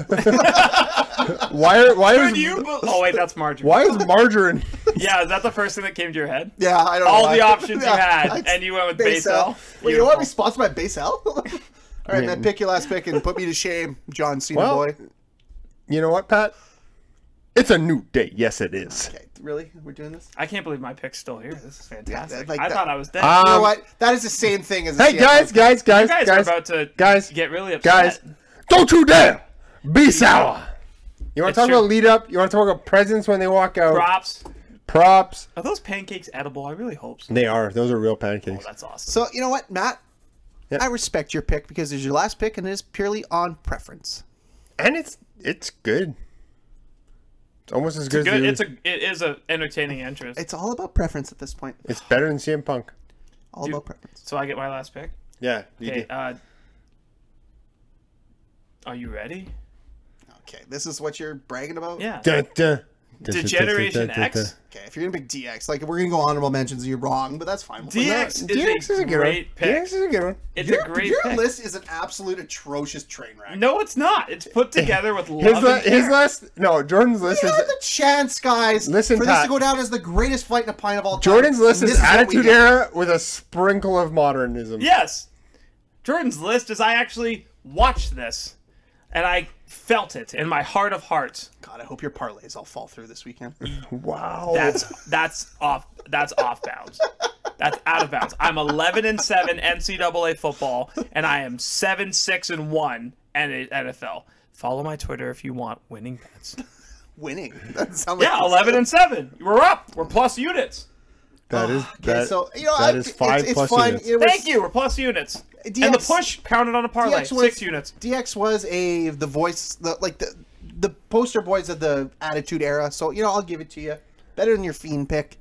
Why Could is you? Oh wait, that's margarine. why is margarine? Yeah, is that the first thing that came to your head? Yeah, I don't know. All why. the options you Yeah, had, and you went with Basel. Basel. Wait, you know what? We Beautiful. sponsored by Basel? All right, man, pick your last pick and put me to shame, John Cena Well, boy. You know what, Pat? It's a new day. Yes, it is. Okay, really? We're doing this? I can't believe my pick's still here. This is fantastic. like I that- thought I was dead. You know what? That is the same thing as a Hey, CM guys, Punk. guys, you guys are guys, about to guys, get really upset. guys, don't you dare be sour. You want It's to talk true. about lead up? You want to talk about presents when they walk out? Props. Props. Are those pancakes edible? I really hope so. They are. Those are real Oh, pancakes. that's awesome. So, you know what, Matt? Yeah. I respect your pick because it's your last pick and it is purely on preference. And it's good. It's almost as good, Good. as It is a entertaining entrance. It's all about preference at this point. it's better than CM Punk. All about preference. So I get my last pick. Yeah. you Okay. do. Are you ready? Okay, this is what you're bragging about? Yeah. Dun, dun. Degeneration X. Okay, if you're going to pick DX, like, we're going to go honorable mentions, you're wrong, but that's fine. We'll put that. DX is a great pick. DX is a good one. It's Your, a great your pick. list is an absolute atrocious train wreck. No, it's not. It's put together with love and His care. list. No, Jordan's list We is. had the chance, guys, Listen, for this Pat. to go down as the greatest fight in a pint of all time. Jordan's list And is this what we Attitude get. Era with a sprinkle of modernism. Yes. Jordan's list is I actually watched this, and I felt it in my heart of hearts. God, I hope your parlays all fall through this weekend. Wow. That's off bounds. That's out of bounds. I'm 11-7 NCAA football, and I am 7-6-1 NFL. Follow my Twitter if you want winning bets. Winning. That sounds like Yeah, 11-7. We're up. We're plus units. That is so that is 5 plus fun. units. It was, Thank you. We're plus units. DX, And the push counted on a parlay. DX was, 6 units. DX was the voice, the poster boys of the Attitude Era. So I'll give it to you. Better than your Fiend pick.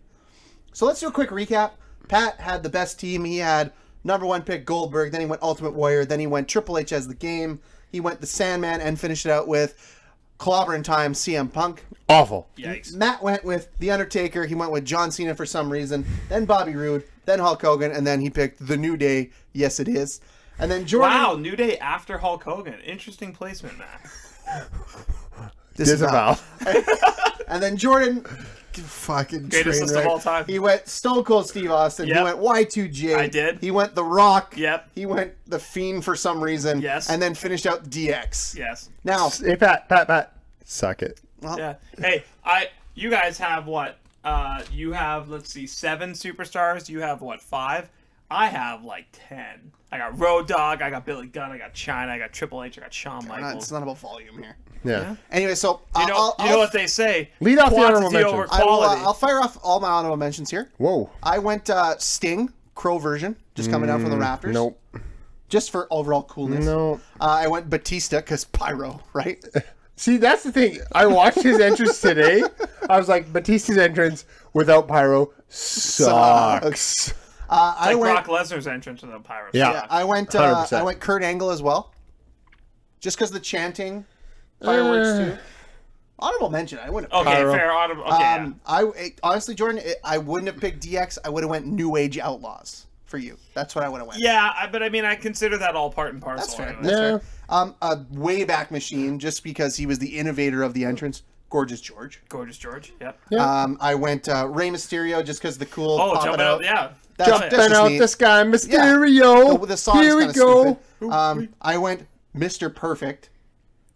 So let's do a quick recap. Pat had the best team. He had #1 pick Goldberg. Then he went Ultimate Warrior. Then he went Triple H as the game. He went the Sandman and finished it out with Clobbering Time CM Punk. Awful. Yikes. Matt went with The Undertaker. He went with John Cena for some reason. Then Bobby Roode. Then Hulk Hogan. And then he picked The New Day. Yes, it is. And then Jordan. Wow, New Day after Hulk Hogan. Interesting placement, Matt. Disavow. And then Jordan. Fucking Greatest train list wreck. of all time. He went Stone Cold Steve Austin. Yep. He went Y2J. I did. He went The Rock. Yep. He went The Fiend for some reason. Yes. And then finished out DX. Yes. Now, Hey, Pat. Suck it. well, Yeah. Hey, you guys have what? You have, let's see, 7 superstars. You have what, 5? I have like 10. I got Road Dogg, I got Billy Gunn, I got China, I got Triple H, I got Shawn Michaels. it's not about volume here. Yeah. Anyway, so You know what they say? Lead off the honorable Quantity over mentions. quality. I'll fire off all my honorable mentions here. Whoa. I went Sting, Crow version, just coming down from the Raptors. Nope. Just for overall coolness. No. I went Batista because Pyro, right? See, that's the thing. I watched his entrance today. I was like, Batista's entrance without pyro sucks. I Like went. Brock Lesnar's entrance to the Pirates. Yeah. Yeah, I went. 100%. I went Kurt Angle as well, just because the chanting, fireworks too. Honorable mention. I wouldn't. Okay, Pyro. fair. Okay, I honestly, Jordan, I wouldn't have picked DX. I would have went New Age Outlaws for you. That's what I would have went. but I mean, I consider that all part and parcel. That's fair. anyway. That's Yeah. fair. A Wayback Machine, just because he was the innovator of the entrance. Gorgeous George. Gorgeous George. Yep. Yeah. I went Rey Mysterio just because the cool. Oh, pop it jumping out. Yeah. That's, Jumping that's just out neat. the sky, Mysterio. The song's Here we kinda go. stupid. I went Mr. Perfect.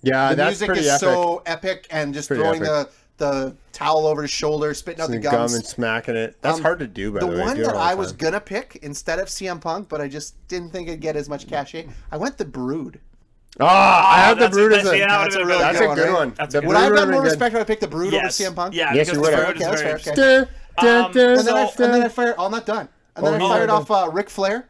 Yeah, The that's music pretty is epic. so epic, and just Pretty throwing epic. the towel over his shoulder, spitting out the And gum gums. and smacking it. That's hard to do, by the The way. one Do it that all the I was time. gonna pick instead of CM Punk, but I just didn't think it'd get as much cachet. I went the Brood. I have the that's Brood a- as a. that's- yeah, That's a would've really been That's good a one, good right? one. That's The good. Would Brood I have would've gotten more been good. respect if I picked the Brood over Yes. CM Punk? Yeah. Yes, because you the would've. Brood is Okay, that's very fair, interesting. okay. And then I So- fired. Oh, I'm not done. And then I fired off Ric Flair,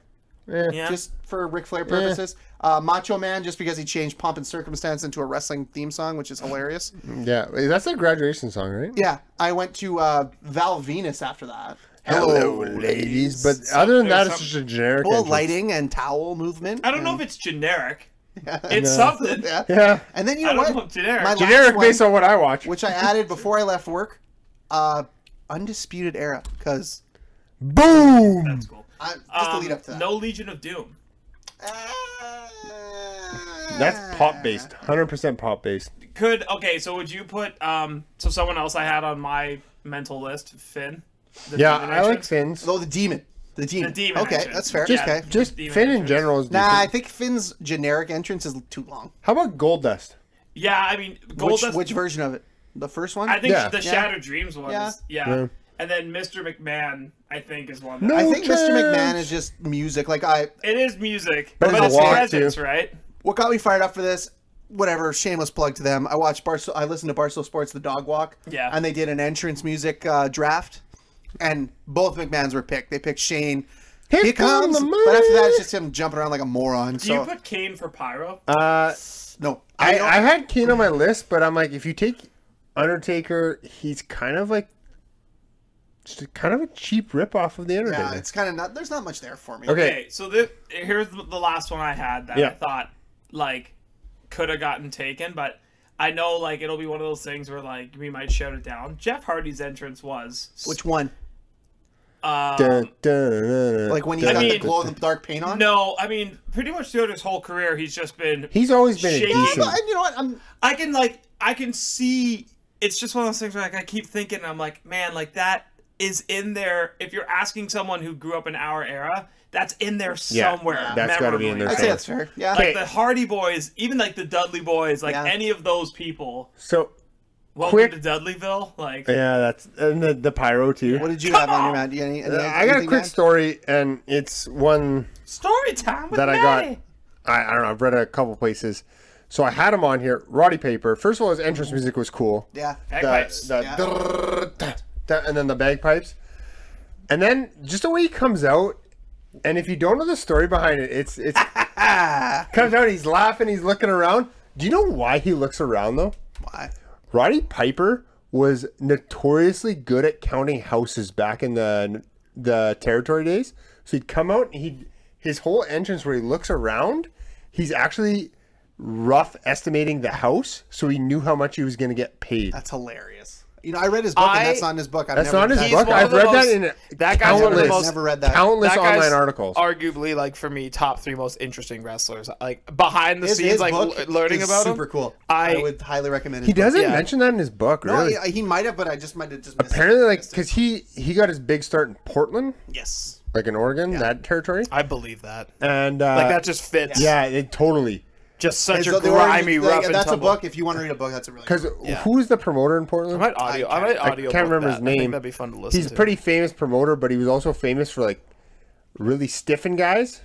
Yeah. just for Ric Flair purposes. Macho Man, just because he changed Pomp and Circumstance into a wrestling theme song, which is hilarious. Yeah, that's a graduation song, right? Yeah, I went to Val Venus after that. Hello, ladies. But other than that, it's just a generic. Well, entrance. lighting and towel movement. I don't know if it's generic. It's something. Yeah. Yeah, And then you I know don't what? know if generic. My last generic one, based on what I watch. which I added before I left work, Undisputed Era, because Boom. That's cool. just to lead up to that. No Legion of Doom. That's pop based, 100% pop based. So would you put so someone else I had on my mental list, Finn? The Yeah, Demon I like entrance? Finn's. Oh, the demon. The demon. The demon Okay, entrance. that's fair. Yeah. Okay. Just Demon Finn in entrance. general is Nah, I decent. think Finn's generic entrance is too long. How about Goldust? Yeah, I mean Goldust. Which version of it? The first one? I think Yeah. the Shattered Dreams one Yeah. is yeah. Yeah. And then Mr. McMahon, I think, is one. No. I think Mr. chance. McMahon is just music. Like It is music, But but it's it's a walk, presence, too. right? what got me fired up for this? Whatever, shameless plug to them. I watched I listened to Barstool Sports, The Dog Walk. Yeah. And they did an entrance music draft, and both McMahons were picked. They picked Shane. Here come the But after that, money. it's just him jumping around like a moron. Do you So put Kane for Pyro? no, I don't- had Kane on my list, but I'm like, if you take Undertaker, he's kind of like just kind of a cheap ripoff of the Undertaker. yeah, it's kind of not. There's not much there for me. Okay. So here's the last one I had that Yeah. I thought like could have gotten taken, but I know like it'll be one of those things where like we might shout it down. Jeff Hardy's entrance was Which one? Dun, dun, dun, Like when he's dun, got the mean- glow in the dark paint on? no. I mean, pretty much throughout his whole career, he's just been. He's always been a Shaky. decent. But, you know what? I can see. It's just one of those things where like I keep thinking, I'm like, man, like that is in there. If you're asking someone who grew up in our era, that's in there Yeah, somewhere. that's gotta be in there I'd say somewhere. that's fair. Yeah. Like the Hardy Boys, even like the Dudley Boys, like Yeah. any of those people. So Welcome Quick- to Dudleyville. Like, yeah, that's and the pyro too. What did you have on your man? Do you any I got a anything, quick man? story, and it's one story time with that I got. Maddie. I don't know. I've read it a couple places, so I had him on here. Roddy Paper. First of all, his entrance music was cool. Yeah. Bagpipes. The- Yeah. and then the bagpipes. And then just the way he comes out, and if you don't know the story behind it, it's comes out, he's laughing, he's looking around. Do you know why he looks around though? Why? Roddy Piper was notoriously good at counting houses back in the territory days. So he'd come out and his whole entrance where he looks around, he's actually rough estimating the house, so he knew how much he was going to get paid. That's hilarious. You know, I read his book, and that's not in his book. That's not in his book. I've read that in countless, never read that. countless online articles. Arguably, like for me, top 3 most interesting wrestlers. Like behind the scenes, like learning about him. Super cool. I would highly recommend. He doesn't mention that in his book, really. No, he might have, but I just might have just missed apparently, like because he got his big start in Portland. Yes. Like in Oregon, that territory. I believe that. And like that just fits. Yeah, it totally. Just such a grimy, rough and that's tumble. a book. If you want to read a book, that's a really because who's the promoter in Portland? I can't remember his name. I think that'd be fun to listen to. He's a pretty famous promoter, but he was also famous for like really stiffing guys.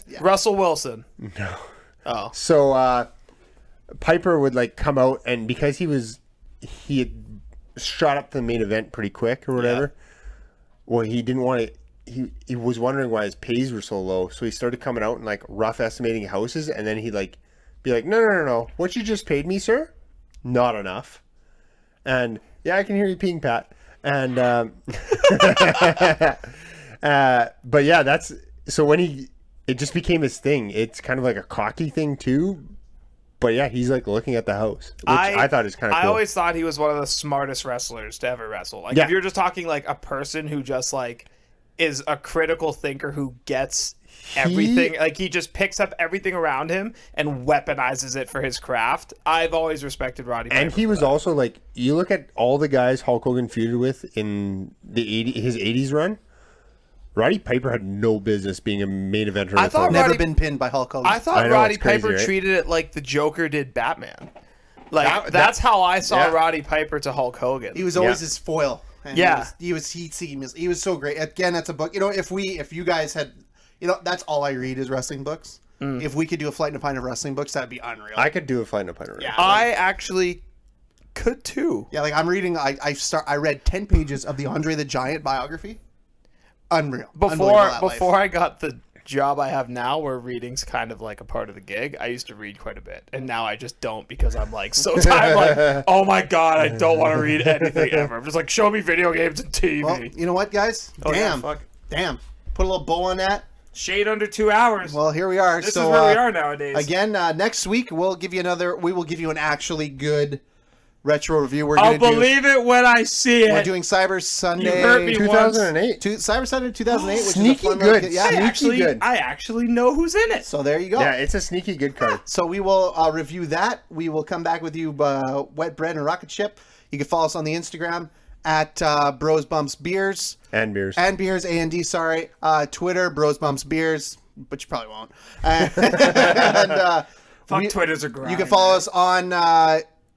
Yeah. Russell Wilson. No. Oh. So Piper would like come out, and because he had shot up to the main event pretty quick or whatever. Well, he didn't want to. He was wondering why his pays were so low, so he started coming out and like rough estimating houses, and then he'd like be like, no, what you just paid me, sir? Not enough. And yeah, I can hear you peeing, Pat. And but yeah, that's so when it just became his thing. It's kind of like a cocky thing too. But yeah, he's like looking at the house, which I thought is kind of cool. I always thought he was one of the smartest wrestlers to ever wrestle. Like if you're just talking like a person who just like is a critical thinker who gets everything, like he just picks up everything around him and weaponizes it for his craft. I've always respected Roddy Piper. And he was also like, you look at all the guys Hulk Hogan feuded with in his 80s run, Roddy Piper had no business being a main eventer. I thought never been pinned by Hulk Hogan. I thought Roddy Piper treated it like the Joker did Batman. Like that's how I saw Roddy Piper to Hulk Hogan. He was always his foil. And he was so great. Again, that's a book. You know, if you guys had, you know, that's all I read is wrestling books. If we could do a Flight and a Pint of Wrestling books, that'd be unreal. I could do a Flight and a Pint of Wrestling. Yeah, I actually could too. Yeah, like I'm reading. I read 10 pages of the Andre the Giant biography. Unreal. Before I got the job I have now, where reading's kind of like a part of the gig, I used to read quite a bit, and now I just don't because I'm like so tired. Like, oh my god, I don't want to read anything ever. I'm just like, show me video games and TV. Well, you know what, guys? Damn. Put a little bow on that. Shade under 2 hours. Well, here we are. This is where we are nowadays. Again, next week we will give you an actually good retro review. I'll believe it when I see it. We're doing Cyber Sunday. You heard me 2008. Cyber Sunday 2008, which sneaky is a fun good. Yeah, I actually know who's in it. So there you go. Yeah, it's a sneaky good card. So we will review that. We will come back with you wet bread and rocket ship. You can follow us on the Instagram at Bros Bumps Beers. And beers. A&D, sorry. Twitter, Bros Bumps Beers, but you probably won't. Fuck Twitters are great. You can follow us on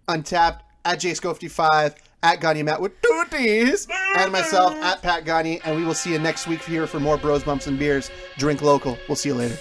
Untapped, at JSco55, at Gagne Matt with Tooties, and myself at Pat Gagne, and we will see you next week here for more Bros Bumps and Beers. Drink local. We'll see you later.